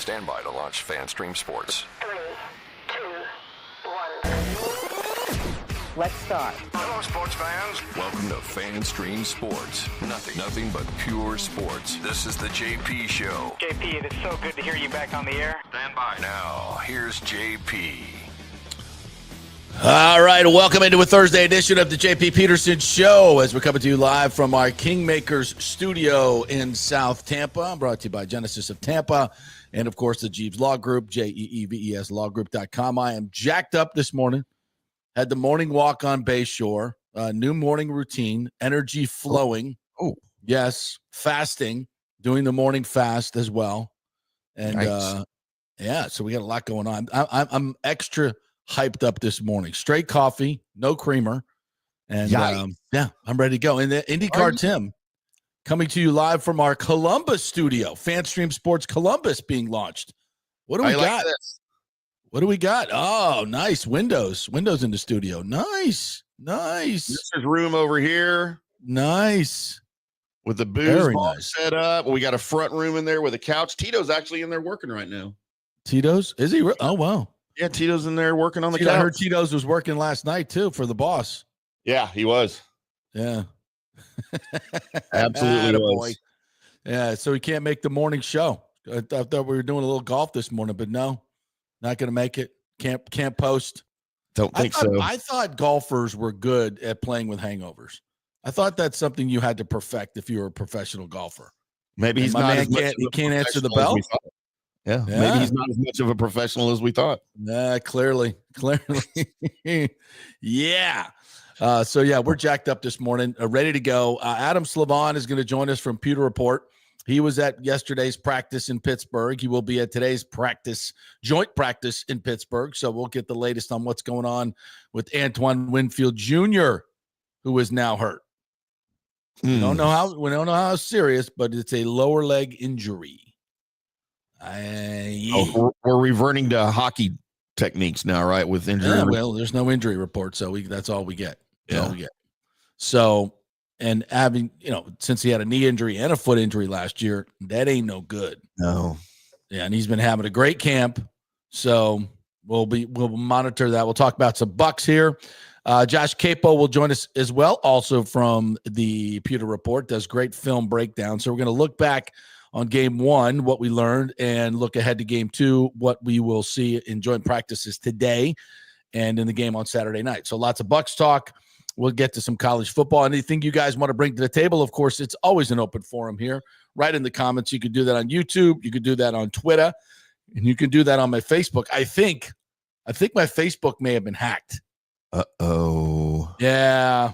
Stand by to launch FanStream Sports. 3, 2, 1. Let's start. Hello, sports fans. Welcome to FanStream Sports. Nothing but pure sports. This is the JP Show. JP, it is so good to hear you back on the air. Stand by. Now, here's JP. All right, welcome into a Thursday edition of the JP Peterson Show as we're coming to you live from our Kingmakers studio in South Tampa. Brought to you by Genesis of Tampa and, of course, the Jeeves Law Group, JEEVES lawgroup.com. I am jacked up this morning. Had the morning walk on Bayshore, new morning routine, energy flowing. Oh, yes, fasting, doing the morning fast as well. And, nice. Yeah, so we got a lot going on. I'm extra hyped up this morning. Straight coffee, no creamer. And yeah, I'm ready to go. And the IndyCar Tim coming to you live from our Columbus studio. FanStream Sports Columbus being launched. What do we got? This. What do we got? Oh, nice. Windows in the studio. Nice. This is room over here. Nice. With the booze box set up. We got a front room in there with a couch. Tito's actually in there working right now. Tito's? Is he? Oh, wow. Yeah, Tito's in there working on the couch. I heard Tito's was working last night, too, for the boss. Yeah, he was. Yeah. Absolutely was. Boy. Yeah, so he can't make the morning show. I thought we were doing a little golf this morning, but no, not going to make it. Can't post. Don't think so. I thought golfers were good at playing with hangovers. I thought that's something you had to perfect if you were a professional golfer. Maybe he's not as much he can't answer the bell. Yeah, maybe he's not as much of a professional as we thought. Clearly. Yeah. So, yeah, we're jacked up this morning, ready to go. Adam Slivon is going to join us from Pewter Report. He was at yesterday's practice in Pittsburgh. He will be at today's joint practice in Pittsburgh. So we'll get the latest on what's going on with Antoine Winfield Jr., who is now hurt. We don't know how serious, but it's a lower leg injury. We're reverting to hockey techniques now, right? With injury. Yeah, well, there's no injury report, so that's all we get. That's all we get. So, and having, since he had a knee injury and a foot injury last year, that ain't no good. No. Yeah, and he's been having a great camp. So we'll monitor that. We'll talk about some Bucs here. Josh Queipo will join us as well, also from the Pewter Report, does great film breakdown. So we're going to look back on game one, what we learned, and look ahead to game two, what we will see in joint practices today and in the game on Saturday night. So lots of Bucs talk. We'll get to some college football. Anything you guys want to bring to the table, of course, it's always an open forum here. Right in the comments. You can do that on YouTube. You can do that on Twitter. And you can do that on my Facebook. I think my Facebook may have been hacked. Uh-oh. Yeah.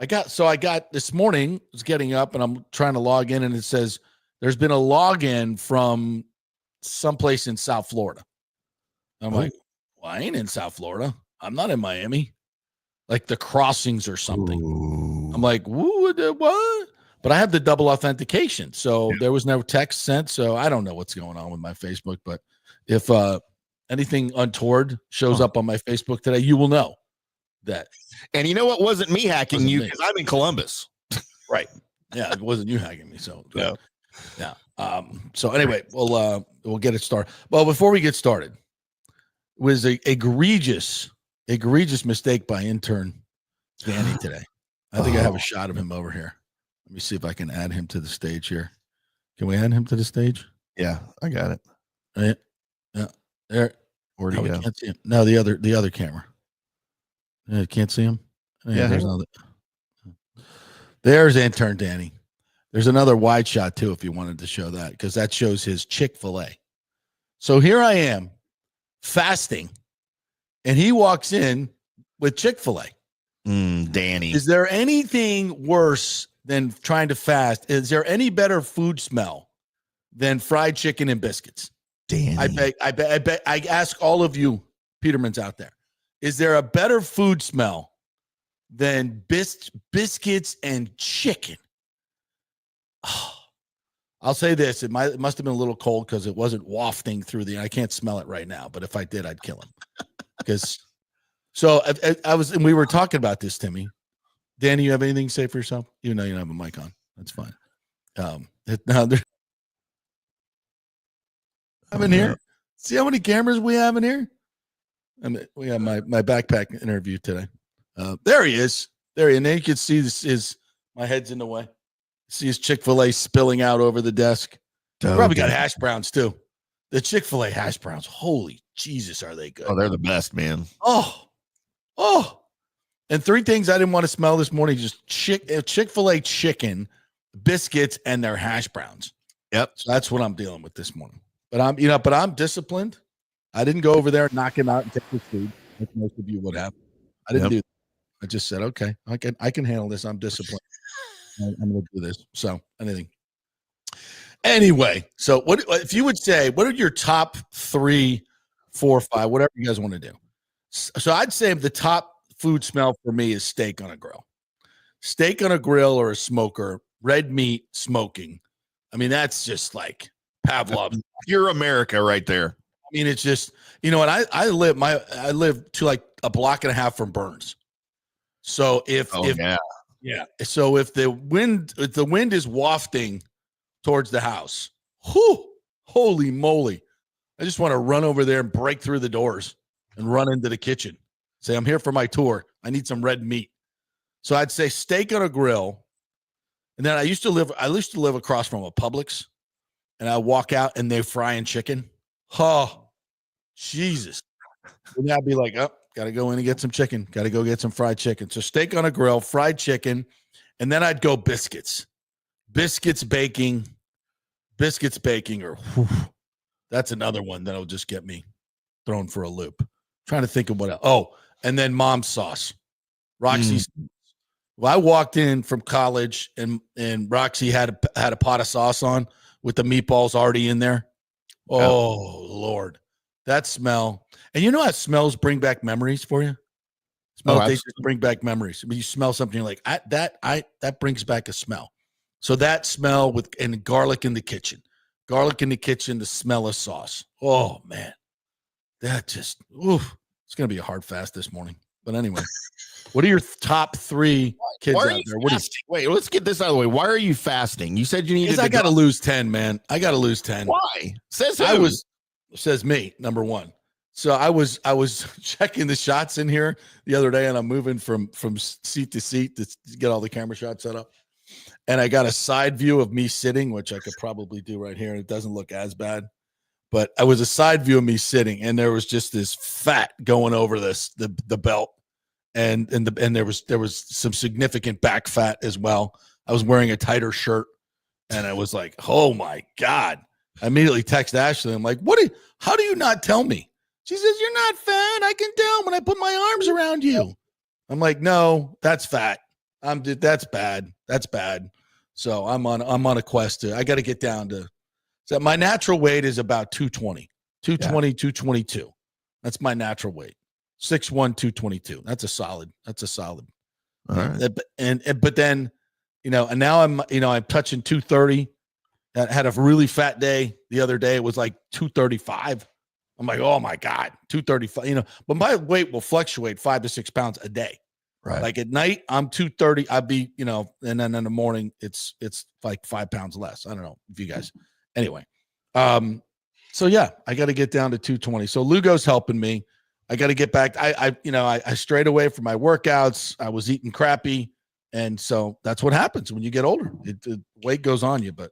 I got this morning, I was getting up and I'm trying to log in and it says, there's been a login from someplace in South Florida. I'm like, well, I ain't in South Florida. I'm not in Miami. Like the Crossings or something. Ooh. I'm like, what? But I have the double authentication. So there was no text sent. So I don't know what's going on with my Facebook. But if anything untoward shows up on my Facebook today, you will know that. And you know what? Wasn't me hacking you because I'm in Columbus. Right. Yeah, it wasn't you hacking me. So no. Yeah. So anyway, we'll get it started. Well, before we get started, it was a egregious mistake by intern Danny today. I think I have a shot of him over here. Let me see if I can add him to the stage here. Can we add him to the stage? Yeah, I got it. Right. Yeah. There. Where'd he go? Can't see him. No, the other camera. Can't see him. Yeah. There's intern Danny. There's another wide shot, too, if you wanted to show that, because that shows his Chick-fil-A. So here I am, fasting, and he walks in with Chick-fil-A. Danny. Is there anything worse than trying to fast? Is there any better food smell than fried chicken and biscuits? Danny. I bet. I ask all of you Petermans out there, is there a better food smell than biscuits and chicken? Oh, I'll say this. It must have been a little cold because it wasn't wafting through I can't smell it right now, but if I did, I'd kill him. We were talking about this, Timmy. Danny, you have anything to say for yourself? Even though you don't have a mic on. That's fine. I'm in here. See how many cameras we have in here? I mean, we have my backpack interview today. There he is. There he is. And then you can see this my head's in the way. See his Chick-fil-A spilling out over the desk. Probably got hash browns too. The Chick-fil-A hash browns. Holy Jesus, are they good? Oh, they're the best, man. Oh. And 3 things I didn't want to smell this morning: just Chick-fil-A chicken, biscuits, and their hash browns. Yep. So that's what I'm dealing with this morning. But I'm disciplined. I didn't go over there knocking out and taking food like most of you would have. I didn't do that. I just said, okay, I can handle this. I'm disciplined. I'm going to do this. So anyway, so what if you would say, what are your top 3, 4, 5, whatever you guys want to do? So I'd say the top food smell for me is steak on a grill. Steak on a grill or a smoker, red meat smoking. I mean, that's just like Pavlov. Pure America right there. I mean, it's just, what I live to like a block and a half from Burns. So if the wind is wafting towards the house, holy moly. I just want to run over there and break through the doors and run into the kitchen. Say, I'm here for my tour. I need some red meat. So I'd say steak on a grill. And then I used to live across from a Publix, and I walk out and they're frying chicken. Oh, Jesus. And I'd be like, oh, got to go in and get some chicken. Got to go get some fried chicken. So steak on a grill, fried chicken. And then I'd go biscuits. Biscuits baking, or that's another one that'll just get me thrown for a loop. Trying to think of what else. Oh, and then mom's sauce. Roxy's. Well, I walked in from college and Roxy had a pot of sauce on with the meatballs already in there. Oh, Lord. That smell. And you know how smells bring back memories for you? They just bring back memories. When you smell something, you're like, that brings back a smell. So that smell and garlic in the kitchen. Garlic in the kitchen, the smell of sauce. Oh, man. That just, it's going to be a hard fast this morning. But anyway, what are your top 3 kids out there? Wait, let's get this out of the way. Why are you fasting? You said you needed to. I got to lose 10, man. I got to lose 10. Why? Says me, number 1. So I was checking the shots in here the other day, and I'm moving from seat to seat to get all the camera shots set up. And I got a side view of me sitting, which I could probably do right here, and it doesn't look as bad. But I was a side view of me sitting, and there was just this fat going over the belt, and there was some significant back fat as well. I was wearing a tighter shirt, and I was like, oh my God. I immediately text Ashley. I'm like, how do you not tell me? She says, you're not fat. I can tell when I put my arms around you. I'm like, no, that's fat. That's bad. That's bad. So I'm on a quest I got to get down to. So my natural weight is about 220, 222. That's my natural weight. 6'1", 222. That's a solid. All right. But then, and now I'm touching 230. I had a really fat day the other day. It was like 235. I'm like, oh my God, 235. But my weight will fluctuate 5 to 6 pounds a day. Right. Like at night, I'm 230. I'd be, and then in the morning, it's like 5 pounds less. I don't know if you guys. Anyway, so yeah, I got to get down to 220. So Lugo's helping me. I got to get back. I strayed away from my workouts. I was eating crappy, and so that's what happens when you get older. The weight goes on you. But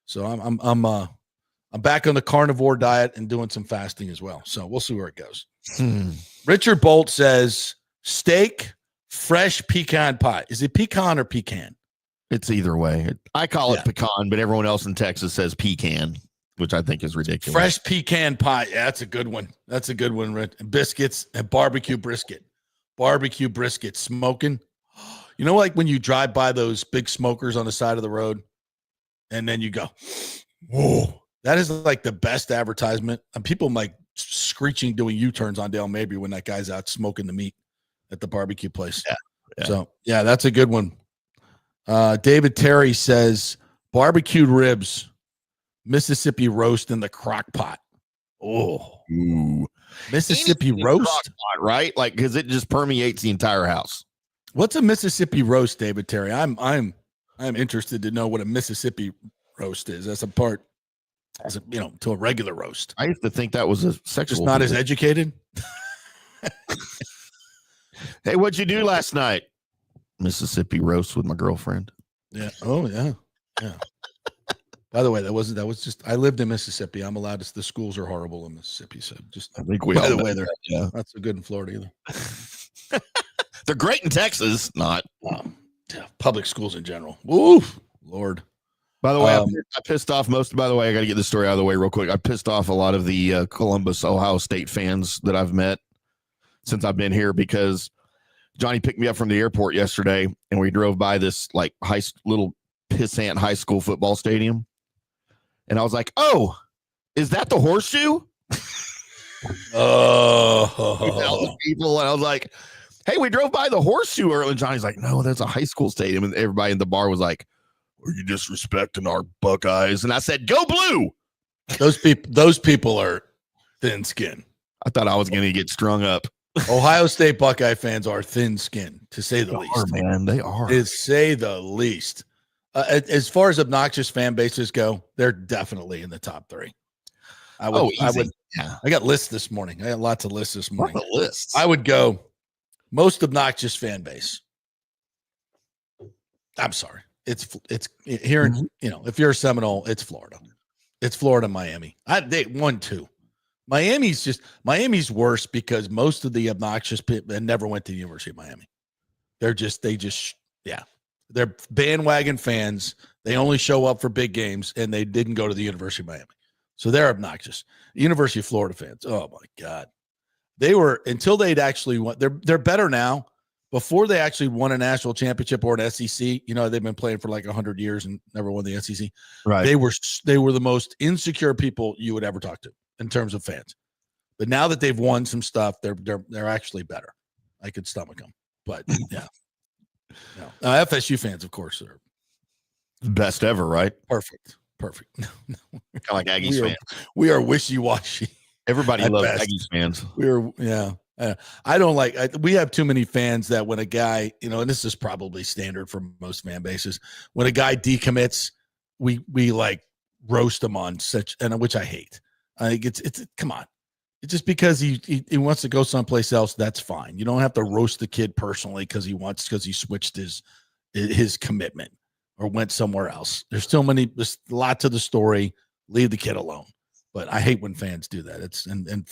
so I'm back on the carnivore diet and doing some fasting as well. So we'll see where it goes. Richard Bolt says steak, fresh pecan pie. Is it pecan or pecan? It's either way. I call it pecan, but everyone else in Texas says pecan, which I think is ridiculous. Fresh pecan pie. Yeah, that's a good one. That's a good one, Rich. Biscuits and barbecue brisket. Barbecue brisket smoking. Like when you drive by those big smokers on the side of the road and then you go, whoa, that is like the best advertisement. And people like screeching, doing U-turns on Dale Mabry when that guy's out smoking the meat at the barbecue place. Yeah. So, yeah, that's a good one. David Terry says barbecued ribs, Mississippi roast in the crock pot. Oh, Mississippi roast, pot, right? Like, because it just permeates the entire house. What's a Mississippi roast, David Terry? I'm interested to know what a Mississippi roast is. That's a part. to a regular roast. I used to think that was a sexual. Just not as educated. Hey, what'd you do last night? Mississippi roast with my girlfriend. Yeah. Oh, yeah. Yeah. By the way, that was just, I lived in Mississippi. I'm allowed to, the schools are horrible in Mississippi. So just, I think we by all the know way, that, they're yeah. not so good in Florida either. They're great in Texas, not. Public schools in general. Woo, Lord. By the way, I pissed off by the way, I got to get this story out of the way real quick. I pissed off a lot of the Columbus, Ohio State fans that I've met since I've been here because Johnny picked me up from the airport yesterday and we drove by this like little pissant high school football stadium. And I was like, oh, is that the Horseshoe? All the people. And I was like, hey, we drove by the Horseshoe earlier. And Johnny's like, no, that's a high school stadium. And everybody in the bar was like, are you disrespecting our Buckeyes? And I said, go blue. Those people are thin skin. I thought I was going to get strung up. Ohio State Buckeye fans are thin skin, to say the least. Man, they are. To say the least. As far as obnoxious fan bases go, they're definitely in the top 3. I got lists this morning. I got lots of lists this morning. Lists. I would go most obnoxious fan base. I'm sorry. It's here. Mm-hmm. If you're a Seminole, it's Florida. It's Florida, Miami. They 1-2. Miami's worse because most of the obnoxious people never went to the University of Miami. They're bandwagon fans. They only show up for big games and they didn't go to the University of Miami. So they're obnoxious. University of Florida fans. Oh my God. They were, until they'd actually won. They're better now. Before they actually won a national championship or an SEC, they've been playing for like 100 years and never won the SEC. Right. They were the most insecure people you would ever talk to in terms of fans. But now that they've won some stuff, they're actually better. I could stomach them. But yeah. FSU fans, of course, are best ever, right? Perfect. Kind of like Aggies fans. We are wishy-washy. Everybody loves Aggies fans. I don't like. We have too many fans that when a guy, and this is probably standard for most fan bases, when a guy decommits, we like roast him on which I hate. I think it's come on. It's just because he wants to go someplace else. That's fine. You don't have to roast the kid personally because he switched his commitment or went somewhere else. There's a lot to the story. Leave the kid alone. But I hate when fans do that. And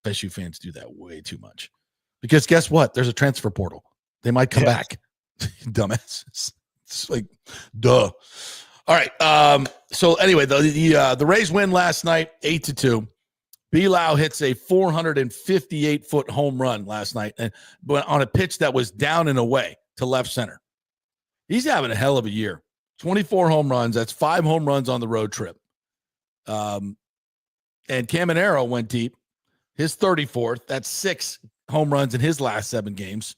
FSU fans do that way too much because guess what? There's a transfer portal. They might come back. Dumbasses. It's like, duh. All right. So anyway, the Rays win last night, 8-2. Belau hits a 458-foot home run last night, but on a pitch that was down and away to left center. He's having a hell of a year. 24 home runs. That's 5 home runs on the road trip. And Caminero went deep. His 34th. That's 6 home runs in his last 7 games.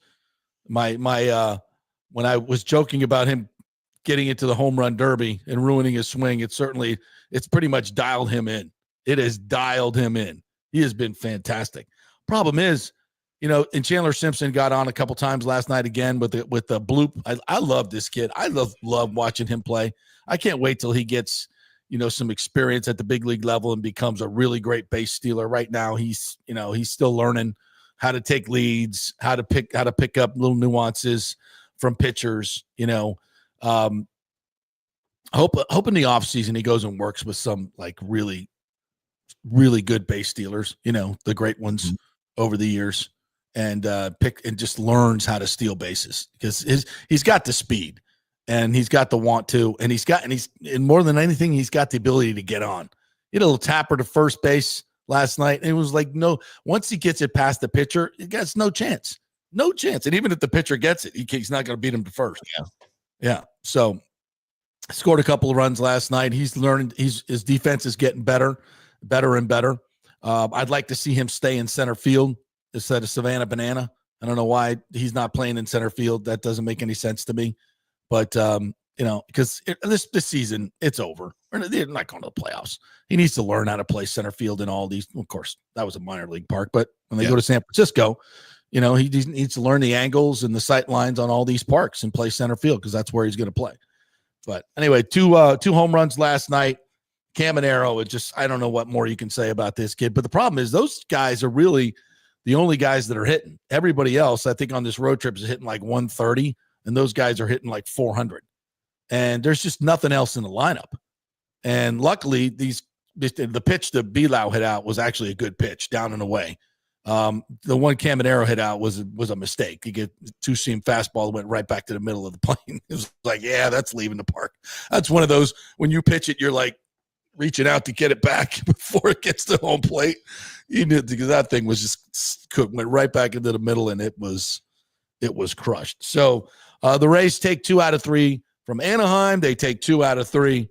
My when I was joking about him getting into the home run derby and ruining his swing, it's pretty much dialed him in. It has dialed him in. He has been fantastic. Problem is, and Chandler Simpson got on a couple times last night again with the bloop. I love this kid. I love watching him play. I can't wait till he gets, some experience at the big league level and becomes a really great base stealer. Right now, he's still learning how to take leads, how to pick up little nuances from pitchers. Hope in the offseason he goes and works with some like really, really good base stealers, the great ones over the years, and just learns how to steal bases because he's got the speed and he's got the want to, and and more than anything, he's got the ability to get on. He had a little tapper to first base last night. And it was like, no, once he gets it past the pitcher, he gets no chance. And even if the pitcher gets it, he's not going to beat him to first. Yeah. So scored a couple of runs last night. He's learning. His defense is getting better and better. I'd like to see him stay in center field instead of Savannah Banana. I don't know why he's not playing in center field. That doesn't make any sense to me. But, because this season, it's over. They're not going to the playoffs. He needs to learn how to play center field in all these. Of course, that was a minor league park. But when they go to San Francisco, he needs to learn the angles and the sight lines on all these parks and play center field because that's where he's going to play. But anyway, two home runs last night. Caminero, I don't know what more you can say about this kid. But the problem is those guys are really the only guys that are hitting. Everybody else, I think, on this road trip is hitting like 130, and those guys are hitting like 400. And there's just nothing else in the lineup. And luckily, the pitch that Bilau hit out was actually a good pitch, down and away. The one Caminero hit out was a mistake. He get two-seam fastball that went right back to the middle of the plane. It was like, yeah, that's leaving the park. That's one of those, when you pitch it, you're like reaching out to get it back before it gets to home plate. You knew, because that thing was just went right back into the middle, and it was crushed. So the Rays take 2 out of 3 from Anaheim. They take 2 out of 3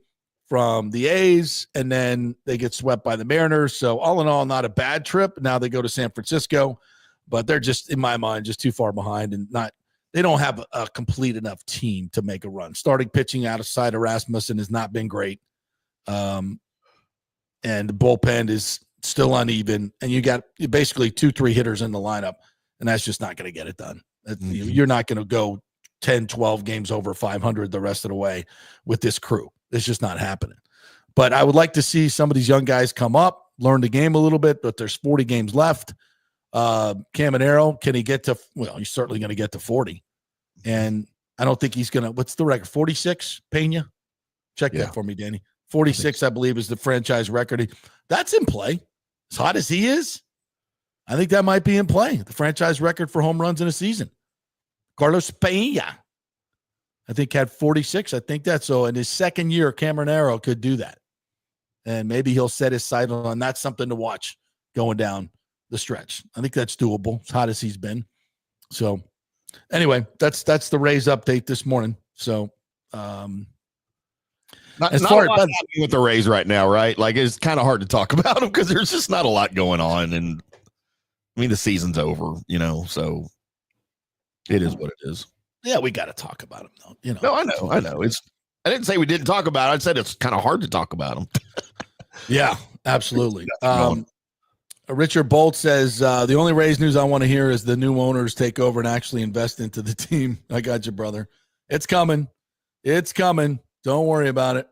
from the A's, and then they get swept by the Mariners. So all in all, not a bad trip. Now they go to San Francisco, but they're just, in my mind, just too far behind, and they don't have a complete enough team to make a run. Starting pitching outside of Rasmussen has not been great. And the bullpen is still uneven, and you got basically 2-3 hitters in the lineup, and that's just not going to get it done. You're not going to go 10, 12 games over 500 the rest of the way with this crew. It's just not happening. But I would like to see some of these young guys come up, learn the game a little bit, but there's 40 games left. Caminero, can he get to, well, he's certainly going to get to 40. And I don't think he's going to, what's the record? 46, Pena? Check that for me, Danny. 46, I believe, is the franchise record. That's in play. As hot as he is, I think that might be in play. The franchise record for home runs in a season. Carlos Pena, I think, had 46. I think that's so. In his second year, Caminero could do that. And maybe he'll set his sight on. That's something to watch going down the stretch. I think that's doable, as hot as he's been. So, anyway, that's the Rays update this morning. So, not a lot happening with the Rays right now, right? Like, it's kind of hard to talk about them because there's just not a lot going on. And, I mean, the season's over, so it is what it is. Yeah, we got to talk about them, though. No, I know. I didn't say we didn't talk about it. I said it's kind of hard to talk about them. Yeah, absolutely. Richard Bolt says, the only Rays news I want to hear is the new owners take over and actually invest into the team. I got you, brother. It's coming. It's coming. Don't worry about it.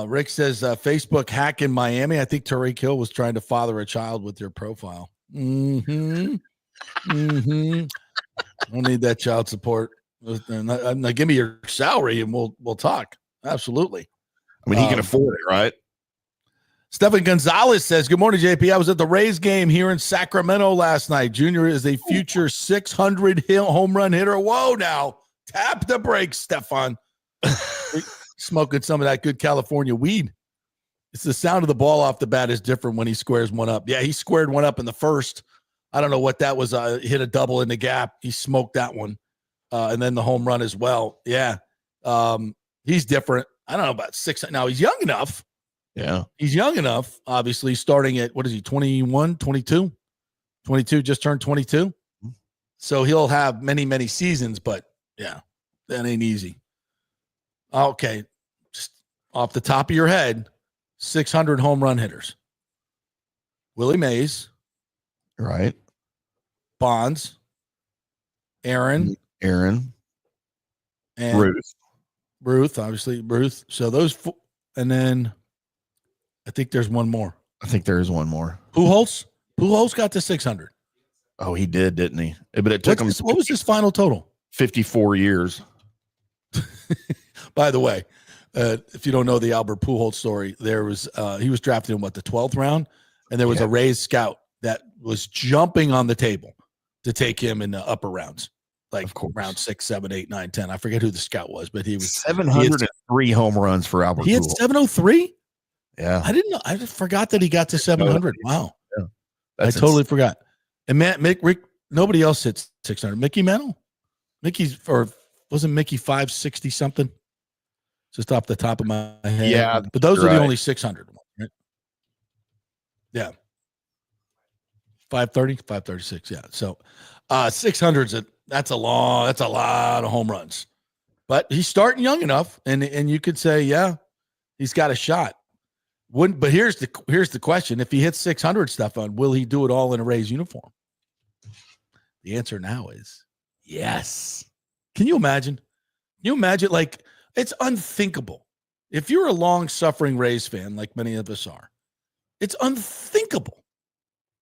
Rick says, Facebook hack in Miami. I think Tariq Hill was trying to father a child with your profile. Mm-hmm. Mm-hmm. I don't need that child support. Now give me your salary and we'll talk. Absolutely. I mean, he can afford it, right? Stephen Gonzalez says, good morning, JP. I was at the Rays game here in Sacramento last night. Junior is a future 600 home run hitter. Whoa, now. Tap the brakes, Stefan. Smoking some of that good California weed. It's the sound of the ball off the bat is different when he squares one up. Yeah, he squared one up in the first. I don't know what that was. Hit a double in the gap. He smoked that one. And then the home run as well. Yeah. He's different. I don't know about 6. Now, he's young enough. Yeah. He's young enough, obviously, starting at, what is he, 21, 22? 22, just turned 22. So he'll have many, many seasons, but yeah, that ain't easy. Okay. Just off the top of your head, 600 home run hitters. Willie Mays. Right. Bonds. Aaron. And Ruth, obviously, Ruth. So those four, and then I think there's one more. I think there is one more. Pujols got to 600. Oh, he did, didn't he? But it took him. What was his final total? 54 years. By the way, if you don't know the Albert Pujols story, there was he was drafted in the 12th round, and there was a Rays scout that was jumping on the table to take him in the upper rounds, like round 6, 7, 8, 9, 10. I forget who the scout was, but he was 703 home runs for Albert. He had 703. Yeah, I didn't know. I just forgot that he got to 700. Wow, yeah. I totally forgot. And Rick, nobody else hits 600. Mickey Mantle, wasn't Mickey 560 something? Just off the top of my head. Yeah, but those are the only 600 ones, right? Yeah. 530, 536. Yeah. So 600's that's a lot of home runs. But he's starting young enough, and you could say, yeah, he's got a shot. But here's the question: if he hits 600 stuff on, will he do it all in a Rays uniform? The answer now is yes. Can you imagine? Like, it's unthinkable. if you're a long-suffering Rays fan, like many of us are, it's unthinkable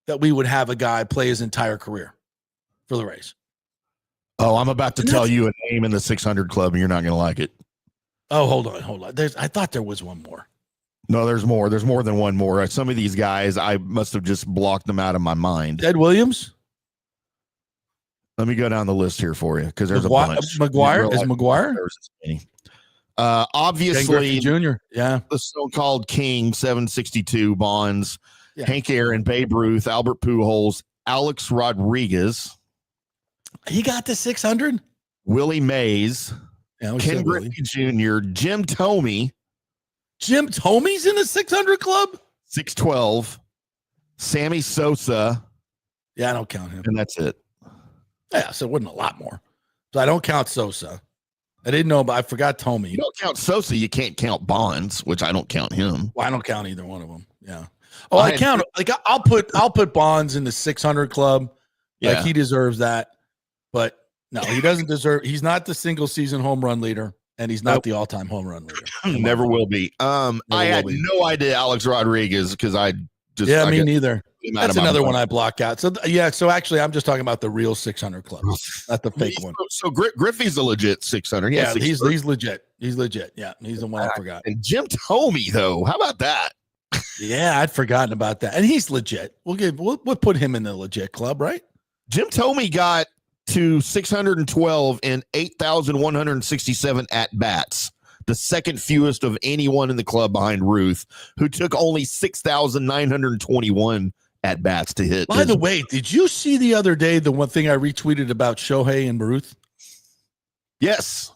that we would have a guy play his entire career for the Rays. Oh, I'm about to tell you a name in the 600 club, and you're not going to like it. Oh, hold on. I thought there was one more. No, there's more. There's more than one more. Some of these guys, I must have just blocked them out of my mind. Ed Williams? Let me go down the list here for you because there's a bunch. McGuire? Is McGuire? Obviously, Jr. Yeah. The so-called King, 762 Bonds, Hank Aaron, Babe Ruth, Albert Pujols, Alex Rodriguez. He got to 600? Willie Mays, Ken Griffey Jr., Jim Thome. Jim Thome's in the 600 club? 612. Sammy Sosa. Yeah, I don't count him. And that's it. Yeah, so it wasn't a lot more. So I don't count Sosa. I didn't know, but I forgot Thome. You don't count Sosa, you can't count Bonds, which I don't count him. Well, I don't count either one of them. Yeah. Oh, I count. Like I'll put Bonds in the 600 club. Like he deserves that. But no, he doesn't deserve. He's not the single season home run leader, and he's not the all-time home run leader. Never will be. I had no idea Alex Rodriguez because I just me neither. That's another one I block out. So so actually, I'm just talking about the real 600 club, not the fake one. So Griffey's a legit 600. Yeah, he's legit. He's legit. Yeah, he's the one I forgot. And Jim Thome, though, how about that? Yeah, I'd forgotten about that. And he's legit. We'll put him in the legit club, right? Jim Thome got to 612 in 8,167 at bats. The second fewest of anyone in the club behind Ruth, who took only 6,921 at bats to hit. By the way, did you see the other day the one thing I retweeted about Shohei and Ruth? Yes.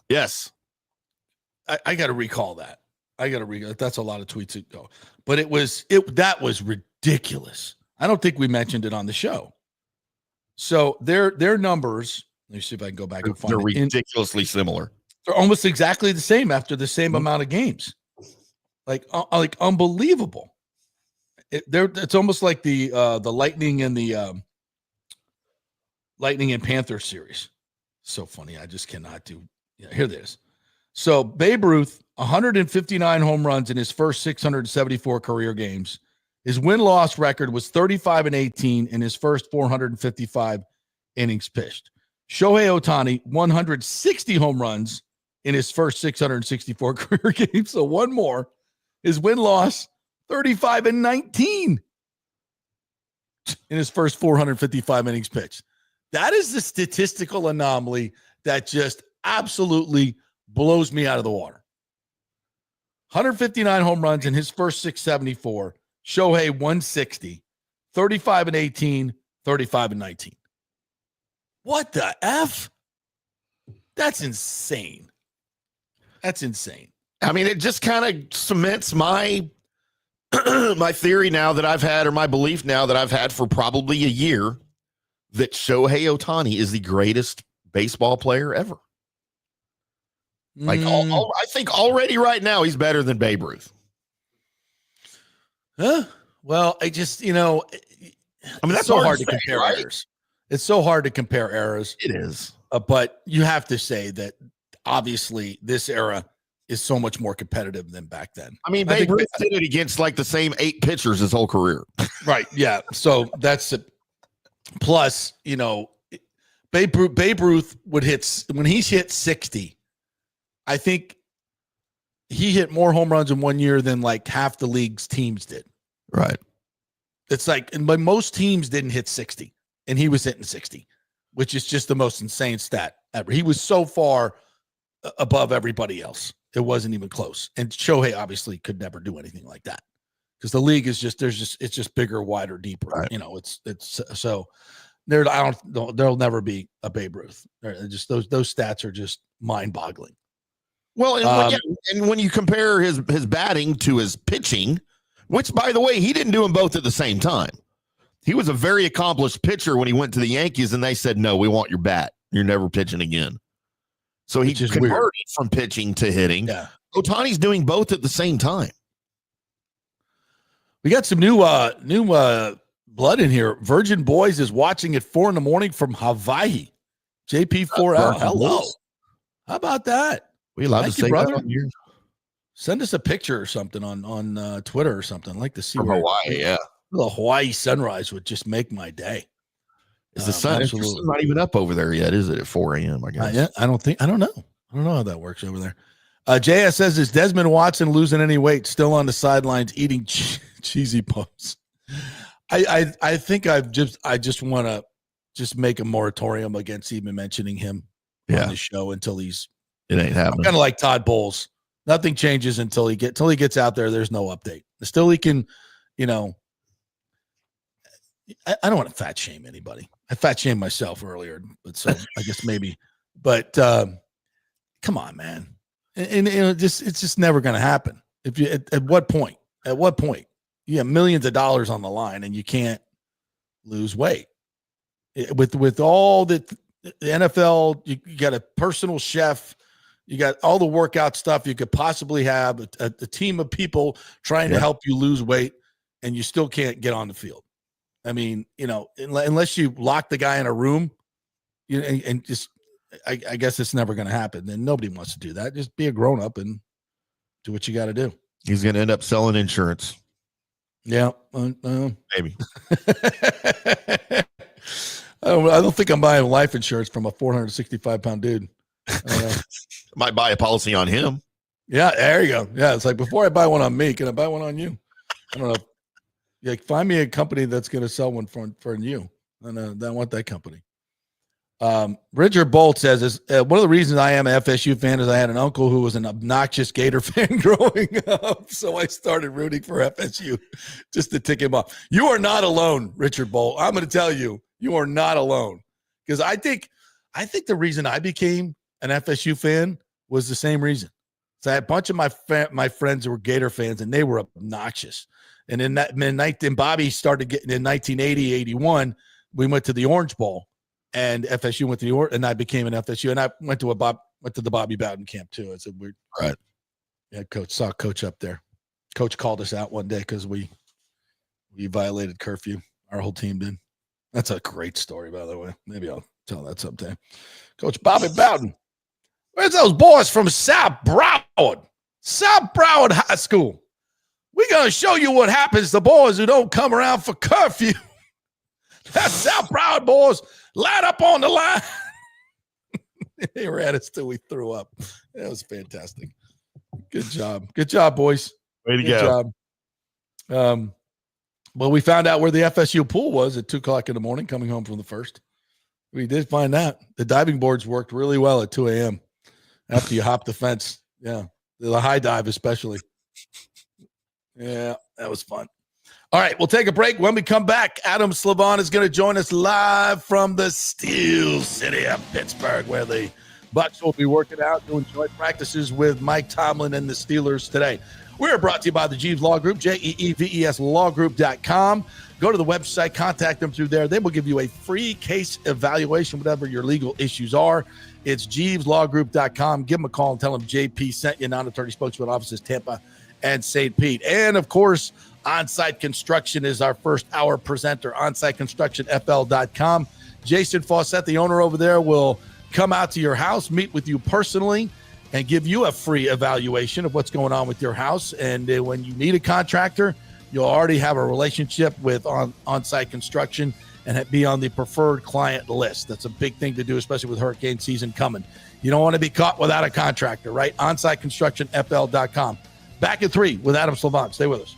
I got to recall that. That's a lot of tweets ago, but that was ridiculous. I don't think we mentioned it on the show. So their numbers. Let me see if I can go back and find. They're ridiculously similar. They're almost exactly the same after the same amount of games. Like unbelievable. It's almost like the Lightning and the Lightning and Panthers series. So funny. I just cannot do. Yeah, here it is. So Babe Ruth, 159 home runs in his first 674 career games. His win-loss record was 35-18 in his first 455 innings pitched. Shohei Ohtani, 160 home runs in his first 664 career games. So one more. His win-loss, 35-19 in his first 455 innings pitched. That is the statistical anomaly that just absolutely blows me out of the water. 159 home runs in his first 674. Shohei 160, 35-18, 35-19. What the F? That's insane. I mean, it just kind of cements my my theory now that I've had, or my belief now that I've had for probably a year, that Shohei Ohtani is the greatest baseball player ever. Like, I think already right now he's better than Babe Ruth. Huh? Well, I just, that's so hard to compare eras. It's so hard to compare eras. It is. But you have to say that obviously this era is so much more competitive than back then. I mean, Babe Ruth did it against like the same 8 pitchers his whole career. Right. Yeah. So that's it. Plus, Babe Ruth would hit, when he hit 60, I think he hit more home runs in 1 year than like half the league's teams did. Right. It's like, but most teams didn't hit 60, and he was hitting 60, which is just the most insane stat ever. He was so far above everybody else. It wasn't even close. And Shohei obviously could never do anything like that because the league is just, it's just bigger, wider, deeper. Right. It's so there'll never be a Babe Ruth. Just those stats are just mind boggling. Well, and when you compare his batting to his pitching, which, by the way, he didn't do them both at the same time. He was a very accomplished pitcher when he went to the Yankees, and they said, no, we want your bat. You're never pitching again. So he converted from pitching to hitting. Yeah. Ohtani's doing both at the same time. We got some new blood in here. Virgin Boys is watching at 4 a.m. from Hawaii. JP4L. Hello. How about that? We allowed to say brother. that on here? Send us a picture or something on Twitter or something. I'd like to see From Hawaii, yeah. The Hawaii sunrise would just make my day. Is the sun it's not even up over there yet, is it, at 4 a.m., I guess? Yeah, I don't know. I don't know how that works over there. JS says, is Desmond Watson losing any weight, still on the sidelines eating cheesy puffs? I think I just want to just make a moratorium against even mentioning him on the show until it ain't happening. Kind of like Todd Bowles. Nothing changes until he gets out there. There's no update. Still, he can, I don't want to fat shame anybody. I fat shamed myself earlier, but so I guess maybe. But come on, man, and it's just never going to happen. If you at what point? At what point you have millions of dollars on the line and you can't lose weight? With all the NFL, you got a personal chef. You got all the workout stuff you could possibly have, a team of people trying to help you lose weight, and you still can't get on the field. I mean, unless you lock the guy in a room, and just, I guess it's never going to happen. And nobody wants to do that. Just be a grown up and do what you got to do. He's going to end up selling insurance. Yeah, maybe. I don't think I'm buying life insurance from a 465-pound dude. Might buy a policy on him. Yeah, there you go. Yeah, it's like, before I buy one on me, can I buy one on you? I don't know. Like, find me a company that's going to sell one for you. And I want that company. Richard Bolt says, one of the reasons I am an FSU fan is I had an uncle who was an obnoxious Gator fan growing up. So I started rooting for FSU just to tick him off. You are not alone, Richard Bolt. I'm going to tell you, you are not alone. Because I think the reason I became an FSU fan was the same reason. So I had a bunch of my friends who were Gator fans, and they were obnoxious. And in Bobby started getting in 1980, 81, we went to the Orange Bowl, and FSU went to the Orange, and I became an FSU, and I went to the Bobby Bowden camp too. It's a weird, right? Yeah, saw Coach up there. Coach called us out one day because we violated curfew. Our whole team did. That's a great story, by the way. Maybe I'll tell that sometime. Coach Bobby Bowden. Where's those boys from South Broward High School? We're going to show you what happens to boys who don't come around for curfew. That's South Broward boys. Line up on the line. They ran us till we threw up. That was fantastic. Good job. Good job, boys. Way to Good go. job. Well, we found out where the FSU pool was at 2:00 in the morning coming home from the first. We did find that. The diving boards worked really well at 2 a.m. after you hop the fence. Yeah. The high dive especially. Yeah, that was fun. All right, we'll take a break. When we come back, Adam Slivon is going to join us live from the Steel City of Pittsburgh, where the Bucs will be working out, doing joint practices with Mike Tomlin and the Steelers today. We're brought to you by the Jeeves Law Group, JEEVES lawgroup.com. Go to the website, contact them through there. They will give you a free case evaluation, whatever your legal issues are. It's JeevesLawGroup.com. Give them a call and tell them JP sent you. Non-attorney spokesman offices, Tampa and St. Pete. And, of course, On-Site Construction is our first hour presenter, OnSiteConstructionFL.com. Jason Fawcett, the owner over there, will come out to your house, meet with you personally, and give you a free evaluation of what's going on with your house. And when you need a contractor, you'll already have a relationship with On-Site Construction and be on the preferred client list. That's a big thing to do, especially with hurricane season coming. You don't want to be caught without a contractor, right? OnSiteConstructionFL.com. Back at 3 with Adam Slivon. Stay with us.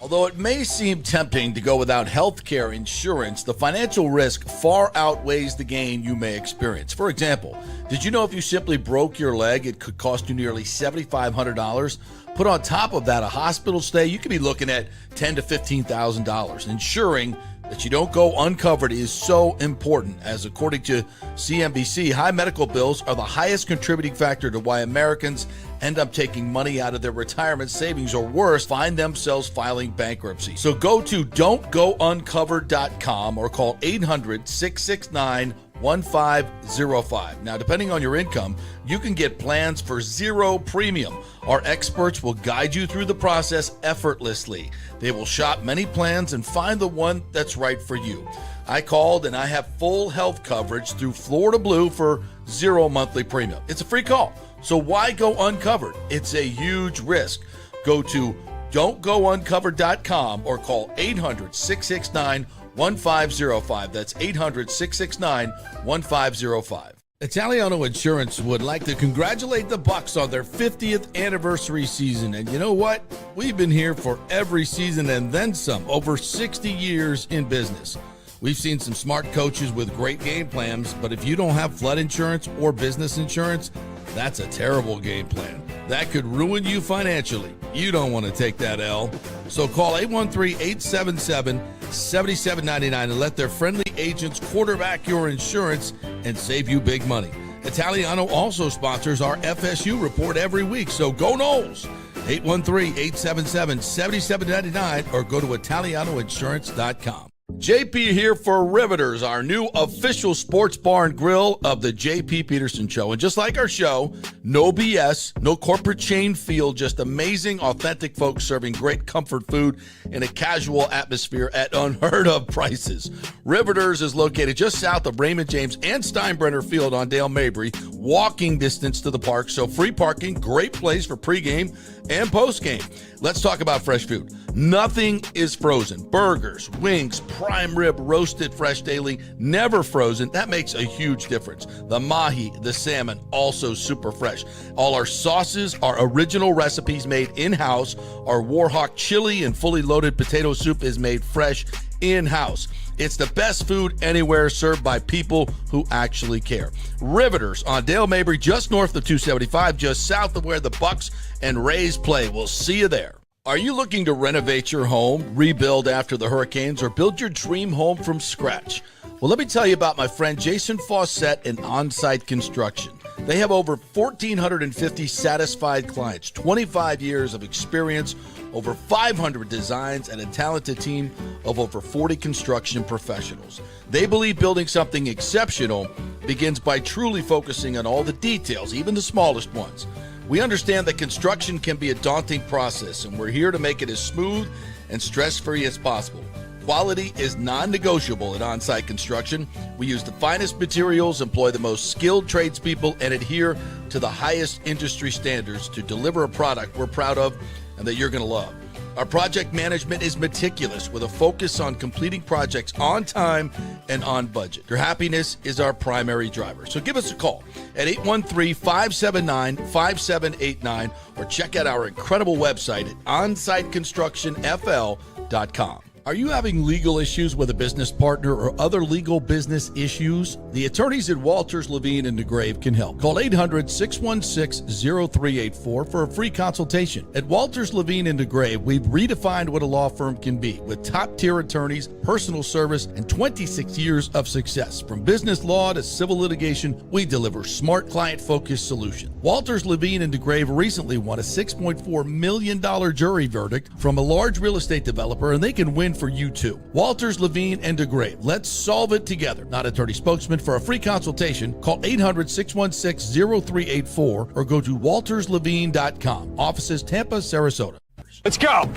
Although it may seem tempting to go without health care insurance, the financial risk far outweighs the gain you may experience. For example, did you know if you simply broke your leg, it could cost you nearly $7,500? Put on top of that a hospital stay, you could be looking at $10,000 to $15,000. Ensuring that you don't go uncovered is so important, as according to CNBC, high medical bills are the highest contributing factor to why Americans end up taking money out of their retirement savings, or worse, find themselves filing bankruptcy. So go to don'tgouncovered.com or call 800-669-1505. Now, depending on your income, you can get plans for zero premium. Our experts will guide you through the process effortlessly. They will shop many plans and find the one that's right for you. I called and I have full health coverage through Florida Blue for zero monthly premium. It's a free call. So why go uncovered? It's a huge risk. Go to don'tgouncovered.com or call 800-669-1505. That's 800-669-1505. Italiano Insurance would like to congratulate the Bucs on their 50th anniversary season. And you know what? We've been here for every season and then some, over 60 years in business. We've seen some smart coaches with great game plans, but if you don't have flood insurance or business insurance, that's a terrible game plan. That could ruin you financially. You don't want to take that L. So call 813-877-7799 and let their friendly agents quarterback your insurance and save you big money. Italiano also sponsors our FSU report every week, so go Noles. 813-877-7799 or go to italianoinsurance.com. JP here for Riveters, our new official sports bar and grill of the JP Peterson Show. And just like our show, no BS, no corporate chain feel, just amazing, authentic folks serving great comfort food in a casual atmosphere at unheard of prices. Riveters is located just south of Raymond James and Steinbrenner Field on Dale Mabry, walking distance to the park, so free parking, great place for pregame and postgame. Let's talk about fresh food. Nothing is frozen. Burgers, wings, prime rib, roasted fresh daily, never frozen. That makes a huge difference. The mahi, the salmon, also super fresh. All our sauces are original recipes made in-house. Our Warhawk chili and fully loaded potato soup is made fresh in-house. It's the best food anywhere, served by people who actually care. Riveters on Dale Mabry, just north of 275, just south of where the Bucs and Rays play. We'll see you there. Are you looking to renovate your home, rebuild after the hurricanes, or build your dream home from scratch? Well, let me tell you about my friend Jason Fawcett and On-Site Construction. They have over 1,450 satisfied clients, 25 years of experience, over 500 designs, and a talented team of over 40 construction professionals. They believe building something exceptional begins by truly focusing on all the details, even the smallest ones. We understand that construction can be a daunting process, and we're here to make it as smooth and stress-free as possible. Quality is non-negotiable at On-Site Construction. We use the finest materials, employ the most skilled tradespeople, and adhere to the highest industry standards to deliver a product we're proud of and that you're going to love. Our project management is meticulous with a focus on completing projects on time and on budget. Your happiness is our primary driver. So give us a call at 813-579-5789 or check out our incredible website at onsiteconstructionfl.com. Are you having legal issues with a business partner or other legal business issues? The attorneys at Walters, Levine, and DeGrave can help. Call 800-616-0384 for a free consultation. At Walters, Levine, and DeGrave, we've redefined what a law firm can be with top-tier attorneys, personal service, and 26 years of success. From business law to civil litigation, we deliver smart, client-focused solutions. Walters, Levine, and DeGrave recently won a $6.4 million jury verdict from a large real estate developer, and they can win for you too. Walters, Levine, and DeGrave. Let's solve it together. Not attorney spokesman. For a free consultation, call 800-616-0384 or go to walterslevine.com. Offices Tampa, Sarasota. Let's go.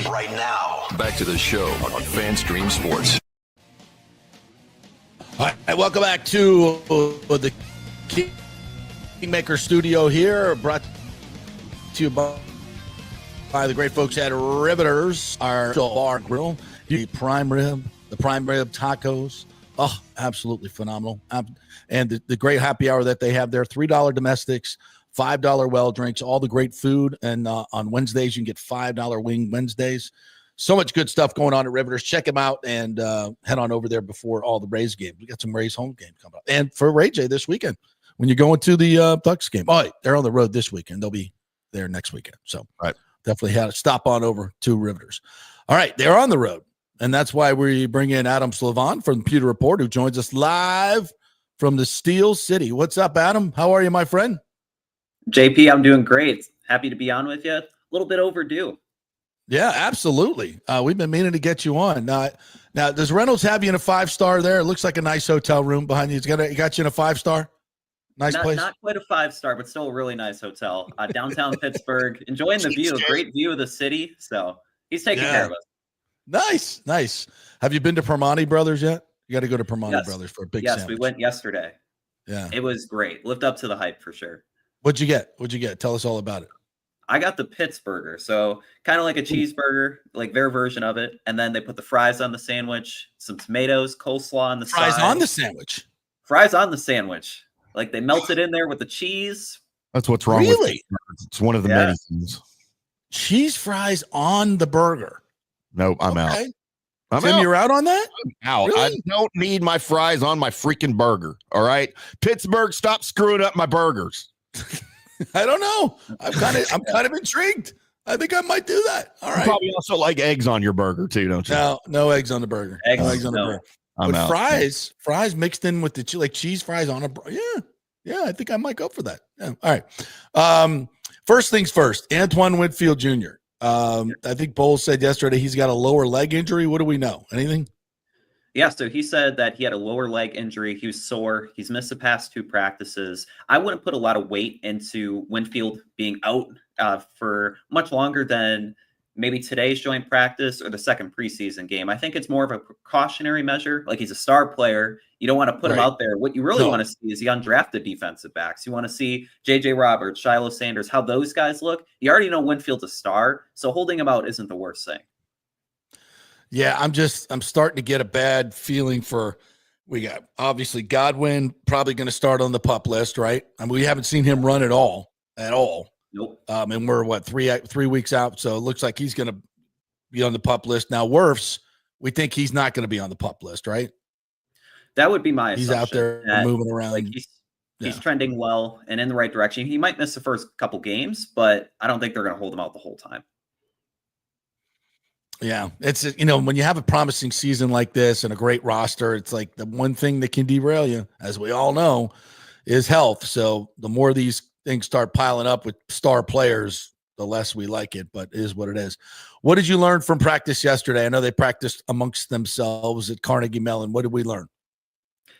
Right now, back to the show on FanStream Sports. All right, welcome back to the Kingmaker Studio here, brought to you by the great folks at Riveters, our bar grill, the prime rib tacos. Oh, absolutely phenomenal. And the great happy hour that they have there, $3 domestics, $5 well drinks, all the great food. And on Wednesdays, you can get $5 wing Wednesdays. So much good stuff going on at Riveters. Check them out and head on over there before all the Rays games. We got some Rays home games coming up. And for Ray J this weekend, when you're going to the Bucs game. Oh, they're on the road this weekend. They'll be there next weekend. So definitely had to stop on over to Riveters. All right, they're on the road. And that's why we bring in Adam Slivon from the Pewter Report, who joins us live from the Steel City. What's up, Adam? How are you, my friend? JP, I'm doing great. Happy to be on with you. A little bit overdue. Yeah, absolutely. We've been meaning to get you on. Now, does Reynolds have you in a 5-star there? It looks like a nice hotel room behind you. He got you in a 5-star? Nice place? Not quite a 5-star, but still a really nice hotel. Downtown Pittsburgh. Enjoying the view. Great view of the city. So he's taking care of us. Nice. Have you been to Permani Brothers yet? You got to go to Permani Brothers for a big sandwich. We went yesterday. Yeah. It was great. Lived up to the hype for sure. What'd you get? What'd you get? Tell us all about it. I got the Pittsburgher, so kind of like a cheeseburger, like their version of it. And then they put the fries on the sandwich, some tomatoes, coleslaw on the Fries side. on the sandwich. Fries on the sandwich. Like they melted in there with the cheese. That's what's wrong with it. It's one of the many things. Cheese fries on the burger. Nope, I'm out. Tim, you're out on that? I'm out. Really? I don't need my fries on my freaking burger. All right, Pittsburgh, stop screwing up my burgers. I don't know. I'm kind of intrigued. I think I might do that. All right. You probably also like eggs on your burger too, don't you? No eggs on the burger. No eggs on the burger. I'm but out. fries mixed in with the like cheese fries on a yeah. I think I might go for that. Yeah. All right. First things first. Antoine Winfield Jr. I think Bowles said yesterday he's got a lower leg injury. What do we know? Anything? Yeah, so he said that he had a lower leg injury. He was sore. He's missed the past 2 practices. I wouldn't put a lot of weight into Winfield being out for much longer than maybe today's joint practice or the second preseason game. I think it's more of a precautionary measure. Like he's a star player. You don't want to put him out there. What you really want to see is the undrafted defensive backs. You want to see J.J. Roberts, Shiloh Sanders, how those guys look. You already know Winfield's a star, so holding him out isn't the worst thing. Yeah, I'm starting to get a bad feeling for we got obviously Godwin probably going to start on the PUP list, right? I mean, we haven't seen him run at all. Nope. And we're 3 weeks out, so it looks like he's going to be on the PUP list. Now, Wirfs, we think he's not going to be on the PUP list, right? That would be my assumption. He's out there moving around. Like he's trending well and in the right direction. He might miss the first couple games, but I don't think they're going to hold him out the whole time. Yeah, it's when you have a promising season like this and a great roster, it's like the one thing that can derail you, as we all know, is health. So the more these things start piling up with star players, the less we like it, but it is what it is. What did you learn from practice yesterday? I know they practiced amongst themselves at Carnegie Mellon. What did we learn?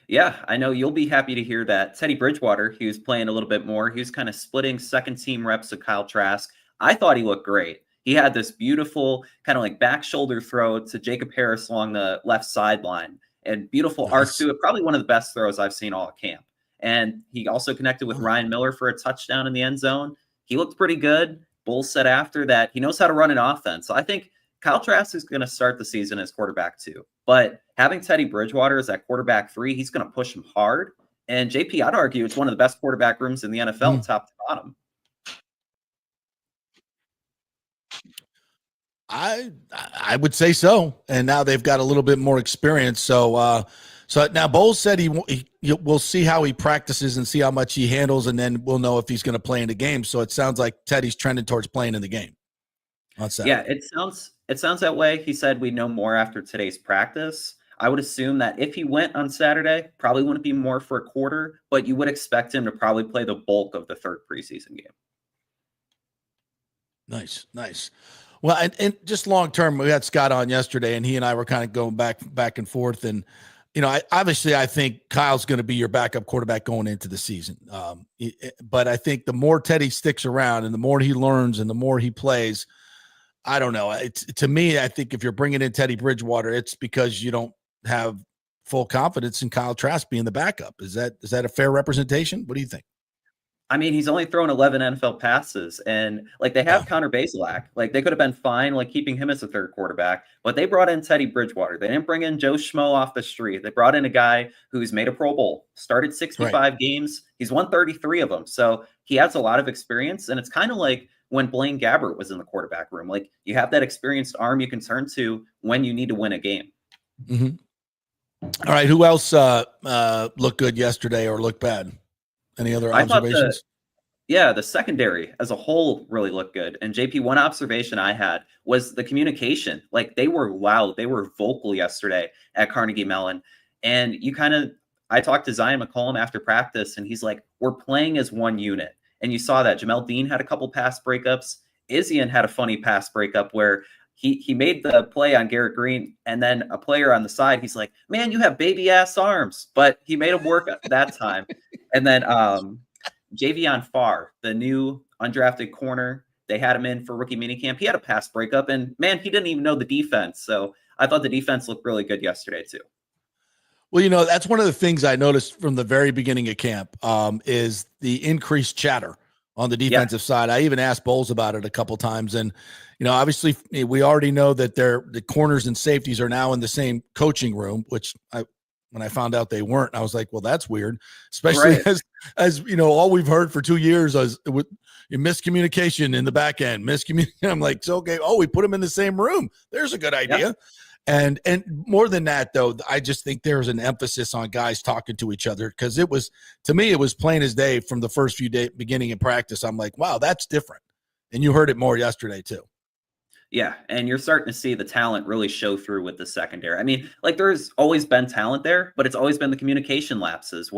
Yeah, I know you'll be happy to hear that Teddy Bridgewater, he was playing a little bit more. He was kind of splitting second team reps with Kyle Trask. I thought he looked great. He had this beautiful kind of like back shoulder throw to Jacob Harris along the left sideline and beautiful arc to it. Probably one of the best throws I've seen all at camp. And he also connected with Ryan Miller for a touchdown in the end zone. He looked pretty good. Bulls said after that he knows how to run an offense. So I think Kyle Trask is going to start the season as quarterback 2. But having Teddy Bridgewater as that quarterback 3, he's going to push him hard. And JP, I'd argue it's one of the best quarterback rooms in the NFL, top to bottom. I would say so. And now they've got a little bit more experience. So now Bowles said we'll see how he practices and see how much he handles, and then we'll know if he's going to play in the game. So it sounds like Teddy's trending towards playing in the game on Saturday. Yeah, it sounds that way. He said we know more after today's practice. I would assume that if he went on Saturday, probably wouldn't be more for a quarter, but you would expect him to probably play the bulk of the third preseason game. Nice. Well, and just long term, we had Scott on yesterday, and he and I were kind of going back and forth. And, I think Kyle's going to be your backup quarterback going into the season. But I think the more Teddy sticks around and the more he learns and the more he plays, I don't know. To me, I think if you're bringing in Teddy Bridgewater, it's because you don't have full confidence in Kyle Trask being the backup. Is that a fair representation? What do you think? I mean, he's only thrown 11 NFL passes, and like they have Connor Bazelak. Like they could have been fine, like keeping him as a third quarterback, but they brought in Teddy Bridgewater. They didn't bring in Joe Schmo off the street. They brought in a guy who's made a Pro Bowl, started 65 games. He's won 33 of them. So he has a lot of experience, and it's kind of like when Blaine Gabbert was in the quarterback room. Like you have that experienced arm you can turn to when you need to win a game. Mm-hmm. All right. Who else looked good yesterday or looked bad? Any other observations? The secondary as a whole really looked good. And JP, one observation I had was the communication. Like they were loud. They were vocal yesterday at Carnegie Mellon. And I talked to Zion McCollum after practice, and he's like, we're playing as one unit. And you saw that Jamel Dean had a couple pass breakups. Izzian had a funny pass breakup where he made the play on Garrett Green, and then a player on the side, he's like, man, you have baby ass arms, but he made him work that time. And then Javion Farr, the new undrafted corner, they had him in for rookie minicamp. He had a pass breakup, and man, he didn't even know the defense. So I thought the defense looked really good yesterday too. Well, that's one of the things I noticed from the very beginning of camp is the increased chatter on the defensive side. I even asked Bowles about it a couple times. And, obviously we already know that the corners and safeties are now in the same coaching room, which when I found out they weren't, I was like, well, that's weird, especially as all we've heard for 2 years is with miscommunication in the back end, I'm like, so, okay. Oh, we put them in the same room. There's a good idea. Yep. And more than that, though, I just think there's an emphasis on guys talking to each other, because to me, it was plain as day from the first few days beginning in practice. I'm like, wow, that's different. And you heard it more yesterday too. Yeah, and you're starting to see the talent really show through with the secondary. I mean, like, there's always been talent there, but it's always been the communication lapses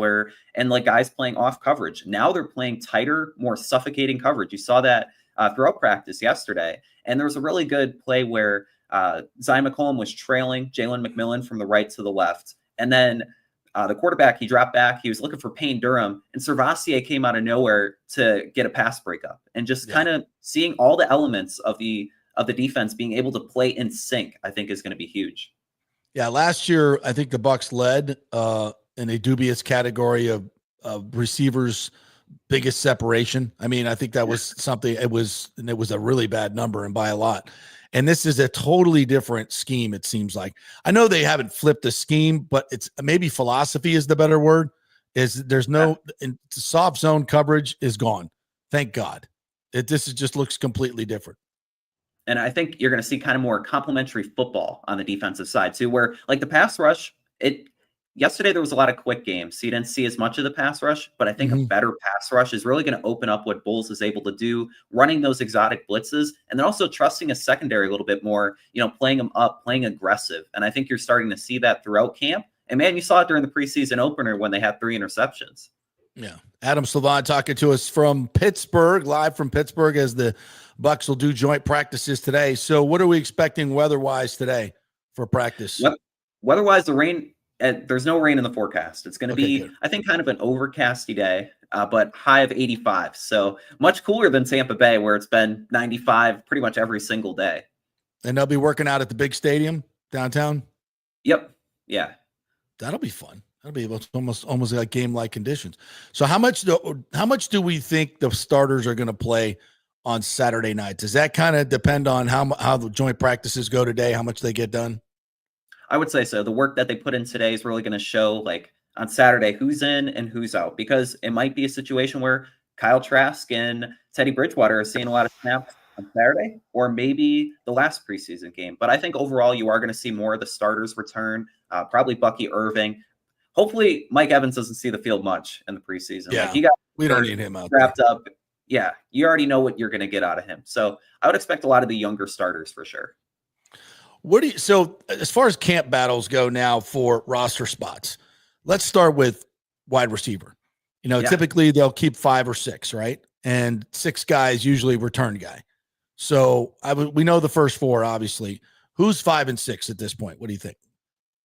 and guys playing off coverage. Now they're playing tighter, more suffocating coverage. You saw that throughout practice yesterday. And there was a really good play where Zion McCollum was trailing Jalen McMillan from the right to the left. And then the quarterback, he dropped back. He was looking for Payne Durham, and Servassier came out of nowhere to get a pass breakup. And just kind of seeing all the elements of the defense being able to play in sync, I think is going to be huge. Yeah, last year, I think the Bucs led in a dubious category of receivers' biggest separation. I mean, I think that was something, it was a really bad number, and by a lot. And this is a totally different scheme, it seems like. I know they haven't flipped the scheme, but it's maybe philosophy is the better word. There's no soft zone coverage is gone. Thank God. This just looks completely different. And I think you're going to see kind of more complementary football on the defensive side too, where like the pass rush, yesterday there was a lot of quick games, so you didn't see as much of the pass rush, but I think a better pass rush is really going to open up what Bowles is able to do, running those exotic blitzes, and then also trusting a secondary a little bit more, playing them up, playing aggressive. And I think you're starting to see that throughout camp. And man, you saw it during the preseason opener when they had 3 interceptions. Yeah. Adam Slivon talking to us from Pittsburgh, live from Pittsburgh, as the Bucs will do joint practices today. So what are we expecting weather-wise today for practice? Weather-wise, the rain, there's no rain in the forecast. It's going to be, good. I think, kind of an overcasty day, but high of 85. So much cooler than Tampa Bay, where it's been 95 pretty much every single day. And they'll be working out at the big stadium downtown? Yep. Yeah. That'll be fun. That'll be almost like game-like conditions. So how much do we think the starters are going to play on Saturday night? Does that kind of depend on how the joint practices go today, how much they get done? I would say so. The work that they put in today is really going to show, like, on Saturday who's in and who's out, because it might be a situation where Kyle Trask and Teddy Bridgewater are seeing a lot of snaps on Saturday, or maybe the last preseason game. But I think overall you are going to see more of the starters return, probably Bucky Irving. Hopefully Mike Evans doesn't see the field much in the preseason. Yeah, like, we don't need him out wrapped up. Yeah, you already know what you're going to get out of him. So I would expect a lot of the younger starters for sure. So as far as camp battles go now for roster spots, let's start with wide receiver. Typically they'll keep 5 or 6, right? And 6 guys usually return guy. So we know the first 4, obviously. Who's 5 and 6 at this point? What do you think?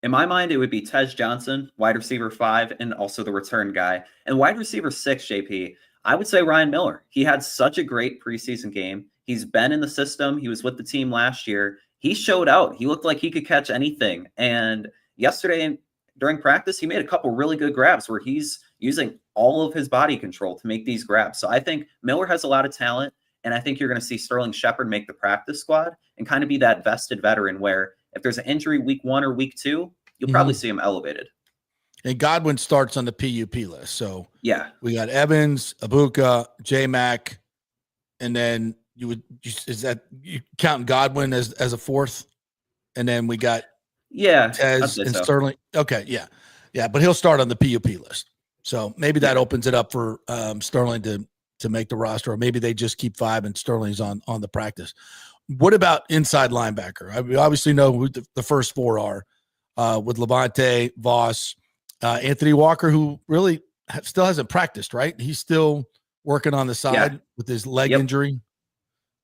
In my mind, it would be Tej Johnson, wide receiver 5, and also the return guy. And wide receiver 6, JP, I would say Ryan Miller. He had such a great preseason game. He's been in the system. He was with the team last year. He showed out. He looked like he could catch anything. And yesterday during practice, he made a couple really good grabs where he's using all of his body control to make these grabs. So I think Miller has a lot of talent. And I think you're going to see Sterling Shepard make the practice squad and kind of be that vested veteran where if there's an injury week 1 or week 2, you'll probably see him elevated. And Godwin starts on the PUP list. So yeah, we got Evans, Abuka, J-Mac, and then you counting Godwin as a 4th? And then we got Tez and so. Sterling. Okay, yeah, but he'll start on the PUP list. So maybe that opens it up for Sterling to make the roster, or maybe they just keep 5 and Sterling's on the practice. What about inside linebacker? We obviously know who the first 4 are with Levante, Voss, Anthony Walker, who really still hasn't practiced, right? He's still working on the side with his leg injury.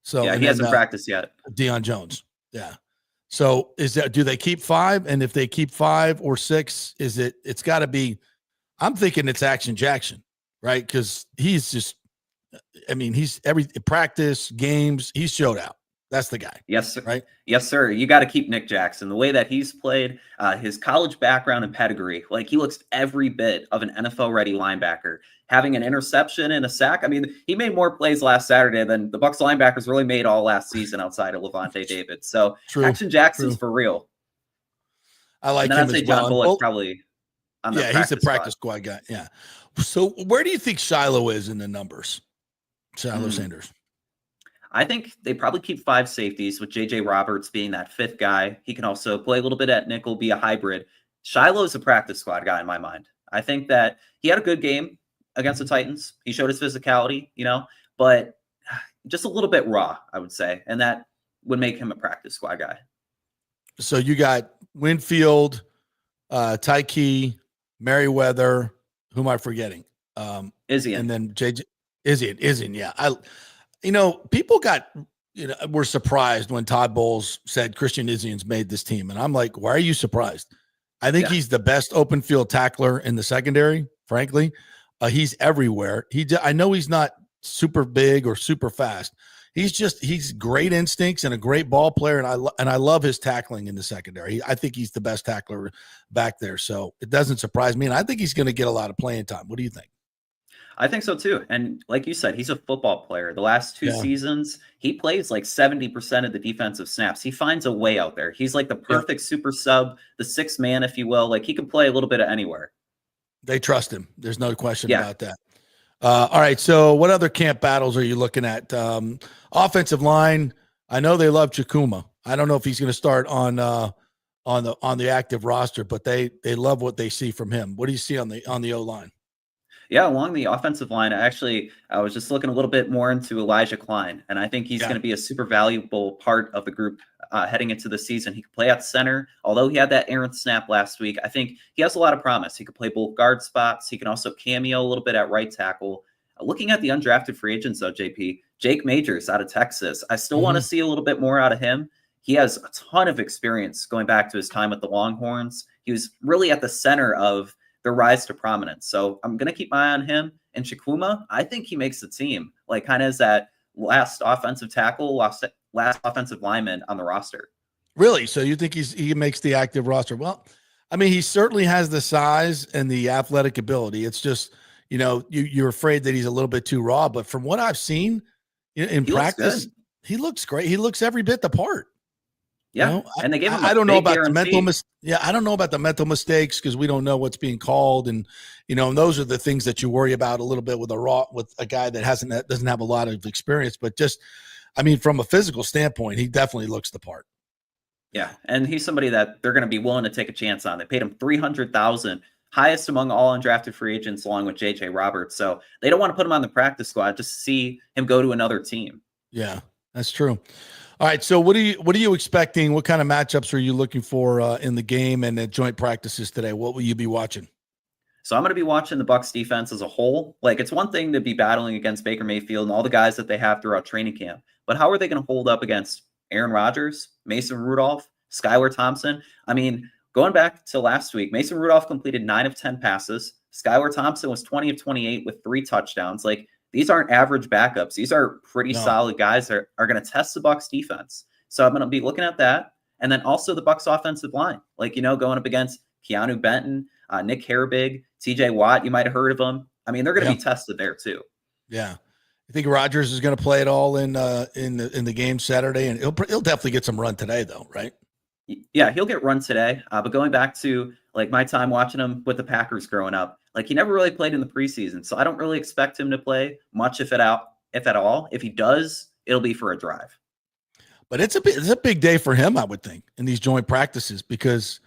So he hasn't practiced yet. Deion Jones. Yeah. So do they keep 5? And if they keep 5 or 6, it's got to be, I'm thinking it's Action Jackson, right? Because he's just, he's every practice, games, he's showed out. That's the guy. Yes, sir. Right? Yes, sir. You got to keep Nick Jackson. The way that he's played, his college background and pedigree, like he looks every bit of an NFL-ready linebacker. Having an interception and a sack. I mean, he made more plays last Saturday than the Bucs linebackers really made all last season outside of Levante David. So Action Jackson's for real. I like him I'd say as well. John Bullock probably. He's the practice squad guy. Yeah. So where do you think Shiloh is in the numbers? Shiloh Sanders. I think they probably keep 5 safeties with J.J. Roberts being that 5th guy. He can also play a little bit at nickel, be a hybrid. Shiloh's a practice squad guy in my mind. I think that he had a good game against the Titans. He showed his physicality, but just a little bit raw, I would say. And that would make him a practice squad guy. So you got Winfield, Tyke, Merriweather. Who am I forgetting? Izzy. And then JJ. Izzy. Yeah. People were surprised when Todd Bowles said Christian Izzian's made this team. And I'm like, why are you surprised? I think he's the best open field tackler in the secondary, frankly. He's everywhere. I know he's not super big or super fast. He's great instincts and a great ball player. And I love his tackling in the secondary. I think he's the best tackler back there. So it doesn't surprise me. And I think he's going to get a lot of playing time. What do you think? I think so too. And like you said, he's a football player. The last 2 seasons, he plays like 70% of the defensive snaps. He finds a way out there. He's like the perfect super sub, the 6th man, if you will. Like he can play a little bit of anywhere. They trust him. There's no question about that. All right. So what other camp battles are you looking at? Offensive line. I know they love Chikuma. I don't know if he's going to start on the active roster, but they love what they see from him. What do you see on the O-line? Yeah, along the offensive line, I was just looking a little bit more into Elijah Klein, and I think he's going to be a super valuable part of the group heading into the season. He could play at center, although he had that errant snap last week. I think he has a lot of promise. He could play both guard spots. He can also cameo a little bit at right tackle. Looking at the undrafted free agents, though, JP, Jake Majors out of Texas, I still want to see a little bit more out of him. He has a ton of experience going back to his time with the Longhorns. He was really at the center of their rise to prominence. So I'm going to keep my eye on him. And Chikuma, I think he makes the team, like kind of as that last offensive tackle, last offensive lineman on the roster. Really? So you think he makes the active roster? Well, I mean, he certainly has the size and the athletic ability. It's just, you're afraid that he's a little bit too raw. But from what I've seen in practice, he looks great. He looks every bit the part. Yeah, and they gave him. I don't know about the mental I don't know about the mental mistakes because we don't know what's being called, and and those are the things that you worry about a little bit with a guy that doesn't have a lot of experience. But just, I mean, from a physical standpoint, he definitely looks the part. Yeah, and he's somebody that they're going to be willing to take a chance on. They paid him $300,000, highest among all undrafted free agents, along with J.J. Roberts. So they don't want to put him on the practice squad just to see him go to another team. Yeah, that's true. All right, so what are you expecting? What kind of matchups are you looking for in the game and at joint practices today? What will you be watching? So I'm going to be watching the Bucs defense as a whole. Like, it's one thing to be battling against Baker Mayfield and all the guys that they have throughout training camp, but how are they going to hold up against Aaron Rodgers, Mason Rudolph, Skylar Thompson? I mean, going back to last week, Mason Rudolph completed 9 of 10 passes. Skylar Thompson was 20 of 28 with 3 touchdowns. Like, these aren't average backups. These are pretty solid guys that are going to test the Bucs defense. So I'm going to be looking at that. And then also the Bucs offensive line, like, going up against Keanu Benton, Nick Herbig, TJ Watt. You might have heard of them. I mean, they're going to be tested there too. Yeah. I think Rodgers is going to play it all in the game Saturday, and he'll definitely get some run today though, right? Yeah, he'll get run today. But going back to like my time watching him with the Packers growing up, like he never really played in the preseason. So I don't really expect him to play much, if at all. If he does, it'll be for a drive. But it's a big day for him, I would think, in these joint practices, because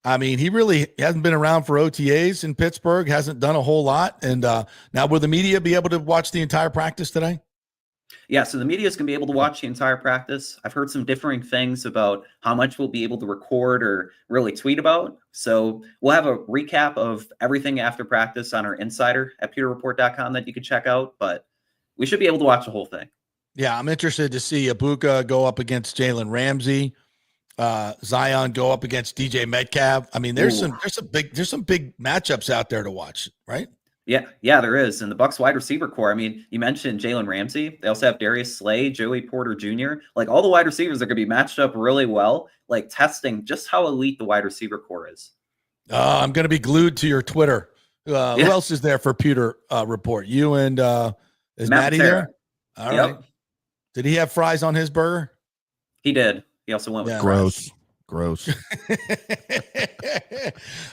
I mean, he really hasn't been around for OTAs in Pittsburgh, hasn't done a whole lot. And now will the media be able to watch the entire practice today? Yeah, so the media is going to be able to watch the entire practice. I've heard some differing things about how much we'll be able to record or really tweet about. So we'll have a recap of everything after practice on our insider at pewterreport.com that you can check out. But we should be able to watch the whole thing. Yeah, I'm interested to see Ibuka go up against Jalen Ramsey, Zion go up against DJ Metcalf. I mean, there's some big matchups out there to watch, right? Yeah, there is. And the Bucs wide receiver core, I mean, you mentioned Jalen Ramsey. They also have Darius Slay, Joey Porter Jr. Like, all the wide receivers are going to be matched up really well, like testing just how elite the wide receiver core is. I'm going to be glued to your Twitter. Who else is there for Pewter Report? You and is Matty there? All right. Did he have fries on his burger? He did. He also went with gross.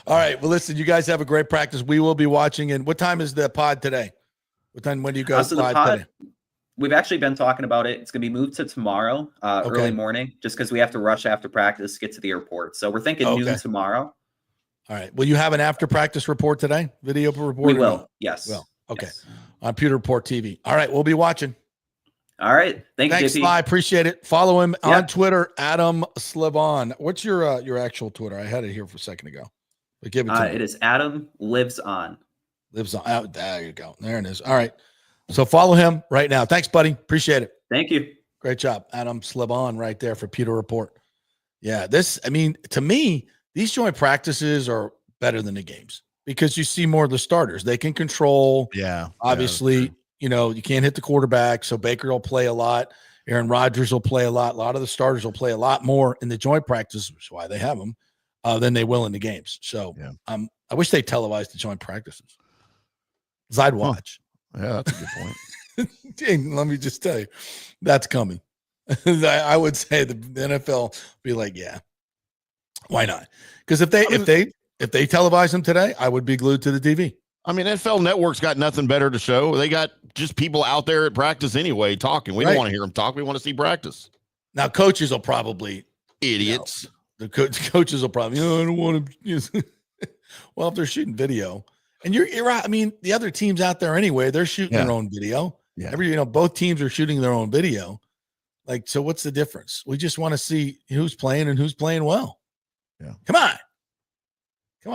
All right. Well, listen, you guys have a great practice. We will be watching. And what time is the pod today? When do you go live today? We've actually been talking about it. It's going to be moved to tomorrow, early morning, just because we have to rush after practice, get to the airport. So we're thinking noon tomorrow. All right. Will you have an after practice report today? Video report? We will. Yes. Well, okay. Yes. On Pewter Report TV. All right. We'll be watching. All right. Thanks, JP. Sly. Appreciate it. Follow him on Twitter, Adam Slivon. What's your actual Twitter? I had it here for a second ago. But give it to me. It is Adam Lives On. Lives On. Oh, there you go. There it is. All right. So follow him right now. Thanks, buddy. Appreciate it. Thank you. Great job. Adam Slivon right there for Pewter Report. Yeah. To me, these joint practices are better than the games because you see more of the starters. They can control. Yeah. Obviously, you can't hit the quarterback. So Baker will play a lot. Aaron Rodgers will play a lot. A lot of the starters will play a lot more in the joint practice, which is why they have them, than they will in the games. So I wish they televised the joint practices because I'd watch. Yeah, that's a good point. Dang, let me just tell you, that's coming. I would say the NFL be like, yeah, why not? Because if they televise them today, I would be glued to the TV. I mean, NFL Network's got nothing better to show. They got just people out there at practice anyway talking. We don't want to hear them talk. We want to see practice. Now, coaches will probably idiots. The coaches will probably. I don't want to. Well, if they're shooting video, and you're right. I mean, the other teams out there anyway, they're shooting their own video. Yeah. Both teams are shooting their own video. Like, so what's the difference? We just want to see who's playing and who's playing well. Yeah. Come on,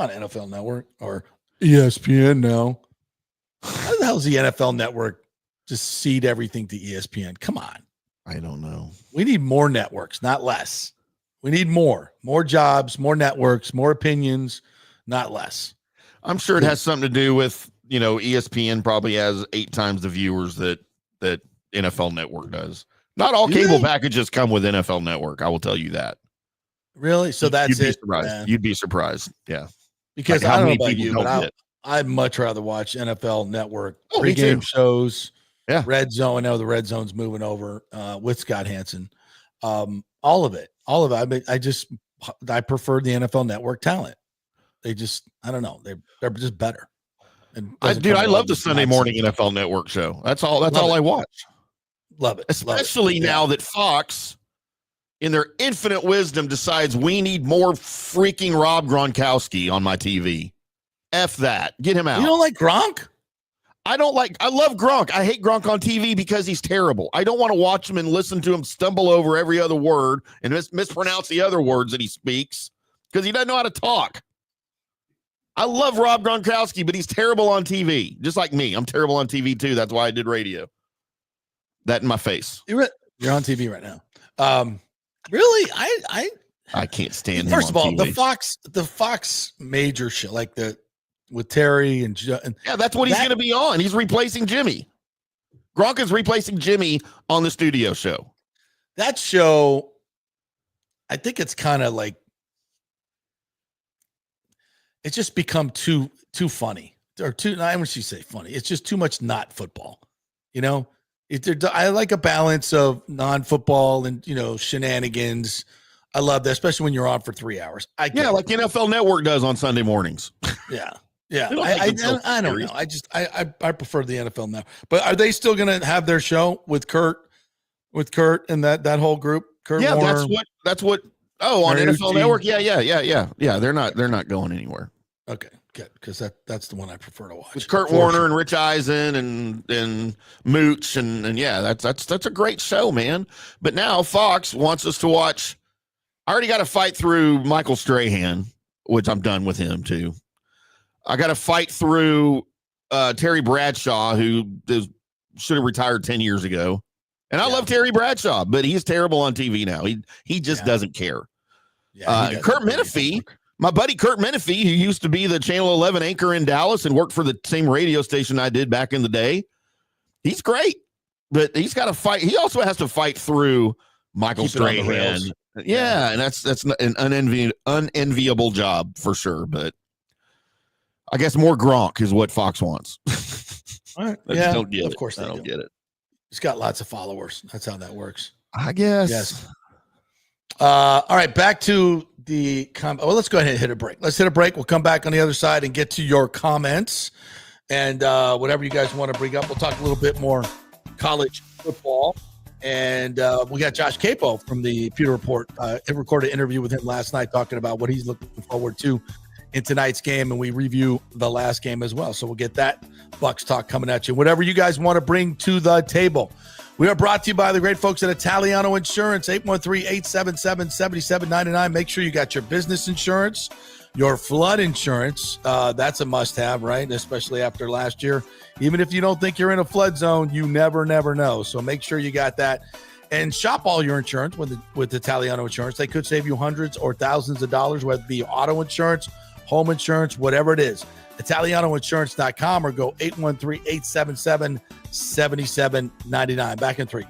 NFL Network or ESPN now. How the hell is the NFL Network just cede everything to ESPN? Come on. I don't know. We need more networks, not less. We need more jobs, more networks, more opinions, not less. I'm sure it has something to do with, ESPN probably has 8 times the viewers that NFL Network does. Not all cable packages come with NFL Network. I will tell you that. Really? So that's it. You'd be surprised. Yeah. Because I don't know about you, but I'd much rather watch NFL Network pregame shows. Yeah. Red Zone. I know the Red Zone's moving over with Scott Hansen. All of it. I prefer the NFL Network talent. They just, I don't know. They're just better. I love the Sunday morning NFL Network show. That's all I watch. Love it. Especially now that Fox, in their infinite wisdom, decides we need more freaking Rob Gronkowski on my TV. F that. Get him out. You don't like Gronk? I love Gronk. I hate Gronk on TV because he's terrible. I don't want to watch him and listen to him stumble over every other word and mispronounce the other words that he speaks because he doesn't know how to talk. I love Rob Gronkowski, but he's terrible on TV. Just like me. I'm terrible on TV too. That's why I did radio. That in my face. You're on TV right now. Really? I can't stand him. First of all, TV. the Fox major show, like with Terry and that's what he's going to be on. He's replacing Jimmy. Gronk is replacing Jimmy on the studio show. That show, I think it's kind of like it's just become too funny or too. I wouldn't say funny. It's just too much not football. I like a balance of non-football and shenanigans. I love that, especially when you're on for 3 hours. Like NFL Network does on Sunday mornings. Yeah. I don't know. I prefer the NFL now. But are they still going to have their show with Kurt and that whole group? Kurt Warner, that's what. Oh, on NFL Network. Yeah. They're not going anywhere. Okay. Good, because that's the one I prefer to watch. With Kurt Warner and Rich Eisen and Mooch and that's a great show, man. But now Fox wants us to watch. I already got to fight through Michael Strahan, which I'm done with him too. I got to fight through Terry Bradshaw, who should have retired 10 years ago. And I love Terry Bradshaw, but he's terrible on TV now. He just doesn't care. Kurt Menefee. My buddy Kurt Menefee, who used to be the Channel 11 anchor in Dallas and worked for the same radio station I did back in the day, he's great. But he's got to fight. He also has to fight through Michael Strahan. Yeah, and that's an unenviable job for sure. But I guess more Gronk is what Fox wants. All right. I just don't get of course I don't get it. He's got lots of followers. That's how that works. I guess. Yes. All right, back to the well, let's go ahead and hit a break. Let's hit a break. We'll come back on the other side and get to your comments and whatever you guys want to bring up. We'll talk a little bit more college football. And we got Josh Queipo from the Pewter Report. I recorded an interview with him last night talking about what he's looking forward to in tonight's game, and we review the last game as well. So we'll get that Bucs talk coming at you. Whatever you guys want to bring to the table. We are brought to you by the great folks at Italiano Insurance, 813-877-7799. Make sure you got your business insurance, your flood insurance. That's a must-have, right? Especially after last year. Even if you don't think you're in a flood zone, you never know. So make sure you got that. And shop all your insurance with Italiano Insurance. They could save you hundreds or thousands of dollars, whether it be auto insurance, home insurance, whatever it is. ItalianoInsurance.com or go 813-877-7799. Back in 3.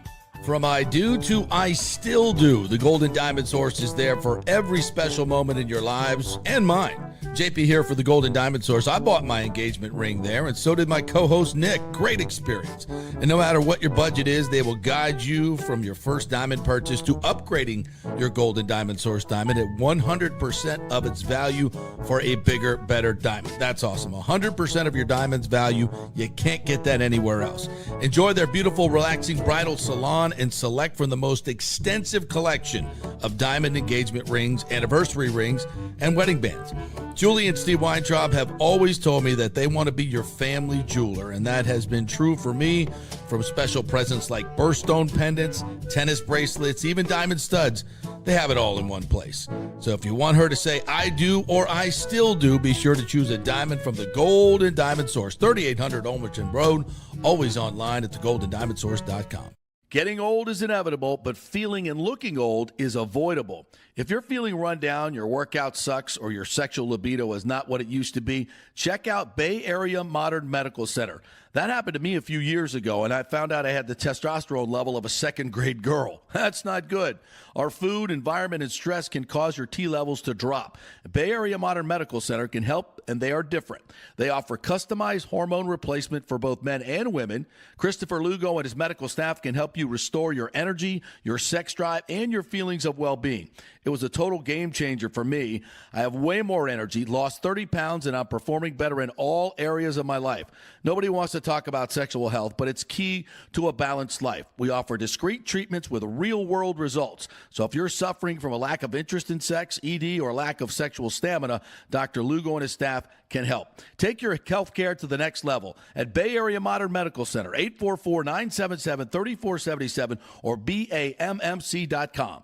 From I do to I still do, the Golden Diamond Source is there for every special moment in your lives and mine. JP here for the Golden Diamond Source. I bought my engagement ring there, and so did my co-host Nick. Great experience. And no matter what your budget is, they will guide you from your first diamond purchase to upgrading your Golden Diamond Source diamond at 100% of its value for a bigger, better diamond. That's awesome. 100% of your diamond's value. You can't get that anywhere else. Enjoy their beautiful, relaxing bridal salon and select from the most extensive collection of diamond engagement rings, anniversary rings, and wedding bands. Julie and Steve Weintraub have always told me that they want to be your family jeweler, and that has been true for me, from special presents like birthstone pendants, tennis bracelets, even diamond studs. They have it all in one place. So if you want her to say I do or I still do, be sure to choose a diamond from the Golden Diamond Source, 3800 Olmerton Road, always online at thegoldendiamondsource.com. Getting old is inevitable, but feeling and looking old is avoidable. If you're feeling run down, your workout sucks, or your sexual libido is not what it used to be, check out Bay Area Modern Medical Center. That happened to me a few years ago, and I found out I had the testosterone level of a second-grade girl. That's not good. Our food, environment, and stress can cause your T levels to drop. Bay Area Modern Medical Center can help, and they are different. They offer customized hormone replacement for both men and women. Christopher Lugo and his medical staff can help you restore your energy, your sex drive, and your feelings of well-being. It was a total game changer for me. I have way more energy, lost 30 pounds, and I'm performing better in all areas of my life. Nobody wants to talk about sexual health, but it's key to a balanced life. We offer discreet treatments with real-world results. So if you're suffering from a lack of interest in sex, ED, or lack of sexual stamina, Dr. Lugo and his staff can help. Take your health care to the next level at Bay Area Modern Medical Center, 844-977-3477 or BAMMC.com.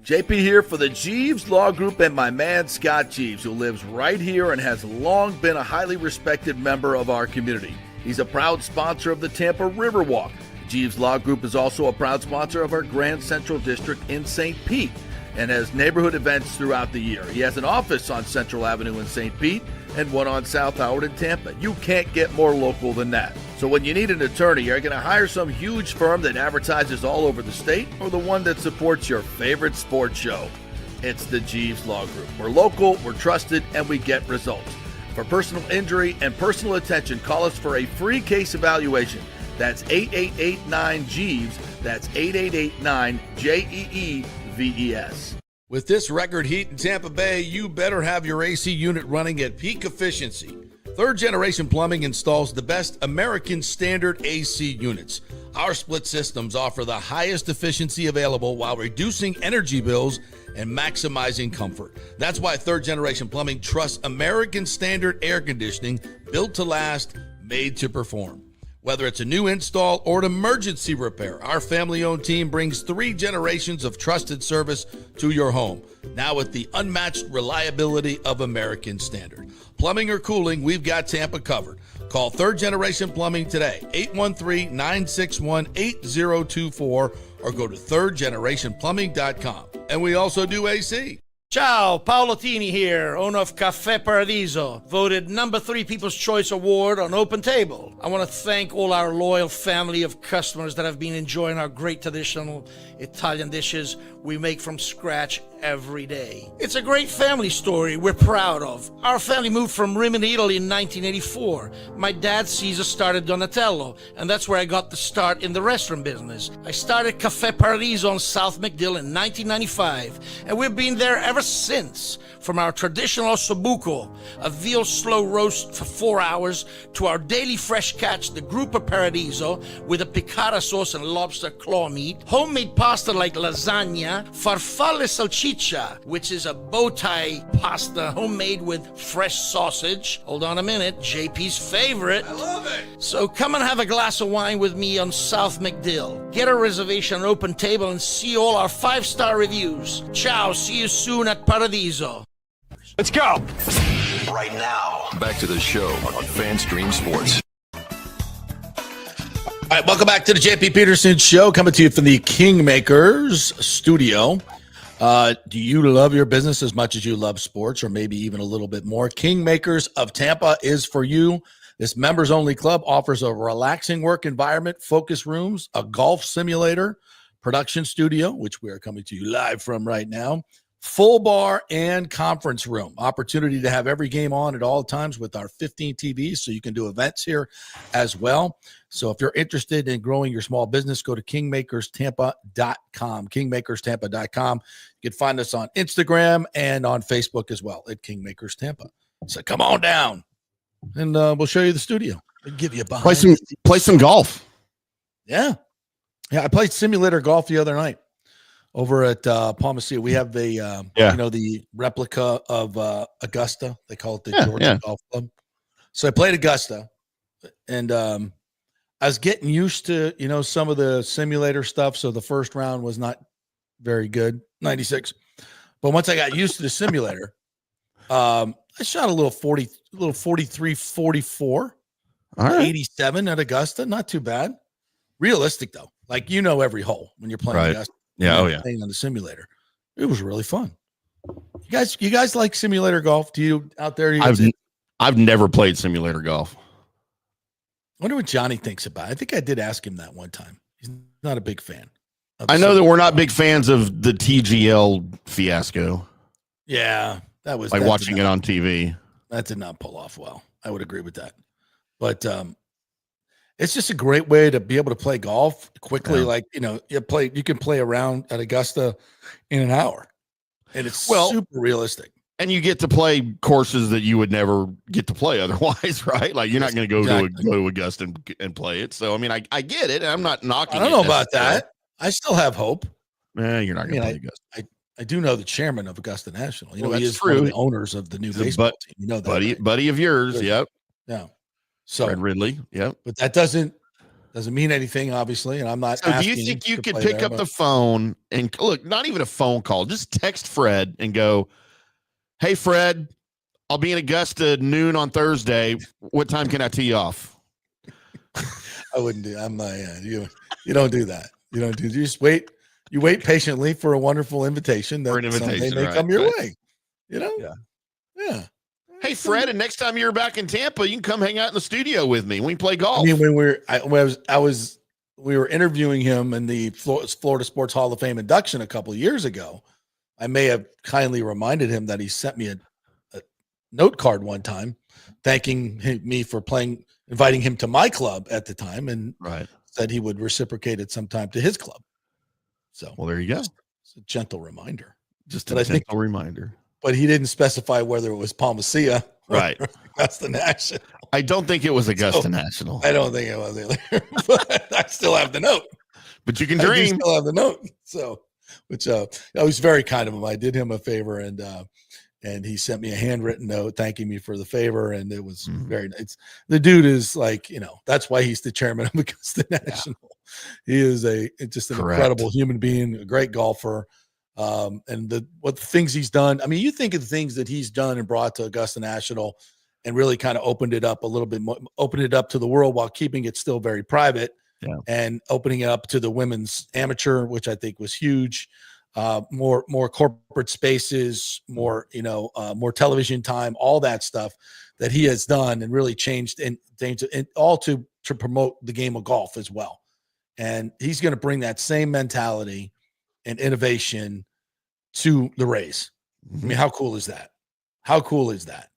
JP here for the Jeeves Law Group and my man Scott Jeeves, who lives right here and has long been a highly respected member of our community. He's a proud sponsor of the Tampa Riverwalk. Jeeves Law Group is also a proud sponsor of our Grand Central District in St. Pete and has neighborhood events throughout the year. He has an office on Central Avenue in St. Pete and one on South Howard in Tampa. You can't get more local than that. So when you need an attorney, you're going to hire some huge firm that advertises all over the state or the one that supports your favorite sports show. It's the Jeeves Law Group. We're local, we're trusted, and we get results. For personal injury and personal attention, call us for a free case evaluation. That's 8889-JEEVES. That's 8889-JEEVES. With this record heat in Tampa Bay, you better have your AC unit running at peak efficiency. Third Generation Plumbing installs the best American standard AC units. Our split systems offer the highest efficiency available while reducing energy bills and maximizing comfort. That's why Third Generation Plumbing trusts American standard air conditioning, built to last, made to perform. Whether it's a new install or an emergency repair, our family-owned team brings 3 generations of trusted service to your home, now with the unmatched reliability of American Standard. Plumbing or cooling, we've got Tampa covered. Call Third Generation Plumbing today, 813-961-8024, or go to thirdgenerationplumbing.com. And we also do AC. Ciao, Paolo Tini here, owner of Caffè Paradiso, voted number 3 People's Choice Award on Open Table. I want to thank all our loyal family of customers that have been enjoying our great traditional Italian dishes we make from scratch every day. It's a great family story we're proud of. Our family moved from Rimini, Italy in 1984. My dad, Caesar, started Donatello, and that's where I got the start in the restaurant business. I started Caffè Paradiso on South McDill in 1995, and we've been there ever since. From our traditional ossobuco, a veal slow roast for 4 hours, to our daily fresh catch, the Gruppo Paradiso, with a piccata sauce and lobster claw meat, homemade pasta like lasagna, farfalle salchicha, which is a bow tie pasta homemade with fresh sausage. Hold on a minute, JP's favorite. I love it. So come and have a glass of wine with me on South McDill. Get a reservation on Open Table and see all our 5-star reviews. Ciao, see you soon at Paradiso. Let's go. Right now, back to the show on FanStream Sports. All right, welcome back to the JP Peterson Show, coming to you from the Kingmakers studio. Do you love your business as much as you love sports, or maybe even a little bit more? Kingmakers of Tampa is for you. This members-only club offers a relaxing work environment, focus rooms, a golf simulator, production studio, which we are coming to you live from right now, full bar and conference room. Opportunity to have every game on at all times with our 15 TVs, so you can do events here as well. So if you're interested in growing your small business, go to kingmakerstampa.com, kingmakerstampa.com. You can find us on Instagram and on Facebook as well at Kingmakers Tampa. So come on down, and we'll show you the studio. We'll give you a behind. Play some golf. Yeah. I played simulator golf the other night over at Palmacia. We have the the replica of Augusta. They call it the Georgia Golf Club. So I played Augusta, and I was getting used to some of the simulator stuff. So the first round was not very good, 96. But once I got used to the simulator, I shot a little 43, 44, All right. 87 at Augusta. Not too bad. Realistic though, like every hole when you're playing Augusta. Yeah, Playing on the simulator. It was really fun. You guys like simulator golf? Do you out there? I've never played simulator golf. I wonder what Johnny thinks about it. I think I did ask him that one time. He's not a big fan. I know that we're not big fans of the TGL fiasco. Yeah, that was like watching it on TV. That did not pull off well. I would agree with that. But it's just a great way to be able to play golf quickly. Yeah. Like, you can play around at Augusta in an hour, and it's super realistic. And you get to play courses that you would never get to play otherwise, right? Like you're not going to go to Augusta and play it. So, I mean, I get it. I'm not knocking. I don't know about that. I still have hope. You're not going to play Augusta. I do know the chairman of Augusta National. That's he is true. one of the owners of the new baseball team. You know that, buddy of yours. Yep. Yeah. So Fred Ridley. Yep. But that doesn't mean anything, obviously. And I'm not. So do you think you could pick up the phone and look? Not even a phone call. Just text Fred and go, "Hey, Fred, I'll be in Augusta noon on Thursday. What time can I tee off?" I wouldn't do. I'm not. You don't do that. You don't do. You just wait. You wait patiently for a wonderful invitation that someday may come your way. Yeah. Hey, Fred, and next time you're back in Tampa, you can come hang out in the studio with me. We can play golf. I mean, when we were interviewing him in the Florida Sports Hall of Fame induction a couple of years ago, I may have kindly reminded him that he sent me a note card one time, thanking me for inviting him to my club at the time, and said he would reciprocate it sometime to his club. So, well, there you go. It's a gentle reminder. Reminder. But he didn't specify whether it was Palmacia or Augusta National. I don't think it was Augusta National. I don't think it was either. But I still have the note. But you can dream. I still have the note. So, which I was very kind of him. I did him a favor, and he sent me a handwritten note thanking me for the favor, and it was very nice. The dude is like, that's why he's the chairman of Augusta National. He is just an incredible human being, a great golfer. And the things he's done. I mean, you think of the things that he's done and brought to Augusta National and really kind of opened it up a little bit more, opened it up to the world while keeping it still very private and opening it up to the women's amateur, which I think was huge. more corporate spaces, more more television time, all that stuff that he has done and really changed and all to promote the game of golf as well. And he's going to bring that same mentality and innovation to the Rays. I mean, how cool is that? How cool is that?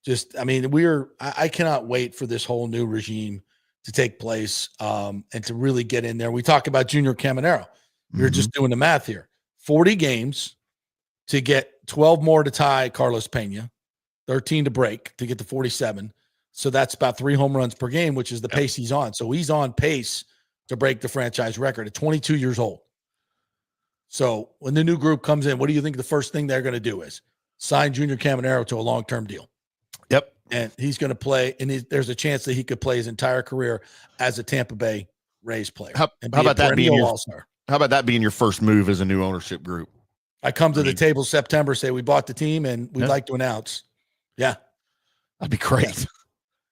Just, I mean, I cannot wait for this whole new regime to take place and to really get in there. We talk about Junior Caminero. We're just doing the math here. 40 games to get 12 more to tie Carlos Pena, 13 to break to get to 47. So that's about 3 home runs per game, which is the pace he's on. So he's on pace to break the franchise record at 22 years old. So when the new group comes in, what do you think the first thing they're going to do is sign Junior Caminero to a long-term deal? Yep. And he's going to play, and there's a chance that he could play his entire career as a Tampa Bay Rays player. How about that being your first move as a new ownership group? I come to the table September, say we bought the team, and we'd like to announce. Yeah, that'd be great. Yeah.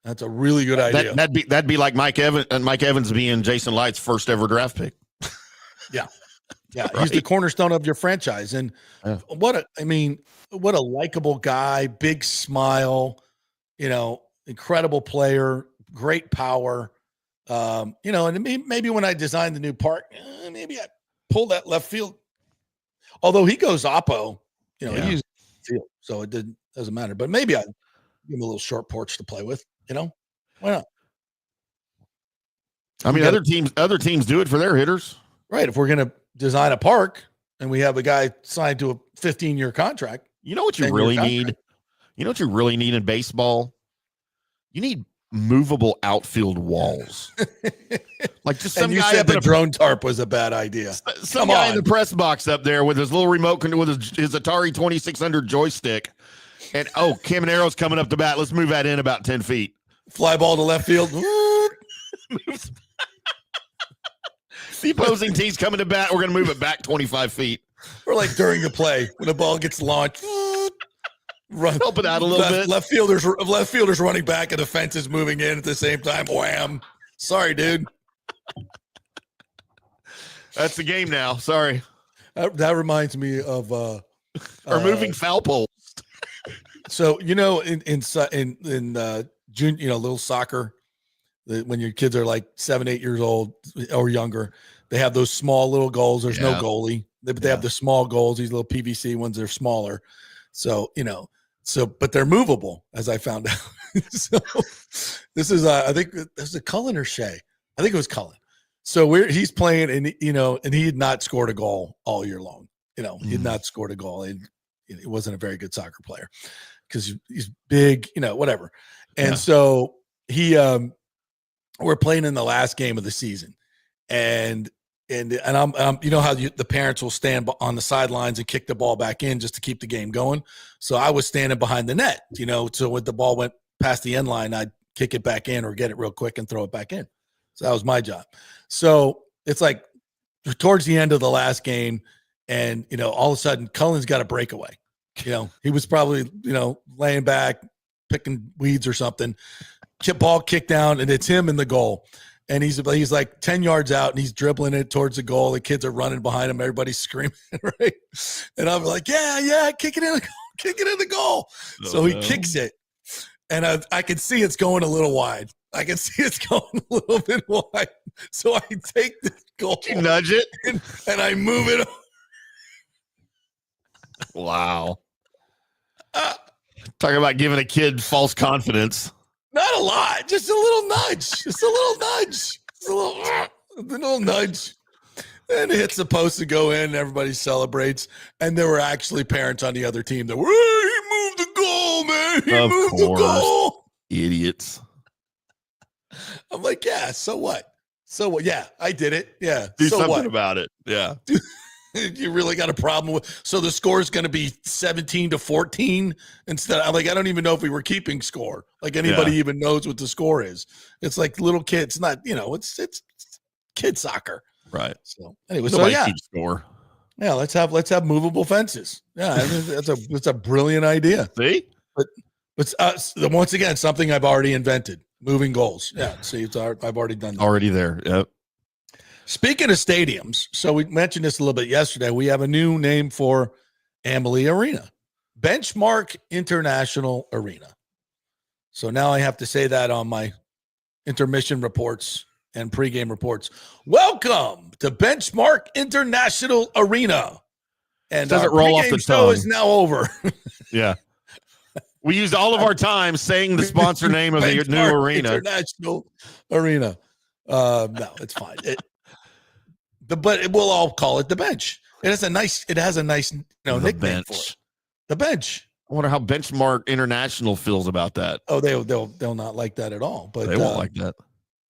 That's a really good idea. That'd be like Mike Evans being Jason Light's first ever draft pick. Yeah. Yeah, right? He's the cornerstone of your franchise. And what a likable guy, big smile, incredible player, great power. And maybe when I designed the new park, maybe I pulled that left field. Although he goes oppo, he uses field, so it doesn't matter. But maybe I give him a little short porch to play with. Why not? I mean, other teams do it for their hitters, right? If we're gonna design a park and we have a guy signed to a 15-year contract, you know what you really need? You know what you really need in baseball? You need movable outfield walls. Like just some and you guy said the drone tarp was a bad idea. Some guy in the press box up there with his little remote with his Atari 2600 joystick. And Caminero's coming up the bat. Let's move that in about 10 feet. Fly ball to left field. The opposing team's coming to bat. We're going to move it back 25 feet. Or like during the play when the ball gets launched. Help it out a little bit. Left fielders running back and the fence is moving in at the same time. Wham. Sorry, dude. That's the game now. Sorry. That reminds me of or moving foul poles. So in junior, little soccer, when your kids are like 7-8 years old or younger, they have those small little goals. There's no goalie, but they have the small goals. These little PVC ones, they're smaller. So but they're movable, as I found out. So this is I think this is Cullen or Shea. I think it was Cullen. So he's playing, and and he had not scored a goal all year long. He had not scored a goal. He wasn't a very good soccer player because he's big, whatever. And so we're playing in the last game of the season, and I'm how the parents will stand on the sidelines and kick the ball back in just to keep the game going. So I was standing behind the net, so when the ball went past the end line, I'd kick it back in or get it real quick and throw it back in. So that was my job. So it's like towards the end of the last game, and all of a sudden Cullen's got a breakaway. He was probably laying back, picking weeds or something. Ball kicked down, and it's him in the goal. And he's like 10 yards out, and he's dribbling it towards the goal. The kids are running behind him. Everybody's screaming, right? And I'm like, yeah, kick it in the goal. So he kicks it, and I can see it's going a little wide. I can see it's going a little bit wide. So I take the goal, you nudge it, and I move it. Wow. Talking about giving a kid false confidence. Not a lot, just a little nudge. Just a little nudge. And it hits the post to go in, and everybody celebrates. And there were actually parents on the other team that were, hey, he moved the goal, man. He moved the goal. Idiots. I'm like, yeah, so what? So what? Yeah, I did it. Yeah. Do so something what? about it. Yeah. You really got a problem with, so the score is going to be 17-14 instead. I don't even know if we were keeping score. Like anybody even knows what the score is. It's like little kids, not, it's kid soccer. Right. So anyway, keep score. Yeah. Let's have movable fences. Yeah. That's a brilliant idea. See, but once again, something I've already invented, moving goals. Yeah. See, I've already done that. Already there. Yep. Speaking of stadiums, so we mentioned this a little bit yesterday. We have a new name for Amalie Arena, Benchmark International Arena. So now I have to say that on my intermission reports and pregame reports. Welcome to Benchmark International Arena. And does our it roll off the show tongue? is now over. Yeah. We used all of our time saying the sponsor name of the new arena. International Arena. No, it's fine. But we'll all call it the Bench. It has a nice nickname bench. for it. The Bench. I wonder how Benchmark International feels about that. Oh, they'll not like that at all. But they won't like that.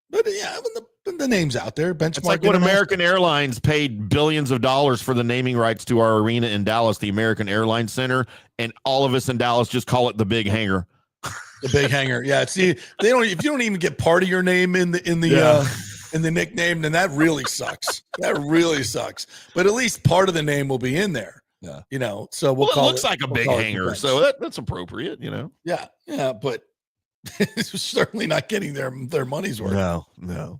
But yeah, when the name's out there, Benchmark. It's like when American Airlines paid billions of dollars for the naming rights to our arena in Dallas, the American Airlines Center, and all of us in Dallas just call it the Big Hangar. The Big Hangar. Yeah. See, they don't. If you don't even get part of your name in the nickname, then that really sucks. That really sucks. But at least part of the name will be in there. Yeah. You know. So we'll call it looks like a big hangar, so that's appropriate. You know. Yeah. Yeah. But it's certainly not getting their money's worth. No.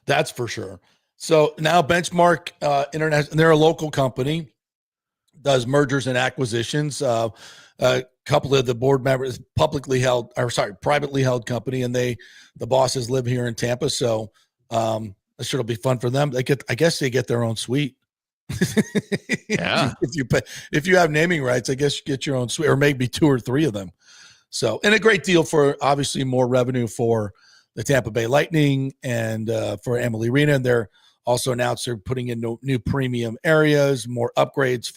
That's for sure. So now Benchmark International, they're a local company, does mergers and acquisitions. A couple of the board members, privately held company, and the bosses live here in Tampa. So I'm sure it'll be fun for them. I guess they get their own suite. Yeah. If you have naming rights, I guess you get your own suite, or maybe 2 or 3 of them. So, and a great deal for obviously more revenue for the Tampa Bay Lightning and for Amalie Arena. And they're also announced they're putting in new premium areas, more upgrades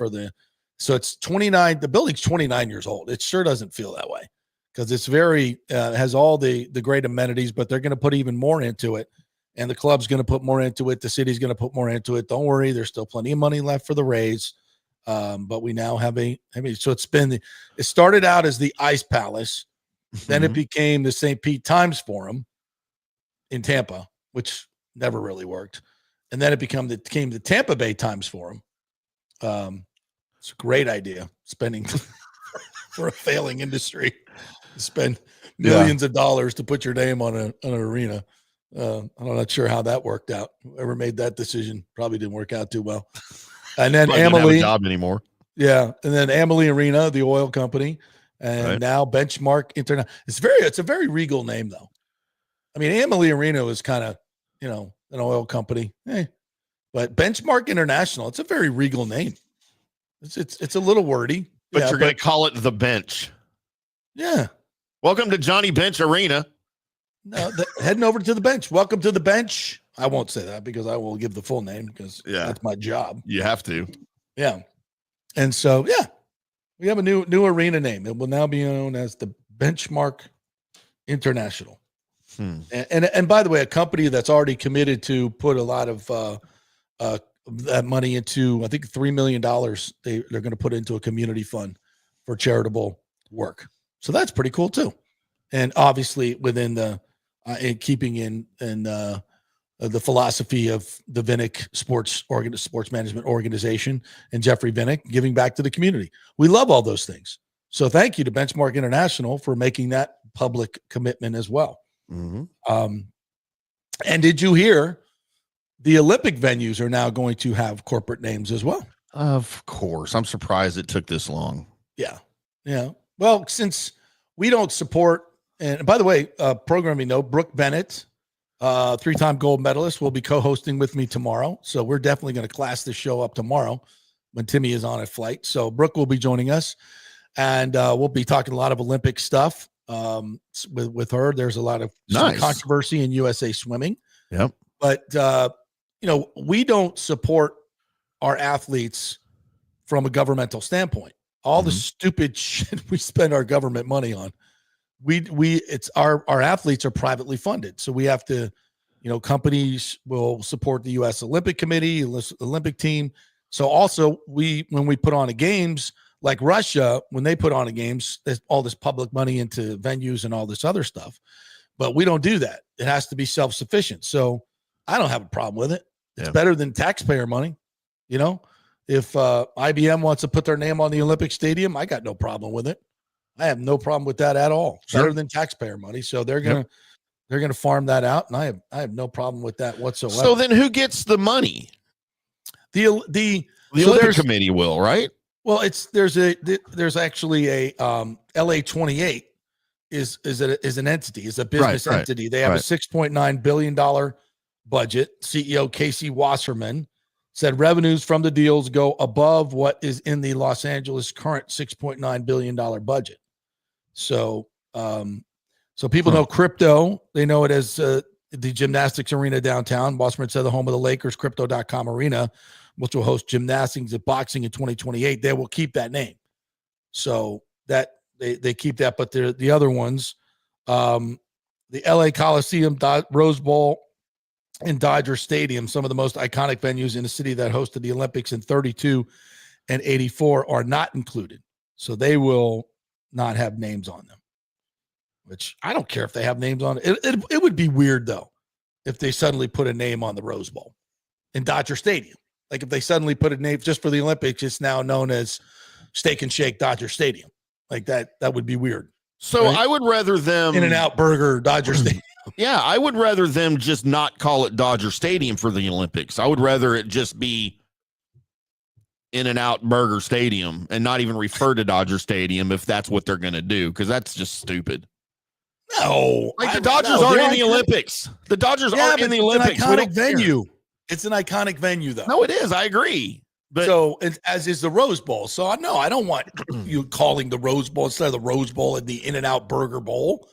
so it's 29. The building's 29 years old. It sure doesn't feel that way because it's very, has all the great amenities, but they're going to put even more into it. And the club's going to put more into it. The city's going to put more into it. Don't worry. There's still plenty of money left for the Rays. But we now have so it started out as the Ice Palace. Then it became the St. Pete Times Forum in Tampa, which never really worked. And then it became the Tampa Bay Times Forum. It's a great idea, spending for a failing industry, spend millions of dollars to put your name on an arena. I'm not sure how that worked out. Whoever made that decision probably didn't work out too well. And then Amalie didn't have a job anymore. Yeah, and then Amalie Arena, the oil company, and now Benchmark International. It's a very regal name, though. I mean, Amalie Arena was kind of, an oil company, but Benchmark International, it's a very regal name. It's a little wordy, but you're going to call it the Bench. Yeah. Welcome to Johnny Bench Arena. No, heading over to the Bench. Welcome to the Bench. I won't say that because I will give the full name because that's my job. You have to. Yeah. And so, we have a new arena name. It will now be known as the Benchmark International. And by the way, a company that's already committed to put a lot of that money into, I think $3 million they're going to put into a community fund for charitable work. So that's pretty cool too. And obviously within the keeping in the philosophy of the Vinnick sports management organization and Jeffrey Vinnick giving back to the community. We love all those things. So thank you to Benchmark International for making that public commitment as well. And did you hear the Olympic venues are now going to have corporate names as well? Of course. I'm surprised it took this long. Yeah. Well, since we don't support, and by the way, programming note, Brooke Bennett, 3-time gold medalist, will be co-hosting with me tomorrow. So we're definitely going to class this show up tomorrow when Timmy is on a flight. So Brooke will be joining us, and we'll be talking a lot of Olympic stuff with her. There's a lot of controversy in USA Swimming. Yep. But, we don't support our athletes from a governmental standpoint. All the stupid shit we spend our government money on. It's our athletes are privately funded. So we have to, companies will support the U.S. Olympic Committee, Olympic team. So also when we put on a games like Russia, when they put on a games, there's all this public money into venues and all this other stuff, but we don't do that. It has to be self-sufficient. So I don't have a problem with it. It's better than taxpayer money. If IBM wants to put their name on the Olympic Stadium, I got no problem with it. I have no problem with that at all. Sure. Better than taxpayer money. So they're going to They're going to farm that out, and I have no problem with that whatsoever. So then, who gets the money? The Olympic Committee will, right? Well, there's actually a LA 28 is an entity, is a business entity. They have a $6.9 billion budget. CEO Casey Wasserman said revenues from the deals go above what is in the Los Angeles current $6.9 billion budget. So people know crypto. They know it as the gymnastics arena downtown. Wasserman said the home of the Lakers, crypto.com arena, which will host gymnastics and boxing in 2028. They will keep that name. So that they keep that, but they're the other ones, the LA Coliseum, Rose Bowl, and Dodger Stadium, some of the most iconic venues in the city that hosted the Olympics in 32 and 84 are not included. So they will not have names on them, which I don't care if they have names on it. It would be weird, though, if they suddenly put a name on the Rose Bowl in Dodger Stadium. Like if they suddenly put a name just for the Olympics, it's now known as Steak and Shake Dodger Stadium. Like that would be weird. So right? I would rather them In-N-Out Burger Dodger Stadium. Yeah, I would rather them just not call it Dodger Stadium for the Olympics. I would rather it just be In-N-Out Burger Stadium and not even refer to Dodger Stadium if that's what they're going to do, because that's just stupid. No. Like the Dodgers aren't in the Olympics. The Dodgers aren't in the Olympics. It's an iconic venue. It's an iconic venue, though. No, it is. I agree. But so, as is the Rose Bowl. So, no, I don't want you calling the Rose Bowl instead of the Rose Bowl and the In-N-Out Burger Bowl.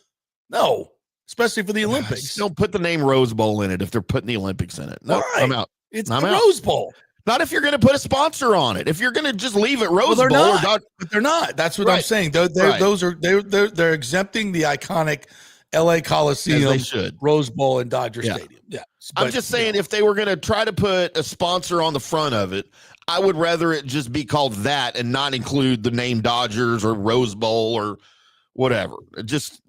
No. Especially for the Olympics. Don't put the name Rose Bowl in it if they're putting the Olympics in it. No, right. I'm out. It's the Rose Bowl. Not if you're going to put a sponsor on it. If you're going to just leave it Rose Bowl. But they're not. That's what I'm saying. They're exempting the iconic LA Coliseum, Rose Bowl, and Dodger Stadium. Yeah. I'm just saying if they were going to try to put a sponsor on the front of it, I would rather it just be called that and not include the name Dodgers or Rose Bowl or whatever. Just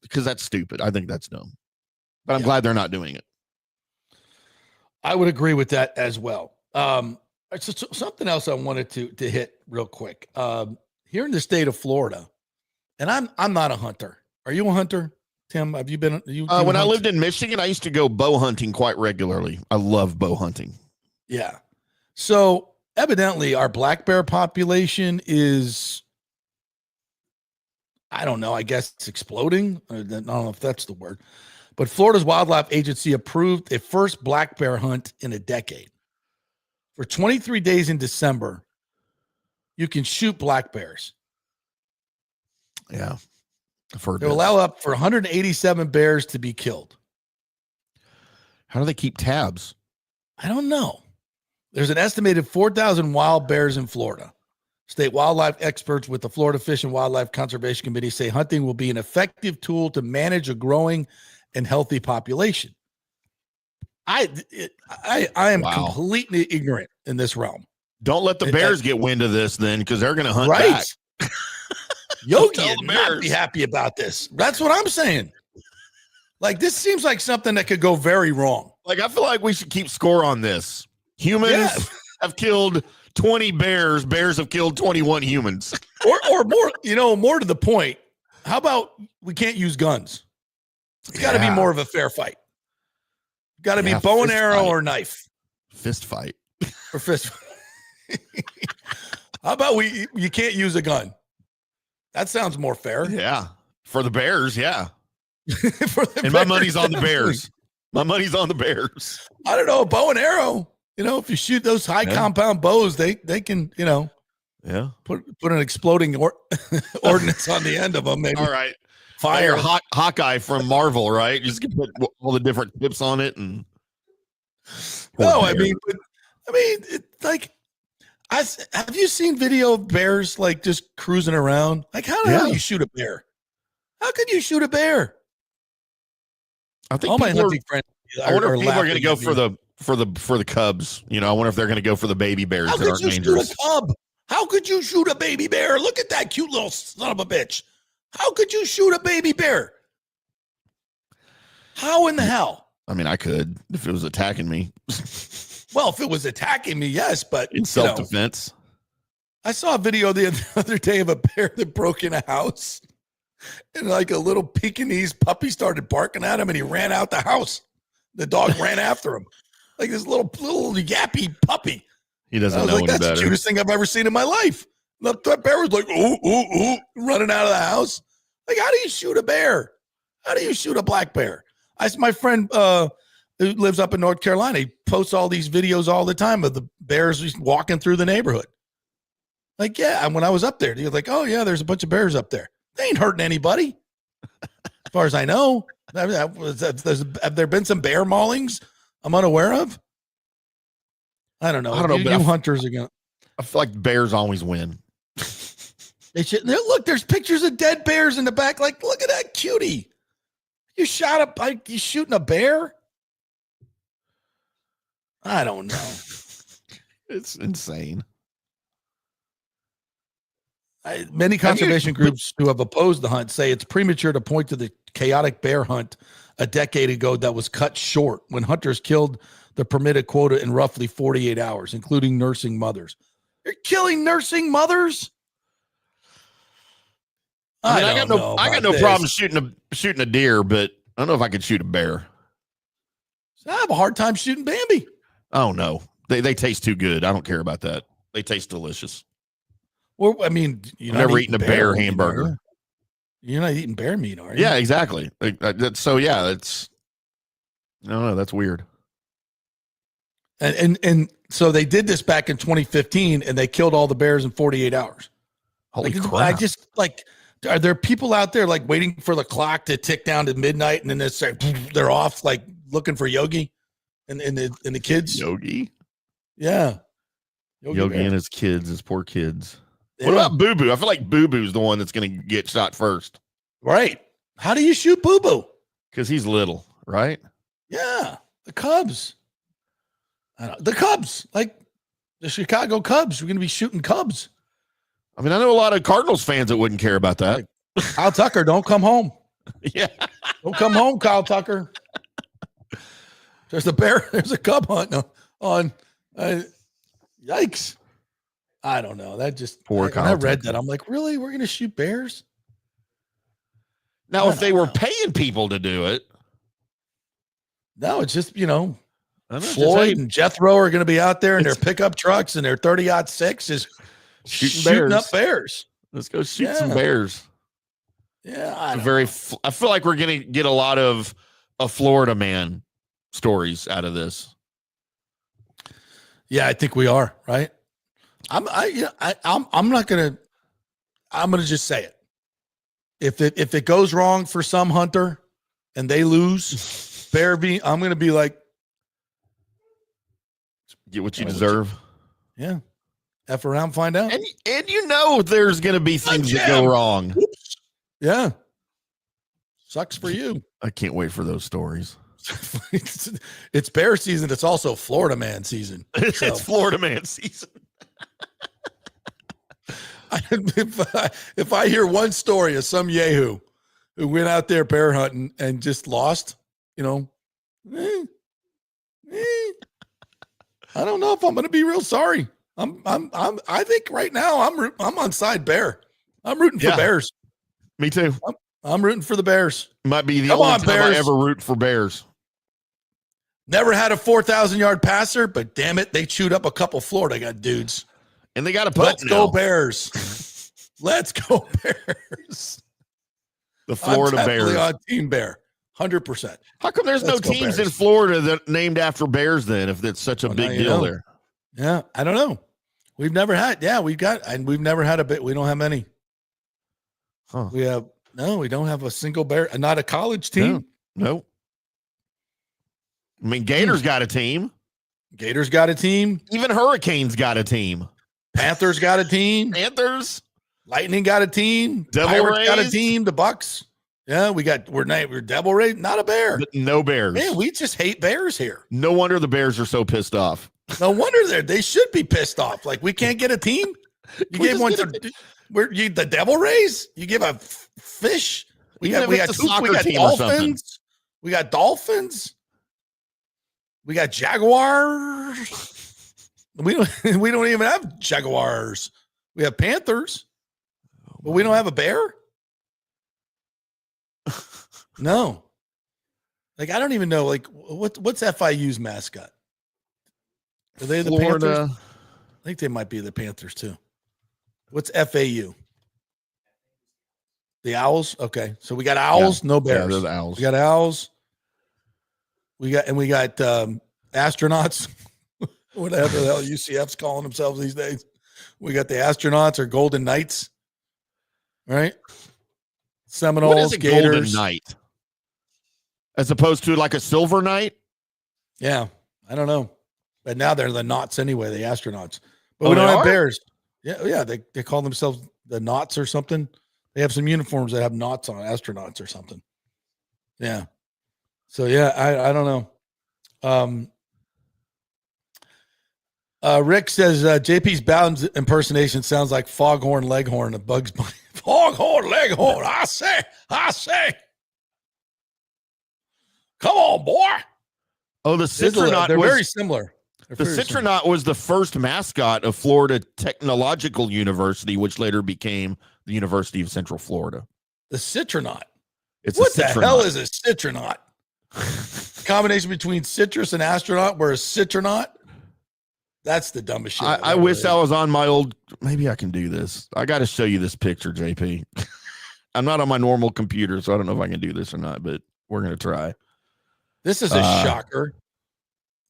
because that's stupid. I think that's dumb. But I'm glad they're not doing it. I would agree with that as well. Something else I wanted to hit real quick. Here in the state of Florida, and I'm not a hunter. Are you a hunter, Tim? Have you been? When I lived in Michigan, I used to go bow hunting quite regularly. I love bow hunting. Yeah. So evidently, our black bear population is, I don't know, I guess it's exploding. I don't know if that's the word. But Florida's Wildlife Agency approved a first black bear hunt in a decade. For 23 days in December, you can shoot black bears. Yeah. I've heard They'll allow up for 187 bears to be killed. How do they keep tabs? I don't know. There's an estimated 4,000 wild bears in Florida. State wildlife experts with the Florida Fish and Wildlife Conservation Committee say hunting will be an effective tool to manage a growing and healthy population. I am completely ignorant in this realm. Don't let the bears get wind of this then, because they're going to hunt back. Yogi would not be happy about this. That's what I'm saying. Like, this seems like something that could go very wrong. Like, I feel like we should keep score on this. Humans have killed 20 bears. Bears have killed 21 humans. or more, more to the point. How about we can't use guns? It's got to be more of a fair fight. Got to be bow and arrow or knife. Fist fight. Or fist fight. How about you can't use a gun? That sounds more fair. Yeah. For the bears, yeah. And my money's on the bears. My money's on the bears. I don't know, bow and arrow. If you shoot those high compound bows, they can, put an exploding ordnance on the end of them. Maybe. All right. Fire. Hawkeye from Marvel, right? You just can put all the different tips on it and. No, I mean, it's like, have you seen video of bears like just cruising around? Like, how the hell do you shoot a bear? How could you shoot a bear? I think all my hunting friends. I wonder if people are going to go for the cubs. I wonder if they're going to go for the baby bears that aren't dangerous. Shoot a cub? How could you shoot a baby bear? Look at that cute little son of a bitch. How could you shoot a baby bear? How in the hell? I mean, I could if it was attacking me. Well, if it was attacking me, yes, but in self-defense. I saw a video the other day of a bear that broke in a house And like a little Pekingese puppy started barking at him, and he ran out the house. The dog ran after him, like this little yappy puppy. He doesn't I was know like, any that's better. the cutest thing I've ever seen in my life. That bear was like, ooh, ooh, ooh, running out of the house. Like, how do you shoot a bear? How do you shoot a black bear? My friend who lives up in North Carolina, he posts all these videos all the time of the bears just walking through the neighborhood. Like, yeah, and when I was up there, he was like, oh, yeah, there's a bunch of bears up there. They ain't hurting anybody. As far as I know. Have there been some bear maulings I'm unaware of? I don't know. I don't know, but You hunters again. I feel like bears always win. They should look. There's pictures of dead bears in the back. Like, look at that cutie. You shooting a bear? I don't know. It's insane. Many conservation groups who have opposed the hunt say it's premature to point to the chaotic bear hunt a decade ago that was cut short when hunters killed the permitted quota in roughly 48 hours, including nursing mothers. You're killing nursing mothers? I got no problem shooting a deer, but I don't know if I could shoot a bear. I have a hard time shooting Bambi. Oh no, they taste too good. I don't care about that. They taste delicious. Well, I mean, I've never eaten a bear hamburger. You're not eating bear meat, are you? Yeah, exactly. So yeah, it's no, that's weird. And so they did this back in 2015, and they killed all the bears in 48 hours. Holy crap! I just like. Are there people out there like waiting for the clock to tick down to midnight, and then it's like they're off, like looking for Yogi and the kids? Yogi, yeah, Yogi and his kids, his poor kids. Yeah. What about Boo Boo? I feel like Boo Boo's the one that's going to get shot first, right? How do you shoot Boo Boo? Because he's little, right? Yeah, the Cubs. The Cubs, like the Chicago Cubs. We're going to be shooting Cubs. I mean, I know a lot of Cardinals fans that wouldn't care about that. Kyle Tucker, don't come home. Yeah. Don't come home, Kyle Tucker. There's a Cub hunt on yikes. I don't know. That just poor Kyle. I read that. I'm like, really? We're gonna shoot bears? Now, if they were paying people to do it. No, it's just, Floyd and Jethro are gonna be out there in their pickup trucks and their 30-06 just shooting up bears. Let's go shoot some bears. Yeah, I feel like we're gonna get a lot of a Florida man stories out of this. Yeah, I think we are, right? I'm gonna just say it. If it goes wrong for some hunter and they lose, I'm gonna be like, get what you deserve. Yeah. F around, find out. And there's going to be things that go wrong. Oops. Yeah. Sucks for you. I can't wait for those stories. It's bear season. It's also Florida man season. It's Florida man season. If I hear one story of some yahoo who went out there bear hunting and just lost, I don't know if I'm going to be real sorry. I think right now I'm on side bear. I'm rooting for bears. Me too. I'm rooting for the Bears. Might be the only time I ever root for Bears. Never had a 4,000-yard passer, but damn it, they chewed up a couple Florida dudes. And they got a putt. Let's go Bears. Let's go Bears. The Florida I'm Bears. on Team Bear, 100%. How come there's no teams in Florida that named after bears then, if it's such a big deal there? Yeah, I don't know. We've never had. Yeah, we've never had a bit. We don't have any. Huh. We don't have a single bear. Not a college team. No. I mean, Gators got a team. Gators got a team. Even Hurricanes got a team. Panthers got a team. Panthers. Lightning got a team. Pirates got a team. The Bucs. Yeah, we're Devil Rays. Not a bear. But no bears. Man, we just hate bears here. No wonder the Bears are so pissed off. No wonder they should be pissed off. Like, we can't get a team. You gave one to the Devil Rays. You give a fish. We got Dolphins. We got Dolphins. We got Jaguars. We don't even have Jaguars. We have Panthers, but we don't have a bear. No. Like, I don't even know, like, what's FIU's mascot? Are they the Florida. Panthers? I think they might be the Panthers, too. What's FAU? The Owls? Okay. So we got Owls, no Bears. Yeah, they're the Owls. We got Owls. We got astronauts. Whatever the hell UCF's calling themselves these days. We got the astronauts or Golden Knights. Right? Seminoles, What is a Gators. Golden Knight? As opposed to like a Silver Knight? Yeah. I don't know. But now they're the Knots anyway, the astronauts. But Oh, we don't they have are? Bears. Yeah. They call themselves the Knots or something. They have some uniforms that have knots on, astronauts or something. Yeah. So yeah, I don't know. Rick says JP's Bounds impersonation sounds like Foghorn Leghorn of Bugs Bunny. Foghorn Leghorn, I say. Come on, boy. Oh, the Citronaut. They're very similar. The Citronaut was the first mascot of Florida Technological University, which later became the University of Central Florida. The Citronaut. It's What a the Citronaut. hell is a Citronaut? Combination between citrus and astronaut, where a Citronaut? That's the dumbest shit. I wish I was on my old. Maybe I can do this. I got to show you this picture, JP. I'm not on my normal computer, so I don't know if I can do this or not, but we're going to try. This is a shocker.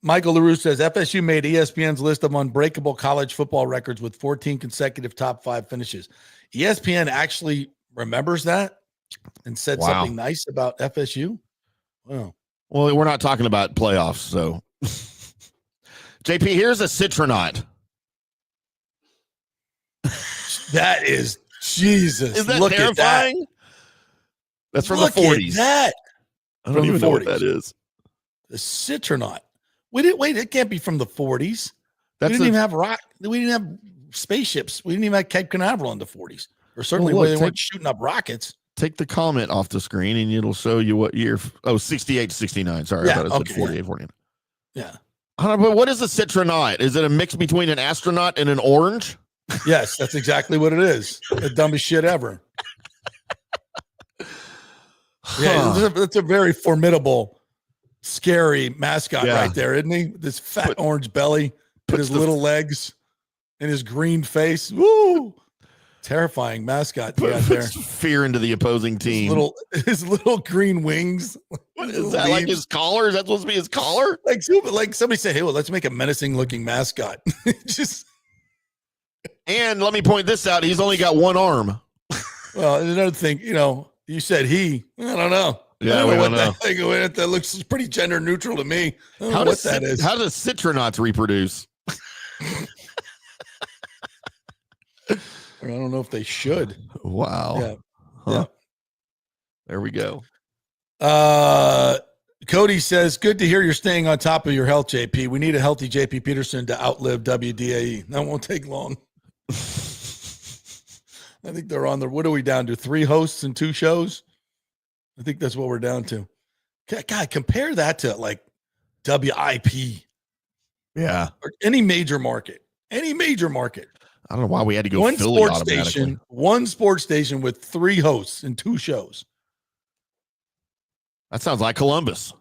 Michael LaRue says FSU made ESPN's list of unbreakable college football records with 14 consecutive top 5 finishes. ESPN actually remembers that and said Wow. something nice about FSU. Wow. Well, we're not talking about playoffs, so. JP, here's a Citronaut. That is Jesus. Is that Look terrifying? At that. That's from Look the 40s. At that. I don't From even the know what 40s. that is. The Citronaut. Wait, it can't be from the 40s. That's We didn't even have we didn't have spaceships. We didn't even have Cape Canaveral in the 40s. Or certainly Well, look, they weren't shooting up rockets. Take the comment off the screen and it'll show you what year. Oh, 68 to 69. Sorry, Yeah, I thought it okay, said 48, 49. Yeah. But what is a Citronaut? Is it a mix between an astronaut and an orange? Yes, that's exactly what it is. The dumbest shit ever. Yeah, that's a very formidable, scary mascot right there, isn't he? This fat orange belly, with his little legs, and his green face. Woo! Terrifying mascot you got there. Fear into the opposing team. His little green wings. What is that, like his collar? Is that supposed to be his collar? Like somebody said, hey, well, let's make a menacing looking mascot. And let me point this out. He's only got one arm. Well, another thing, you said he. I don't know. Yeah, we don't know. That looks pretty gender neutral to me. I don't know How what that is. How does Citronauts reproduce? I don't know if they should. Wow. Yeah. Huh. Yeah. There we go. Cody says, good to hear you're staying on top of your health, JP. We need a healthy JP Peterson to outlive WDAE. That won't take long. I think they're on what are we down to? 3 hosts and 2 shows? I think that's what we're down to. God, compare that to like WIP. Yeah. Or any major market. Any major market. I don't know why we had to go One Philly sports automatically. station, one sports station with 3 hosts and 2 shows. That sounds like Columbus.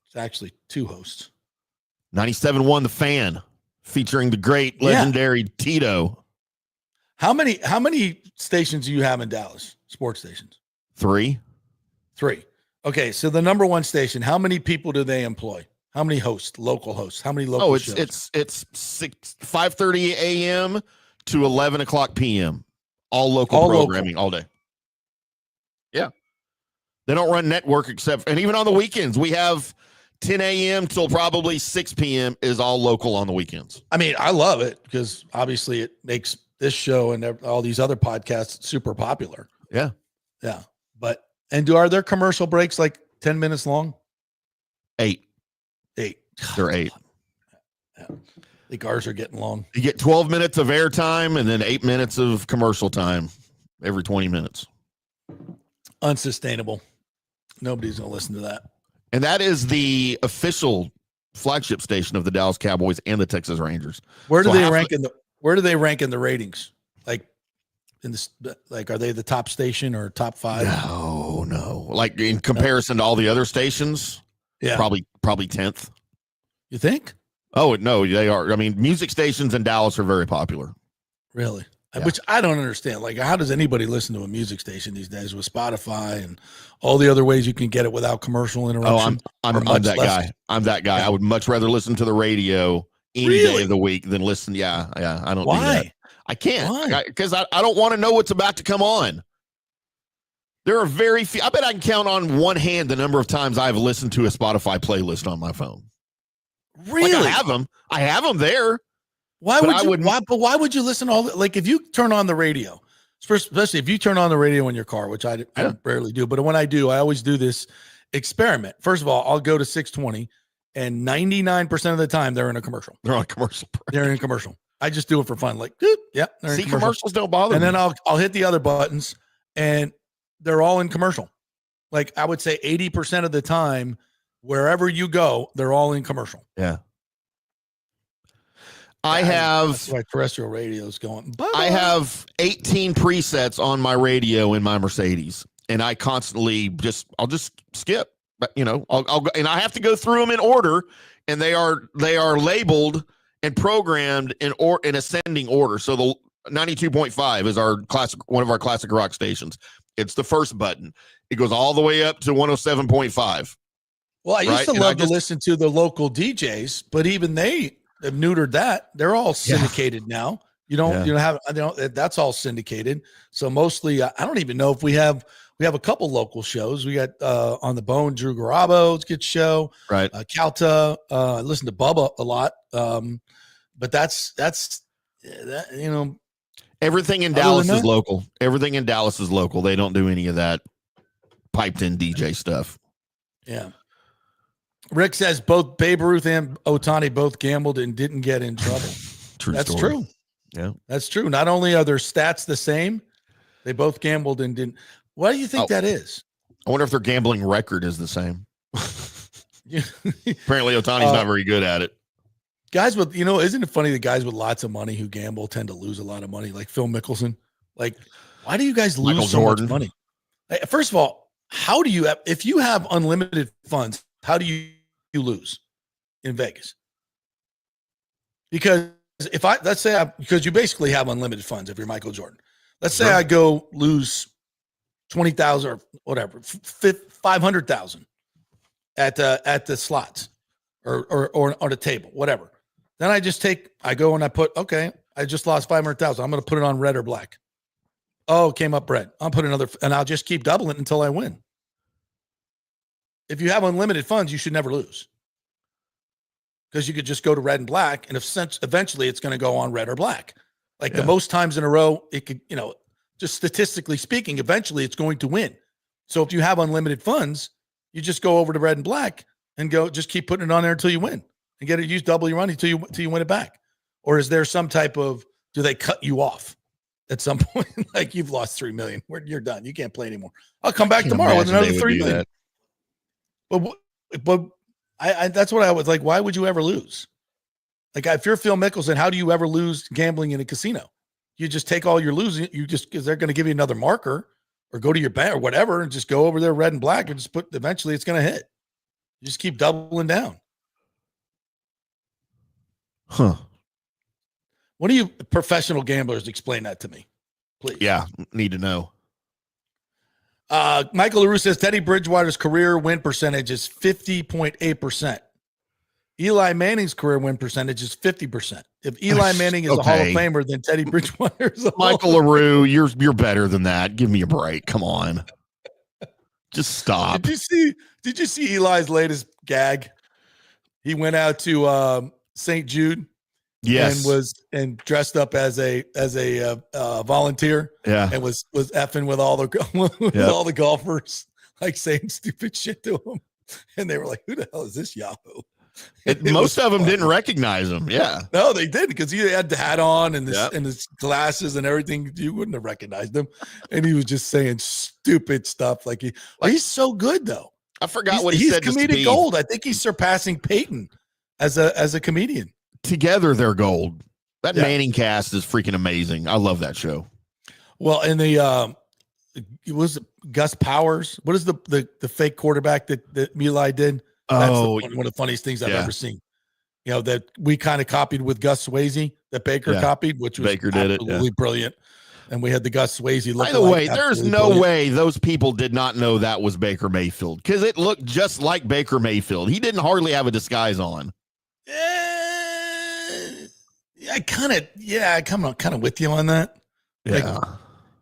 It's actually 2 hosts. 97.1 The Fan, featuring the great legendary Tito. How many stations do you have in Dallas? Sports stations? 3. 3. Okay, so the number 1 station, how many people do they employ? How many hosts, local hosts? How many local shows? It's 5:30 a.m. to 11 o'clock p.m. All local programming all day. Yeah. They don't run network and even on the weekends, we have 10 a.m. till probably 6 p.m. is all local on the weekends. I mean, I love it because obviously it makes this show and all these other podcasts super popular. Yeah. Yeah. Are there commercial breaks like 10 minutes long? 8. They're 8. Yeah. I think ours are getting long. You get 12 minutes of airtime and then 8 minutes of commercial time every 20 minutes. Unsustainable. Nobody's going to listen to that. And that is the official flagship station of the Dallas Cowboys and the Texas Rangers. Where do they rank in the ratings? Like are they the top station or top 5? No. Like in comparison to all the other stations, probably 10th. You think? Oh no, they are. I mean, music stations in Dallas are very popular. Really? Yeah. Which I don't understand. Like, how does anybody listen to a music station these days with Spotify and all the other ways you can get it without commercial interruption? I'm that guy. I'm that guy. I would much rather listen to the radio any day of the week than listen. Yeah. I don't. Why? Do that. I can't because I don't want to know what's about to come on. There are very few. I bet I can count on one hand the number of times I've listened to a Spotify playlist on my phone. Really? Like I have them there. Why would you listen to all like if you turn on the radio, especially if you turn on the radio in your car, which I rarely do, but when I do, I always do this experiment. First of all, I'll go to 620 and 99% of the time they're in a commercial. They're on a commercial break. They're in a commercial. I just do it for fun. Like, yeah, see, commercials don't bother me. And then I'll hit the other buttons and they're all in commercial. Like I would say 80% of the time, wherever you go, they're all in commercial. Yeah. That's why terrestrial radio is going. I have 18 presets on my radio in my Mercedes, and I constantly I'll just skip. But I'll go, and I have to go through them in order, and they are labeled and programmed in ascending order. So the 92.5 is one of our classic rock stations. It's the first button. It goes all the way up to 107.5. Well, I used to love to listen to the local DJs, but even they have neutered that. They're all syndicated now. That's all syndicated. So mostly, I don't even know if we have a couple local shows. We got On the Bone, Drew Garabo's good show. Right. Calta. I listen to Bubba a lot. But that's everything in Dallas is local. Everything in Dallas is local. They don't do any of that piped in DJ stuff. Yeah. Rick says both Babe Ruth and Ohtani both gambled and didn't get in trouble. That's story. True. Yeah. That's true. Not only are their stats the same, they both gambled and didn't. Why do you think that is? I wonder if their gambling record is the same. Apparently Ohtani's not very good at it. Guys with, isn't it funny that guys with lots of money who gamble tend to lose a lot of money, like Phil Mickelson? Like, why do you guys lose so much money? First of all, how do you, if you have unlimited funds, how do you lose in Vegas? Because because you basically have unlimited funds if you're Michael Jordan. Let's say I go lose 20,000 or whatever, 500,000 at the slots or on a table, whatever. Then I go and I put, okay, I just lost 500,000. I'm going to put it on red or black. Oh, it came up red. I'll put another, and I'll just keep doubling until I win. If you have unlimited funds, you should never lose. Because you could just go to red and black, and eventually it's going to go on red or black. Like the most times in a row, it could, just statistically speaking, eventually it's going to win. So if you have unlimited funds, you just go over to red and black and just keep putting it on there until you win and use double your money until you win it back. Or is there some type of, do they cut you off at some point? Like you've lost 3 million, you're done. You can't play anymore. I'll come back tomorrow with another 3 million. But that's what I was like. Why would you ever lose? Like if you're Phil Mickelson, how do you ever lose gambling in a casino? You just take all your losing. Because they're going to give you another marker or go to your bank or whatever and just go over there red and black and just eventually it's going to hit. You just keep doubling down. Huh. What do you professional gamblers explain that to me, please? Yeah. Need to know. Michael LaRue says Teddy Bridgewater's career win percentage is 50.8%. Eli Manning's career win percentage is 50%. If Eli Manning is a Hall of Famer, then Teddy Bridgewater is a Michael LaRue, you're better than that. Give me a break. Come on. Just stop. Did you see Eli's latest gag? He went out to St. Jude. Yes. And dressed up as a volunteer. Yeah. And was effing with all the golfers, like saying stupid shit to him. And they were like, "Who the hell is this Yahoo?" Most of them didn't recognize him. Yeah. No, they didn't, because he had the hat on and his glasses and everything. You wouldn't have recognized him. And he was just saying stupid stuff. He's so good though. I forgot what he said. He's comedic gold. I think he's surpassing Peyton as a comedian. Together they're gold. That Manning cast is freaking amazing. I love that show. Well, and it was Gus Powers. What is the fake quarterback that Eli did? That's one of the funniest things I've ever seen. You know, that we kind of copied with Gus Swayze, that Baker copied, which was Baker did absolutely brilliant. And we had the Gus Swayze look. By the way, there's no way those people did not know that was Baker Mayfield because it looked just like Baker Mayfield. He didn't hardly have a disguise on. I'm kind of with you on that. Yeah. Like,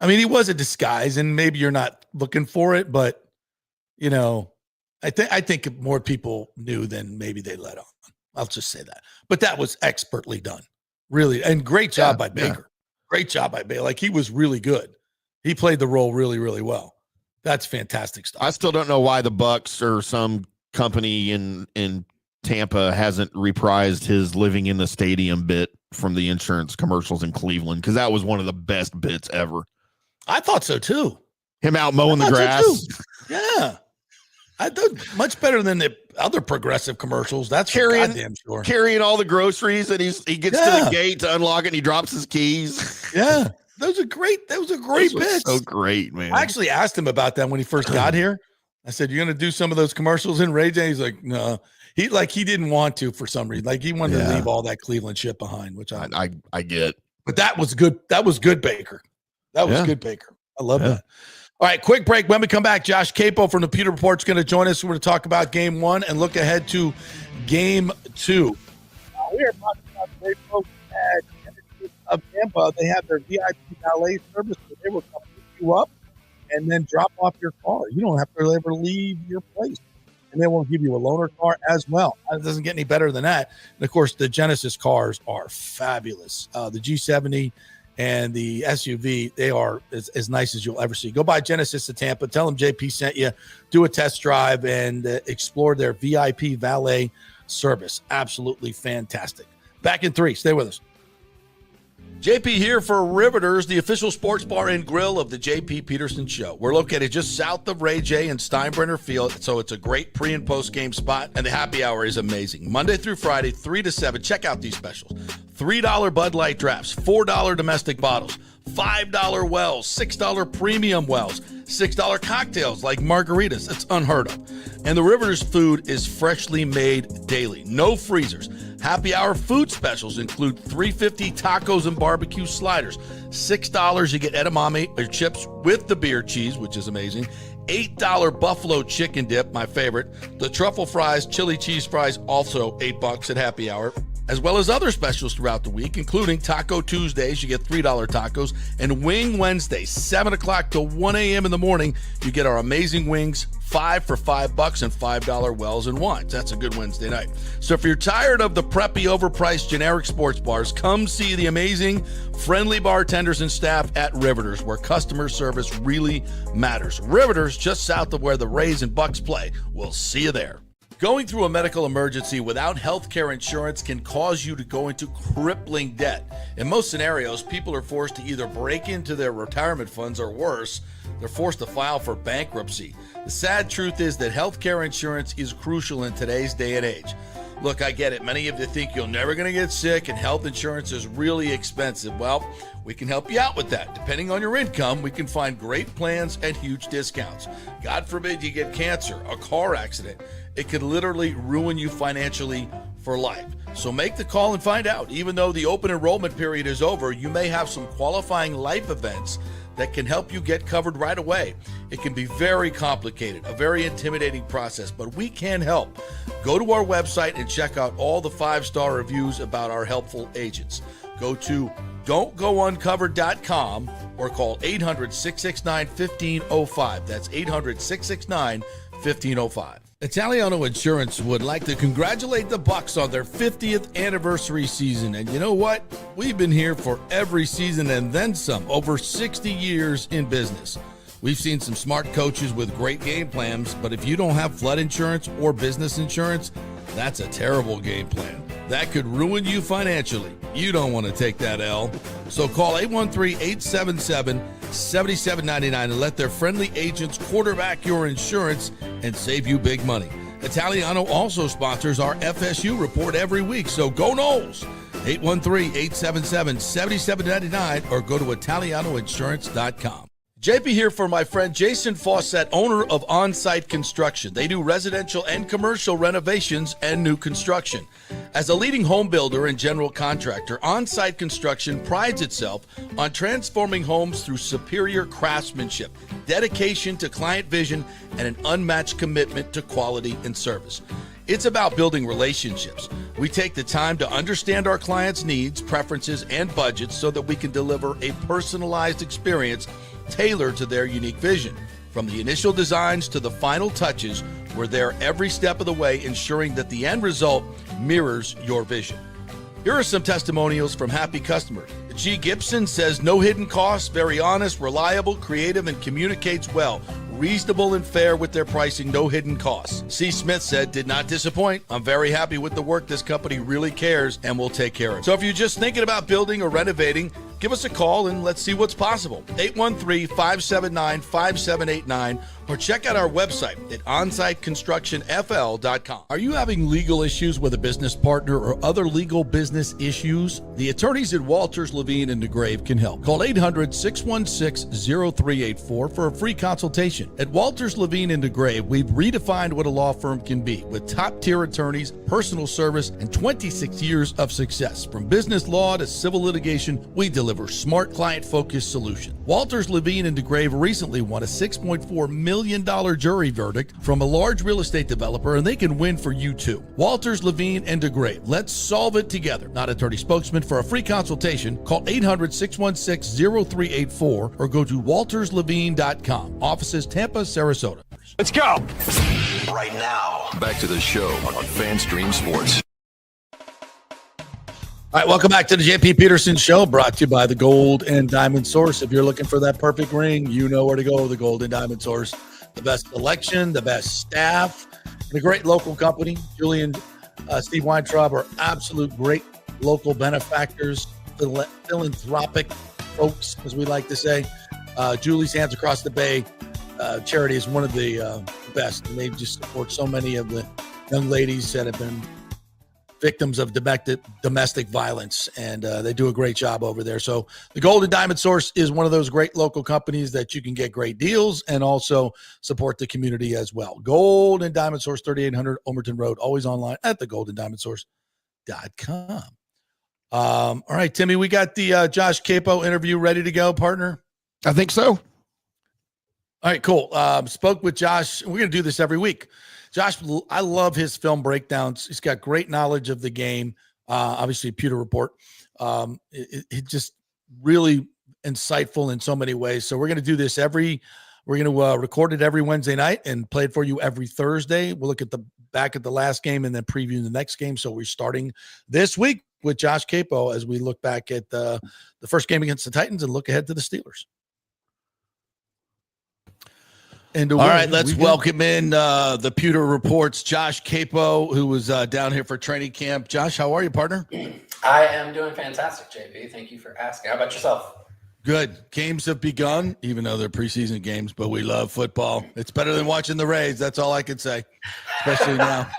I mean, he was a disguise, and maybe you're not looking for it, but you know, I think more people knew than maybe they let on. I'll just say that. But that was expertly done, really, and great job by Baker. Yeah. Great job by Baker. Like, he was really good. He played the role really, really well. That's fantastic stuff. I still don't know why the Bucs or some company in Tampa hasn't reprised his living in the stadium bit from the insurance commercials in Cleveland, because that was one of the best bits ever. I thought so too. Him out mowing the grass. So yeah. I thought much better than the other progressive commercials. That's carrying, goddamn sure. Carrying all the groceries, and he gets to the gate to unlock it, and he drops his keys. Yeah. Those are great bits. So great, man. I actually asked him about that when he first got here. I said, "You're going to do some of those commercials in Ray J?" He's like, "No." He didn't want to for some reason. Like, he wanted to leave all that Cleveland shit behind, which I get. But that was good. That was good, Baker. That was good, Baker. I love that. All right, quick break. When we come back, Josh Queipo from the Pewter Report is going to join us. We're going to talk about Game 1 and look ahead to Game 2. We are talking about great folks at Genesis of Tampa. They have their VIP valet service where they will come pick you up and then drop off your car. You don't have to ever leave your place. And they will give you a loaner car as well. It doesn't get any better than that. And, of course, the Genesis cars are fabulous. The G70 and the SUV, they are as nice as you'll ever see. Go by Genesis of Tampa. Tell them JP sent you. Do a test drive and explore their VIP valet service. Absolutely fantastic. Back in 3. Stay with us. JP here for Riveters, the official sports bar and grill of the JP Peterson Show. We're located just south of Ray J and Steinbrenner Field, so it's a great pre- and post-game spot, and the happy hour is amazing. Monday through Friday, 3 to 7. Check out these specials. $3 Bud Light drafts, $4 domestic bottles, $5 wells, $6 premium wells, $6 cocktails like margaritas. It's unheard of. And the Riveters food is freshly made daily. No freezers. Happy hour food specials include $3.50 tacos and barbecue sliders. $6 you get edamame or chips with the beer cheese, which is amazing. $8 buffalo chicken dip, my favorite. The truffle fries, chili cheese fries, also $8 at happy hour. As well as other specials throughout the week, including Taco Tuesdays, you get $3 tacos, and Wing Wednesdays, 7 o'clock to 1 a.m. in the morning, you get our amazing wings, 5 for $5 and $5 wells and wines. That's a good Wednesday night. So if you're tired of the preppy, overpriced, generic sports bars, come see the amazing, friendly bartenders and staff at Riveters, where customer service really matters. Riveters, just south of where the Rays and Bucs play. We'll see you there. Going through a medical emergency without health care insurance can cause you to go into crippling debt. In most scenarios, people are forced to either break into their retirement funds or worse, they're forced to file for bankruptcy. The sad truth is that health care insurance is crucial in today's day and age. Look, I get it. Many of you think you're never going to get sick and health insurance is really expensive. Well, we can help you out with that. Depending on your income, we can find great plans at huge discounts. God forbid you get cancer, a car accident. It could literally ruin you financially for life. So make the call and find out. Even though the open enrollment period is over, you may have some qualifying life events that can help you get covered right away. It can be very complicated, a very intimidating process, but we can help. Go to our website and check out all the 5-star reviews about our helpful agents. Go to don'tgouncovered.com or call 800-669-1505. That's 800-669-1505. Italiano Insurance would like to congratulate the Bucs on their 50th anniversary season. And you know what? We've been here for every season and then some, over 60 years in business. We've seen some smart coaches with great game plans, but if you don't have flood insurance or business insurance, that's a terrible game plan. That could ruin you financially. You don't want to take that L. So call 813-877-7799 and let their friendly agents quarterback your insurance and save you big money. Italiano also sponsors our FSU report every week, so go Noles. 813-877-7799 or go to italianoinsurance.com. JP here for my friend Jason Fawcett, owner of On-Site Construction. They do residential and commercial renovations and new construction. As a leading home builder and general contractor, On-Site Construction prides itself on transforming homes through superior craftsmanship, dedication to client vision, and an unmatched commitment to quality and service. It's about building relationships. We take the time to understand our clients' needs, preferences, and budgets so that we can deliver a personalized experience tailored to their unique vision. From the initial designs to the final touches, we're there every step of the way, ensuring that the end result mirrors your vision. Here are some testimonials from happy customers. G. Gibson says, no hidden costs, very honest, reliable, creative, and communicates well. Reasonable and fair with their pricing, no hidden costs. C. Smith said, did not disappoint. I'm very happy with the work. This company really cares and will take care of it. So if you're just thinking about building or renovating, give us a call and let's see what's possible. 813-579-5789 or check out our website at onsiteconstructionfl.com. Are you having legal issues with a business partner or other legal business issues? The attorneys at Walters, Levine, and DeGrave can help. Call 800-616-0384 for a free consultation. At Walters, Levine, and DeGrave, we've redefined what a law firm can be with top-tier attorneys, personal service, and 26 years of success. From business law to civil litigation, we deliver smart, client-focused solutions. Walters, Levine, and DeGrave recently won a $6.4 million jury verdict from a large real estate developer, and they can win for you too. Walters, Levine, and DeGrave. Let's solve it together. Not attorney spokesman. For a free consultation, call 800-616-0384 or go to walterslevine.com. Offices Tampa, Sarasota. Let's go. Right now, back to the show on FanStream Sports. All right, welcome back to the JP Peterson Show, brought to you by the Gold and Diamond Source. If you're looking for that perfect ring, you know where to go, the Gold and Diamond Source. The best selection, the best staff, and a great local company. Julie and Steve Weintraub are absolute great local benefactors, philanthropic folks, as we like to say. Julie's Hands Across the Bay charity is one of the best, and they just support so many of the young ladies that have been victims of domestic violence, and they do a great job over there. So the Golden Diamond Source is one of those great local companies that you can get great deals and also support the community as well. Golden Diamond Source, 3800 Omerton Road, always online at thegoldendimondsource.com. All right, Timmy, we got the Josh Queipo interview ready to go, partner? I think so. All right, cool. Spoke with Josh. We're going to do this every week. Josh, I love his film breakdowns. He's got great knowledge of the game. Obviously, Pewter Report. It just really insightful in so many ways. So we're going to do this we're going to record it every Wednesday night and play it for you every Thursday. We'll look at back at the last game and then preview the next game. So we're starting this week with Josh Queipo as we look back at the first game against the Titans and look ahead to the Steelers. And all right, let's welcome in the Pewter Report's Josh Queipo, who was down here for training camp. Josh, how are you, partner? I am doing fantastic, JP. Thank you for asking. How about yourself? Good. Games have begun, even though they're preseason games, but we love football. It's better than watching the Rays. That's all I can say, especially now,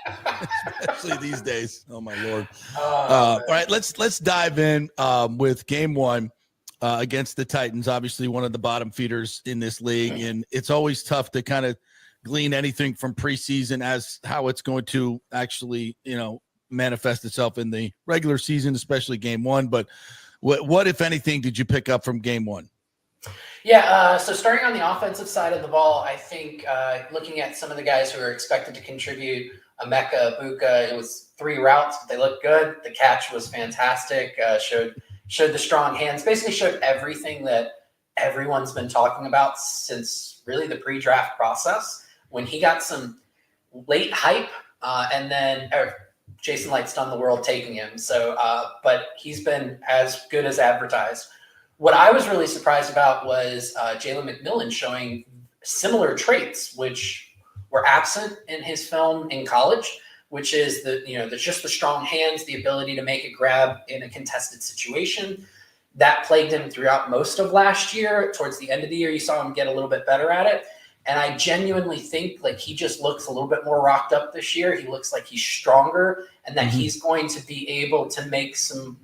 especially these days. Oh, my Lord. All right, let's dive in with game one. Against the Titans, obviously one of the bottom feeders in this league. And it's always tough to kind of glean anything from preseason as how it's going to actually, manifest itself in the regular season, especially game one. But what, if anything, did you pick up from game one? Yeah, so starting on the offensive side of the ball, I think looking at some of the guys who are expected to contribute, Emeka, Buka, it was 3 routes, but they looked good. The catch was fantastic, showed the strong hands, basically showed everything that everyone's been talking about since really the pre-draft process. When he got some late hype, and then Jason Light stunned the world taking him. So, but he's been as good as advertised. What I was really surprised about was Jalen McMillan showing similar traits, which were absent in his film in college, which is just the strong hands, the ability to make a grab in a contested situation. That plagued him throughout most of last year. Towards the end of the year, you saw him get a little bit better at it. And I genuinely think he just looks a little bit more rocked up this year. He looks like he's stronger and that he's going to be able to make some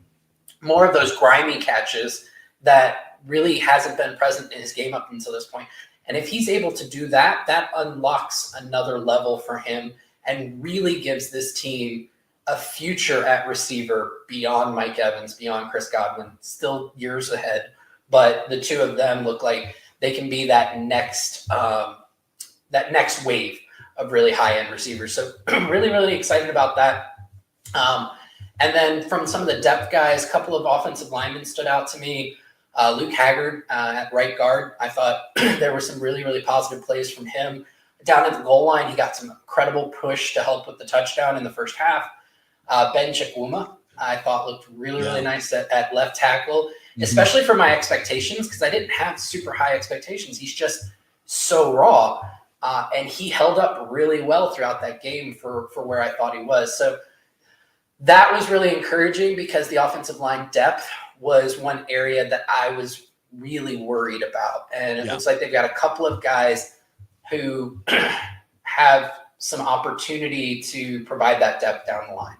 more of those grimy catches that really hasn't been present in his game up until this point. And if he's able to do that, that unlocks another level for him and really gives this team a future at receiver beyond Mike Evans, beyond Chris Godwin, still years ahead. But the two of them look like they can be that next wave of really high-end receivers. So really, really excited about that. And then from some of the depth guys, a couple of offensive linemen stood out to me. Luke Haggard at right guard. I thought there were some really, really positive plays from him. Down at the goal line, he got some incredible push to help with the touchdown in the first half. Ben Chikwuma, I thought looked really, really nice at left tackle, especially for my expectations, because I didn't have super high expectations. He's just so raw. And he held up really well throughout that game for where I thought he was. So that was really encouraging because the offensive line depth was one area that I was really worried about. And it looks like they've got a couple of guys who have some opportunity to provide that depth down the line.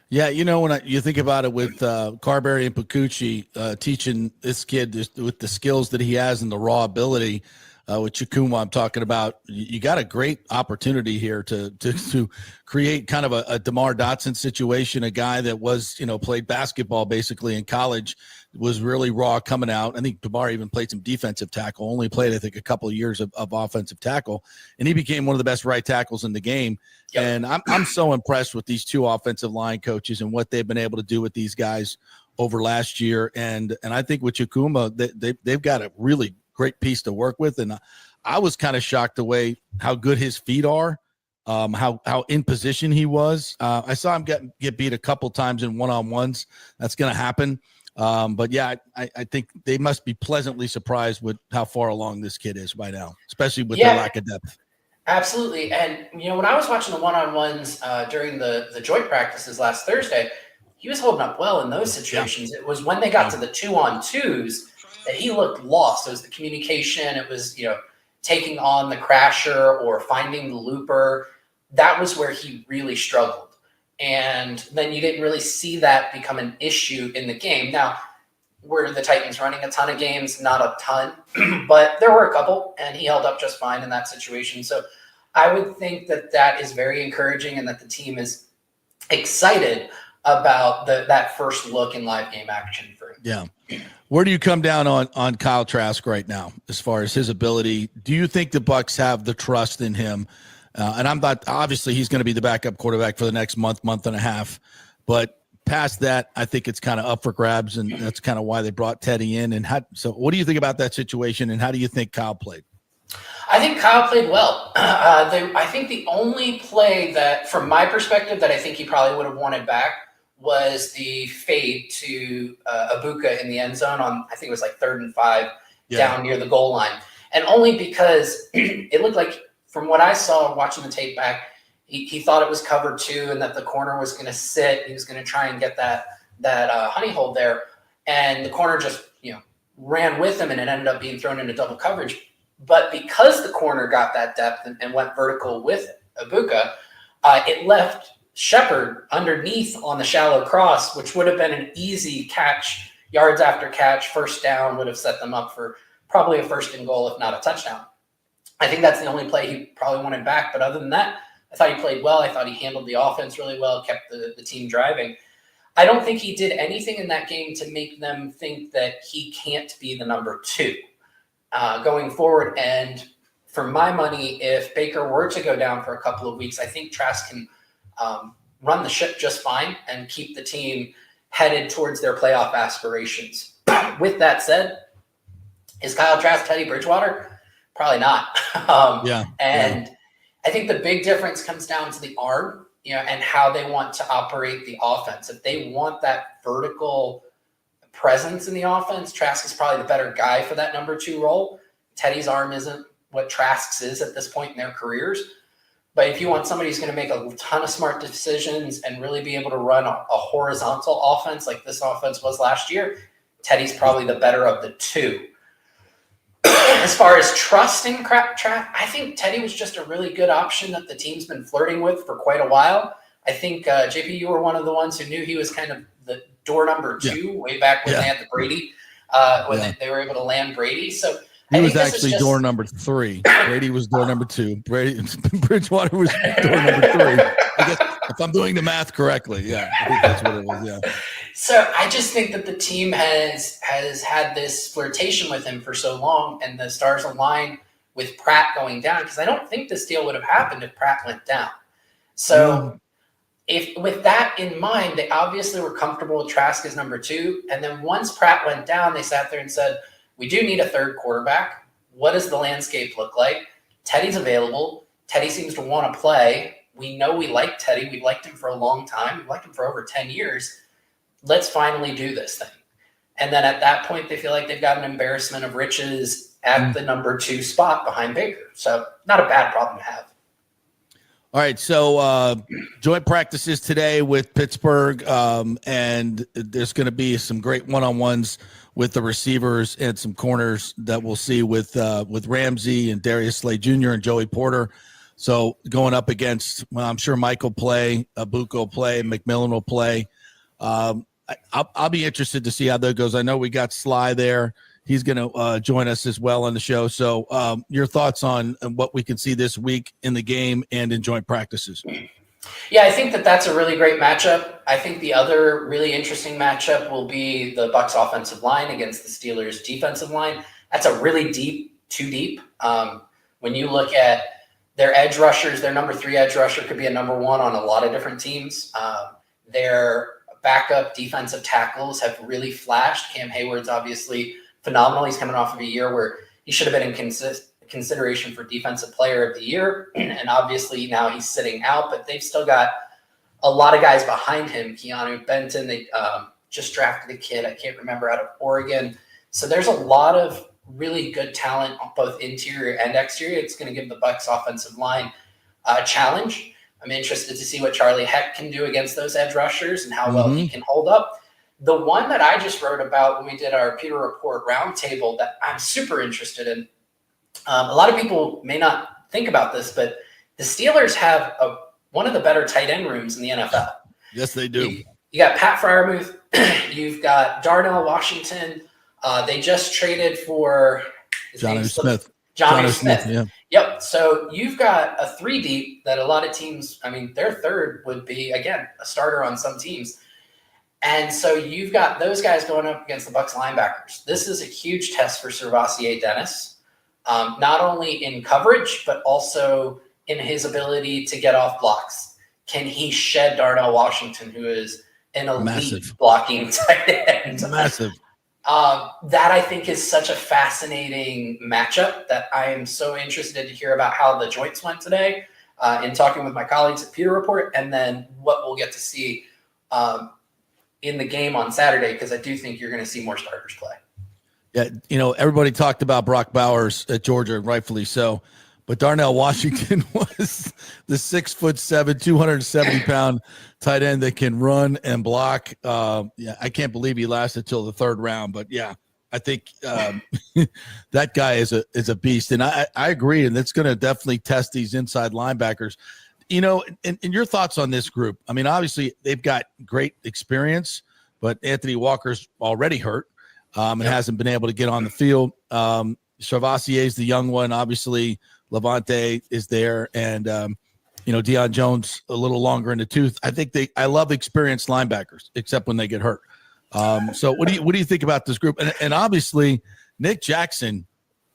Yeah, when you think about it with Carberry and Pacucci teaching this kid with the skills that he has and the raw ability, with Chikwuma, I'm talking about, you got a great opportunity here to create kind of a DeMar Dotson situation, a guy that was, played basketball basically in college, was really raw coming out. I think DeMar even played some defensive tackle, only played, I think, a couple of years of offensive tackle, and he became one of the best right tackles in the game. Yep. And I'm so impressed with these two offensive line coaches and what they've been able to do with these guys over last year. And I think with Chikwuma, they've got a really great piece to work with. And I was kind of shocked the way how good his feet are, how in position he was. I saw him get beat a couple times in one-on-ones. That's going to happen. But yeah, I think they must be pleasantly surprised with how far along this kid is by now, especially with the lack of depth. Absolutely. And, when I was watching the one-on-ones during the joint practices last Thursday, he was holding up well in those situations. It was when they got to the 2-on-2s that he looked lost. It was the communication. It was, taking on the crasher or finding the looper. That was where he really struggled. And then you didn't really see that become an issue in the game. Now, were the Titans running a ton of games? Not a ton, but there were a couple, and he held up just fine in that situation. So I would think that is very encouraging and that the team is excited about that first look in live game action for him. Yeah. Where do you come down on Kyle Trask right now as far as his ability? Do you think the Bucs have the trust in him? And I'm not, obviously he's going to be the backup quarterback for the next month and a half, but past that, I think it's kind of up for grabs, and that's kind of why they brought Teddy in. And so what do you think about that situation, and how do you think Kyle played? I think Kyle played well. I think the only play that, from my perspective, that I think he probably would have wanted back was the fade to Ibuka in the end zone on, I think it was like 3rd and 5 down near the goal line. And only because it looked like, from what I saw watching the tape back, he thought it was cover 2 and that the corner was going to sit. He was going to try and get that honey hole there. And the corner just, ran with him, and it ended up being thrown into double coverage. But because the corner got that depth and went vertical with Ibuka, it left Shepard underneath on the shallow cross, which would have been an easy catch, yards after catch, first down, would have set them up for probably a 1st and goal, if not a touchdown. I think that's the only play he probably wanted back. But other than that, I thought he played well. I thought he handled the offense really well, kept the team driving. I don't think he did anything in that game to make them think that he can't be the number 2 going forward. And for my money, if Baker were to go down for a couple of weeks, I think Trask can run the ship just fine and keep the team headed towards their playoff aspirations. With that said, is Kyle Trask Teddy Bridgewater? Probably not. And I think the big difference comes down to the arm, and how they want to operate the offense. If they want that vertical presence in the offense, Trask is probably the better guy for that number 2 role. Teddy's arm isn't what Trask's is at this point in their careers. But if you want somebody who's going to make a ton of smart decisions and really be able to run a horizontal offense like this offense was last year, Teddy's probably the better of the 2. As far as trusting Trask, I think Teddy was just a really good option that the team's been flirting with for quite a while. I think, JP, you were one of the ones who knew he was kind of the door number 2 way back when they had the Brady when they were able to land Brady. So he was actually door number 3. Brady was door number 2. Bridgewater was door number 3. I guess if I'm doing the math correctly, I think that's what it was. Yeah. So I just think that the team has had this flirtation with him for so long, and the stars align with Pratt going down, because I don't think this deal would have happened if Pratt went down. So if with that in mind, they obviously were comfortable with Trask as number 2. And then once Pratt went down, they sat there and said, we do need a third quarterback. What does the landscape look like? Teddy's available. Teddy seems to want to play. We know we like Teddy. We've liked him for a long time. We've liked him for over 10 years. Let's finally do this thing. And then at that point, they feel like they've got an embarrassment of riches at the number 2 spot behind Baker. So not a bad problem to have. All right, so joint practices today with Pittsburgh, and there's going to be some great one-on-ones with the receivers and some corners that we'll see with Ramsey and Darius Slay Jr. and Joey Porter. So going up against, well, I'm sure Mike will play, Buka will play, McMillan will play. I'll be interested to see how that goes. I know we got Sly there. He's going to join us as well on the show. So your thoughts on what we can see this week in the game and in joint practices? Yeah, I think that that's a really great matchup. I think the other really interesting matchup will be the Bucs offensive line against the Steelers defensive line. That's a really too deep. When you look at their edge rushers, their number 3 edge rusher could be a number 1 on a lot of different teams. Their backup defensive tackles have really flashed. Cam Hayward's obviously phenomenal. He's coming off of a year where he should have been in consideration for Defensive Player of the Year, and obviously now he's sitting out, but they've still got a lot of guys behind him. Keanu Benton, they just drafted a kid, I can't remember, out of Oregon. So there's a lot of really good talent on both interior and exterior. It's going to give the Bucs offensive line a challenge. I'm interested to see what Charlie Heck can do against those edge rushers and how well he can hold up. The one that I just wrote about when we did our Peter Report roundtable that I'm super interested in, a lot of people may not think about this, but the Steelers have one of the better tight end rooms in the NFL. Yes, they do. You got Pat Freiermuth. You've got Darnell Washington. They just traded for Johnny Smith. Johnny Smith. Yeah. Yep. So you've got a 3 deep that a lot of teams, I mean, their third would be, again, a starter on some teams. And so you've got those guys going up against the Bucs linebackers. This is a huge test for Servassier Dennis, not only in coverage, but also in his ability to get off blocks. Can he shed Darnell Washington, who is an elite blocking tight end? Massive. That I think is such a fascinating matchup that I am so interested to hear about how the joints went today in talking with my colleagues at Peter Report, and then what we'll get to see in the game on Saturday, because I do think you're going to see more starters play. Yeah, everybody talked about Brock Bowers at Georgia, and rightfully so. But Darnell Washington was the 6'7", 270-pound tight end that can run and block. I can't believe he lasted till the 3rd round. But yeah, I think that guy is a beast, and I agree. And it's going to definitely test these inside linebackers. And your thoughts on this group? I mean, obviously they've got great experience, but Anthony Walker's already hurt and hasn't been able to get on the field. Servassier is the young one, obviously. Levante is there, and Deion Jones a little longer in the tooth. I love experienced linebackers, except when they get hurt. So what do you think about this group? And obviously Nick Jackson.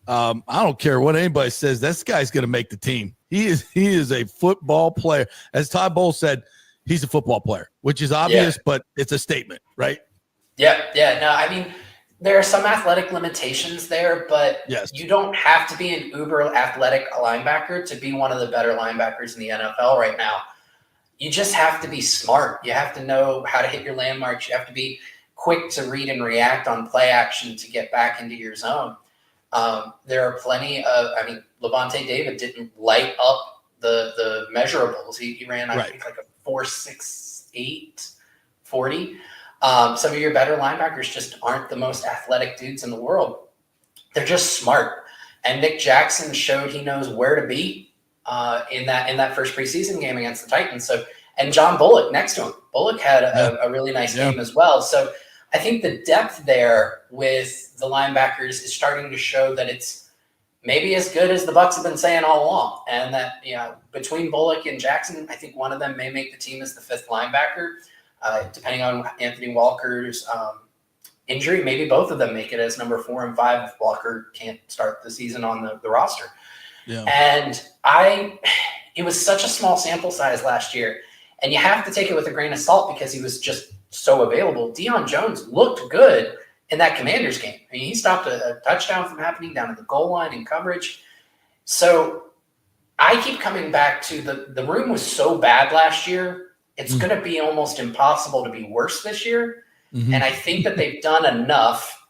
I don't care what anybody says. This guy's going to make the team. He is a football player. As Todd Bowles said, he's a football player, which is obvious, but it's a statement, right? Yeah. No, I mean, there are some athletic limitations there, but you don't have to be an uber athletic linebacker to be one of the better linebackers in the NFL right now. You just have to be smart. You have to know how to hit your landmarks. You have to be quick to read and react on play action to get back into your zone. There are plenty of, Levante David didn't light up the measurables. He ran, I think, like a 4.68 40. Some of your better linebackers just aren't the most athletic dudes in the world. They're just smart. And Nick Jackson showed he knows where to be in that first preseason game against the Titans. So, and John Bullock next to him. Bullock had a really nice game as well. So I think the depth there with the linebackers is starting to show that it's maybe as good as the Bucs have been saying all along. And that, between Bullock and Jackson, I think one of them may make the team as the fifth linebacker, depending on Anthony Walker's injury. Maybe both of them make it as number 4 and 5 if Walker can't start the season on the roster. Yeah. And it was such a small sample size last year, and you have to take it with a grain of salt because he was just so available. Deion Jones looked good in that Commanders game. I mean, he stopped a touchdown from happening down at the goal line in coverage. So I keep coming back to the room was so bad last year. It's going to be almost impossible to be worse this year. Mm-hmm. And I think that they've done enough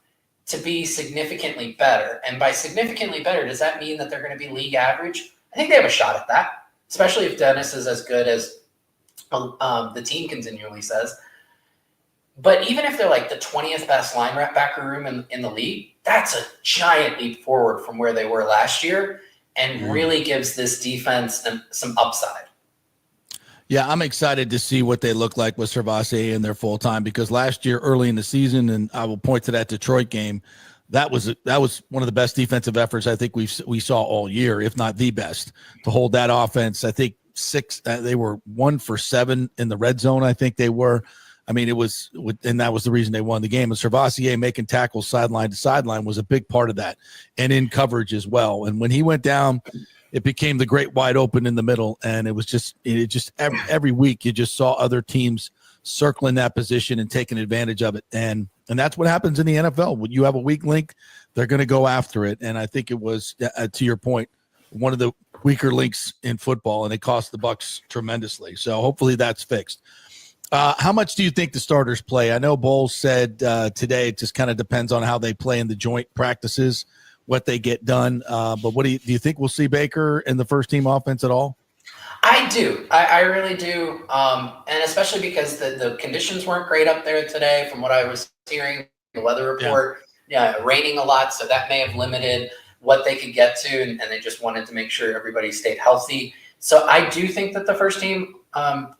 to be significantly better. And by significantly better, does that mean that they're going to be league average? I think they have a shot at that, especially if Dennis is as good as the team continually says. But even if they're like the 20th best linebacker room in the league, that's a giant leap forward from where they were last year and really gives this defense some upside. Yeah, I'm excited to see what they look like with Servassier in their full time, because last year early in the season, and I will point to that Detroit game, that was one of the best defensive efforts I think we saw all year, if not the best, to hold that offense. I think they were 1 for 7 in the red zone. I think they were. I mean, and that was the reason they won the game. And Servassier making tackles sideline to sideline was a big part of that, and in coverage as well. And when he went down, it became the great wide open in the middle. And it just every week you just saw other teams circling that position and taking advantage of it. And that's what happens in the NFL. When you have a weak link, they're going to go after it. And I think it was, to your point, one of the weaker links in football, and it cost the Bucs tremendously. So hopefully that's fixed. How much do you think the starters play? I know Bowles said today it just kind of depends on how they play in the joint practices, what they get done. But what do you think we'll see Baker in the first team offense at all? I do. I really do. And especially because the conditions weren't great up there today from what I was hearing, the weather report, raining a lot. So that may have limited what they could get to. And they just wanted to make sure everybody stayed healthy. So I do think that the first team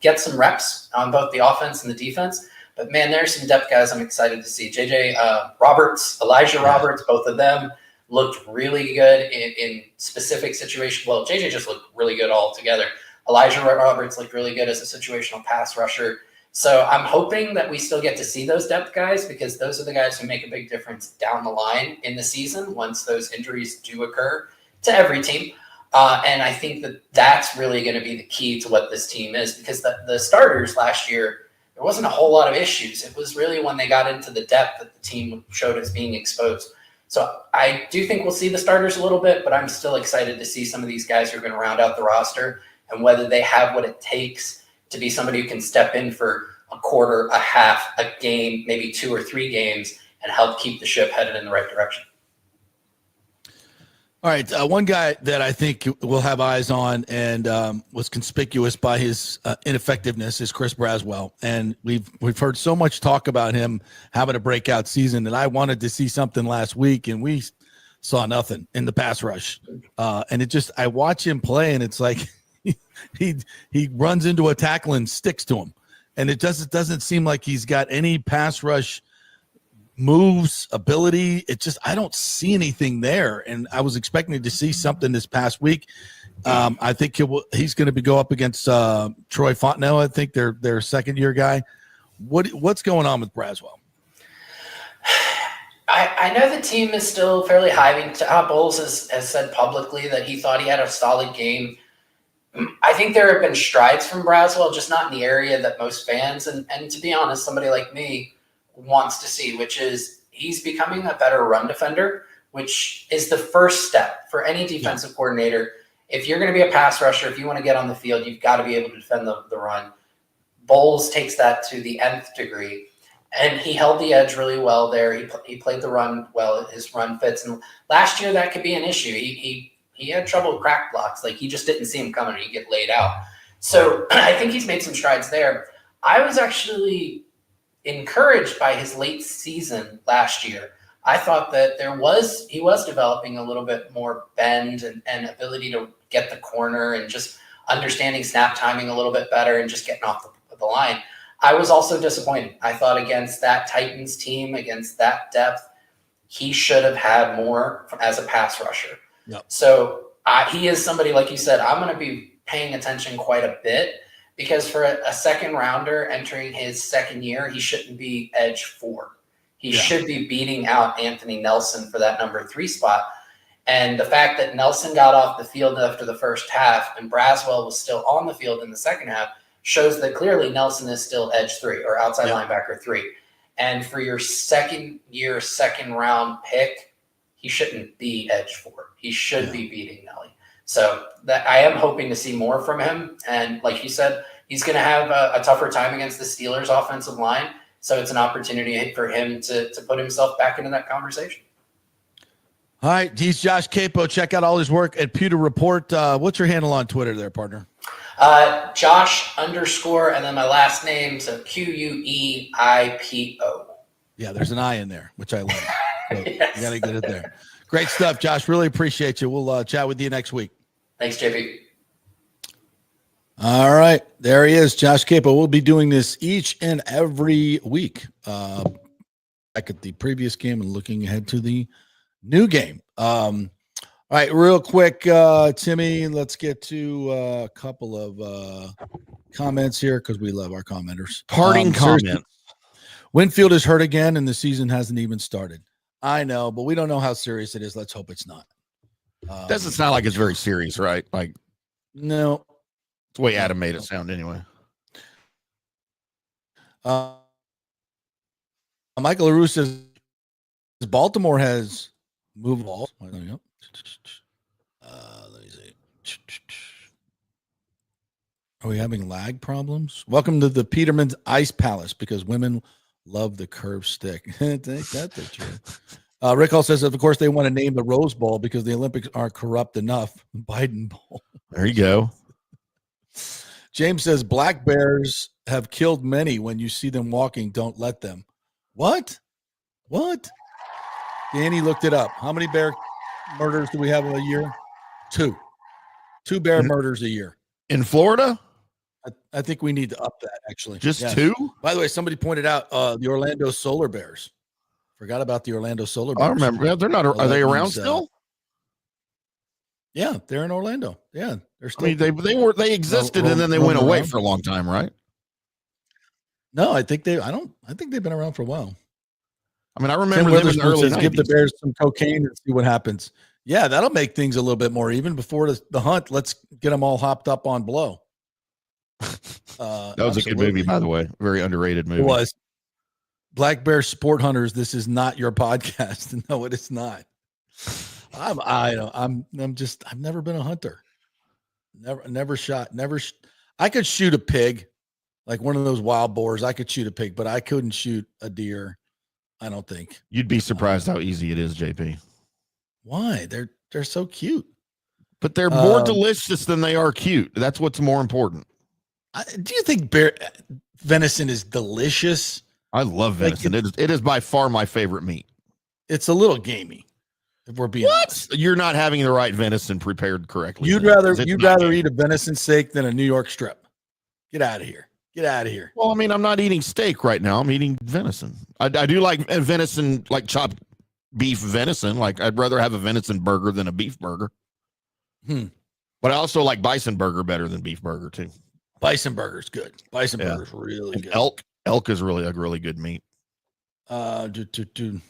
gets some reps on both the offense and the defense. But, man, there's some depth guys I'm excited to see. J.J. Roberts, Elijah Roberts, both of them looked really good in specific situations. Well, J.J. just looked really good altogether. Elijah Roberts looked really good as a situational pass rusher. So I'm hoping that we still get to see those depth guys, because those are the guys who make a big difference down the line in the season once those injuries do occur to every team. And I think that that's really going to be the key to what this team is, because the starters last year, there wasn't a whole lot of issues. It was really when they got into the depth that the team showed as being exposed. So I do think we'll see the starters a little bit, but I'm still excited to see some of these guys who are going to round out the roster and whether they have what it takes to be somebody who can step in for a quarter, a half, a game, maybe 2 or 3 games, and help keep the ship headed in the right direction. All right, one guy that I think we'll have eyes on and was conspicuous by his ineffectiveness is Chris Braswell, and we've heard so much talk about him having a breakout season, and I wanted to see something last week, and we saw nothing in the pass rush, and I watch him play, and it's like he runs into a tackle and sticks to him, and it doesn't seem like he's got any pass rush moves, ability. I don't see anything there. And I was expecting to see something this past week. I think he's going to go up against Troy Fontenot. I think their second year guy. What's going on with Braswell? I know the team is still fairly high. I mean, Todd Bowles has said publicly that he thought he had a solid game. I think there have been strides from Braswell, just not in the area that most fans, and to be honest, somebody like me, wants to see, which is he's becoming a better run defender, which is the first step for any defensive coordinator. If you're going to be a pass rusher, if you want to get on the field, you've got to be able to defend the run. Bowles takes that to the nth degree, and he held the edge really well there. He played the run well. His run fits. And last year that could be an issue. He had trouble with crack blocks. Like, he just didn't see him coming. He'd get laid out. So I think he's made some strides there. I was actually encouraged by his late season last year. I thought that he was developing a little bit more bend and ability to get the corner and just understanding snap timing a little bit better and just getting off the line. I was also disappointed. I thought against that Titans team, against that depth, he should have had more as a pass rusher. Yep. So he is somebody, like you said, I'm going to be paying attention quite a bit, because for a second rounder entering his second year, he shouldn't be edge 4. He should be beating out Anthony Nelson for that number 3 spot. And the fact that Nelson got off the field after the first half and Braswell was still on the field in the second half shows that clearly Nelson is still edge 3 or outside linebacker 3. And for your second year, second round pick, he shouldn't be edge 4. He should be beating Nelly. So that I am hoping to see more from him. And like you said, he's going to have a tougher time against the Steelers offensive line. So it's an opportunity for him to put himself back into that conversation. All right. He's Josh Queipo. Check out all his work at Pewter Report. What's your handle on Twitter there, partner? Josh _ and then my last name. So Queipo. Yeah, there's an I in there, which I love. So yes. You got to get it there. Great stuff, Josh. Really appreciate you. We'll chat with you next week. Thanks, JP. All right. There he is, Josh Queipo. We'll be doing this each and every week. Back at the previous game and looking ahead to the new game. All right, real quick, Timmy, let's get to a couple of comments here because we love our commenters. Parting comment. Winfield is hurt again, and the season hasn't even started. I know, but we don't know how serious it is. Let's hope it's not. Doesn't sound like it's very serious, right? Like, no. It's the way Adam made it sound anyway. Michael LaRue says Baltimore has moved balls. Let me see. Are we having lag problems? Welcome to the Peterman's Ice Palace because women love the curved stick. Ain't that the truth? Rick Hall says, of course, they want to name the Rose Bowl because the Olympics aren't corrupt enough. Biden Bowl. There you go. James says, black bears have killed many. When you see them walking, don't let them. What? Danny looked it up. How many bear murders do we have a year? 2. 2 bear murders a year. In Florida? I think we need to up that, actually. Just 2? By the way, somebody pointed out the Orlando Solar Bears. Forgot about the Orlando Solar Bears. I remember. Yeah, they're not. Are they around still? Yeah, they're in Orlando. Yeah, they're still. I mean, they existed and then they went away for a long time, right? No, I think they've been around for a while. I mean, I remember them in the early 90s. Give the Bears some cocaine and see what happens. Yeah, that'll make things a little bit more even before the hunt. Let's get them all hopped up on blow. That was a good movie, by the way. Very underrated movie. It was. Black Bear Sport Hunters. This is not your podcast. No, it is not. I've never been a hunter. Never shot. I could shoot a pig, like one of those wild boars. I could shoot a pig, but I couldn't shoot a deer. I don't think. You'd be surprised how easy it is, JP. Why? They're so cute. But they're more delicious than they are cute. That's what's more important. Do you think venison is delicious? I love venison. It is by far my favorite meat. It's a little gamey, if we're being honest. You're not having the right venison prepared correctly. You'd rather eat a venison steak than a New York strip. Get out of here. Well, I mean, I'm not eating steak right now. I'm eating venison. I do like venison, like chopped beef venison. Like I'd rather have a venison burger than a beef burger. But I also like bison burger better than beef burger too. Bison burger's good. Burger's really good. Elk is really a really good meat. JP's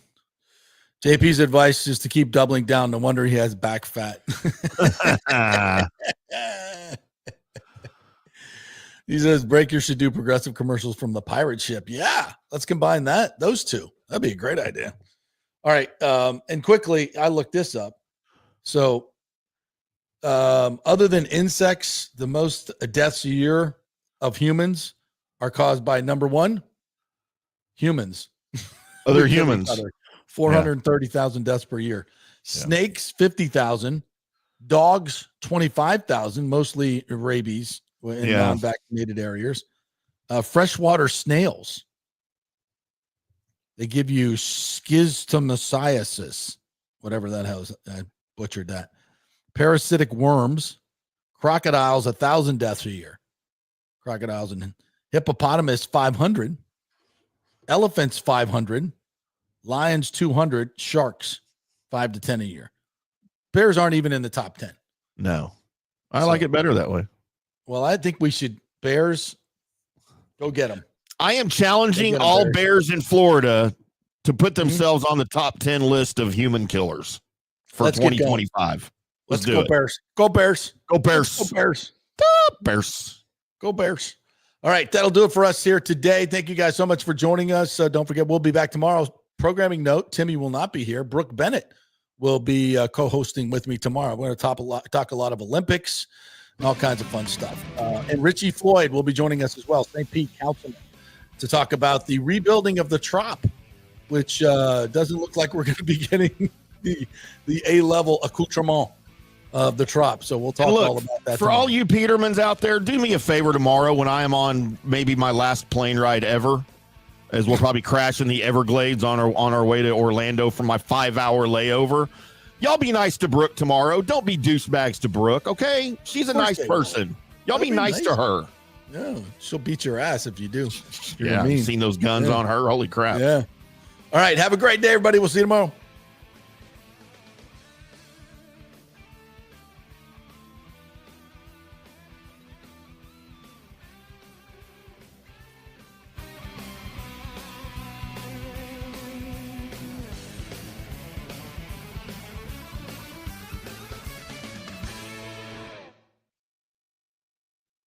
advice is to keep doubling down. No wonder he has back fat. He says Breaker should do progressive commercials from the pirate ship. Yeah, let's combine those two. That'd be a great idea. All right. And quickly, I looked this up. So other than insects, the most deaths a year of humans are caused by number 1, humans. Other humans. 430,000 deaths per year. Snakes, 50,000. Dogs, 25,000, mostly rabies in non-vaccinated areas. Freshwater snails. They give you schistosomiasis, whatever that is. I butchered that. Parasitic worms. Crocodiles, 1,000 deaths a year. Crocodiles and Hippopotamus 500. Elephants 500. Lions 200. Sharks 5 to 10 a year. Bears aren't even in the top 10. No. I like it better that way. Well, I think we should. Bears, go get them. I am challenging all Bears in Florida to put themselves on the top 10 list of human killers for 2025. Let's go Bears. Go Bears. Go Bears. Go Bears. Go Bears. Go Bears. All right, that'll do it for us here today. Thank you guys so much for joining us. Don't forget, we'll be back tomorrow. Programming note, Timmy will not be here. Brooke Bennett will be co-hosting with me tomorrow. We're going to talk a lot of Olympics and all kinds of fun stuff. And Richie Floyd will be joining us as well, St. Pete councilman, to talk about the rebuilding of the Trop, which doesn't look like we're going to be getting the A-level accoutrement of the Trop. So we'll talk all about that. For all you Petermans out there, do me a favor tomorrow when I am on maybe my last plane ride ever, as we'll probably crash in the Everglades on our way to Orlando for my 5-hour layover. Y'all be nice to Brooke tomorrow. Don't be douchebags to Brooke, okay? She's a nice person. Y'all be nice to her. Yeah, she'll beat your ass if you do. I've seen those guns on her. Holy crap. Yeah. All right, have a great day, everybody. We'll see you tomorrow.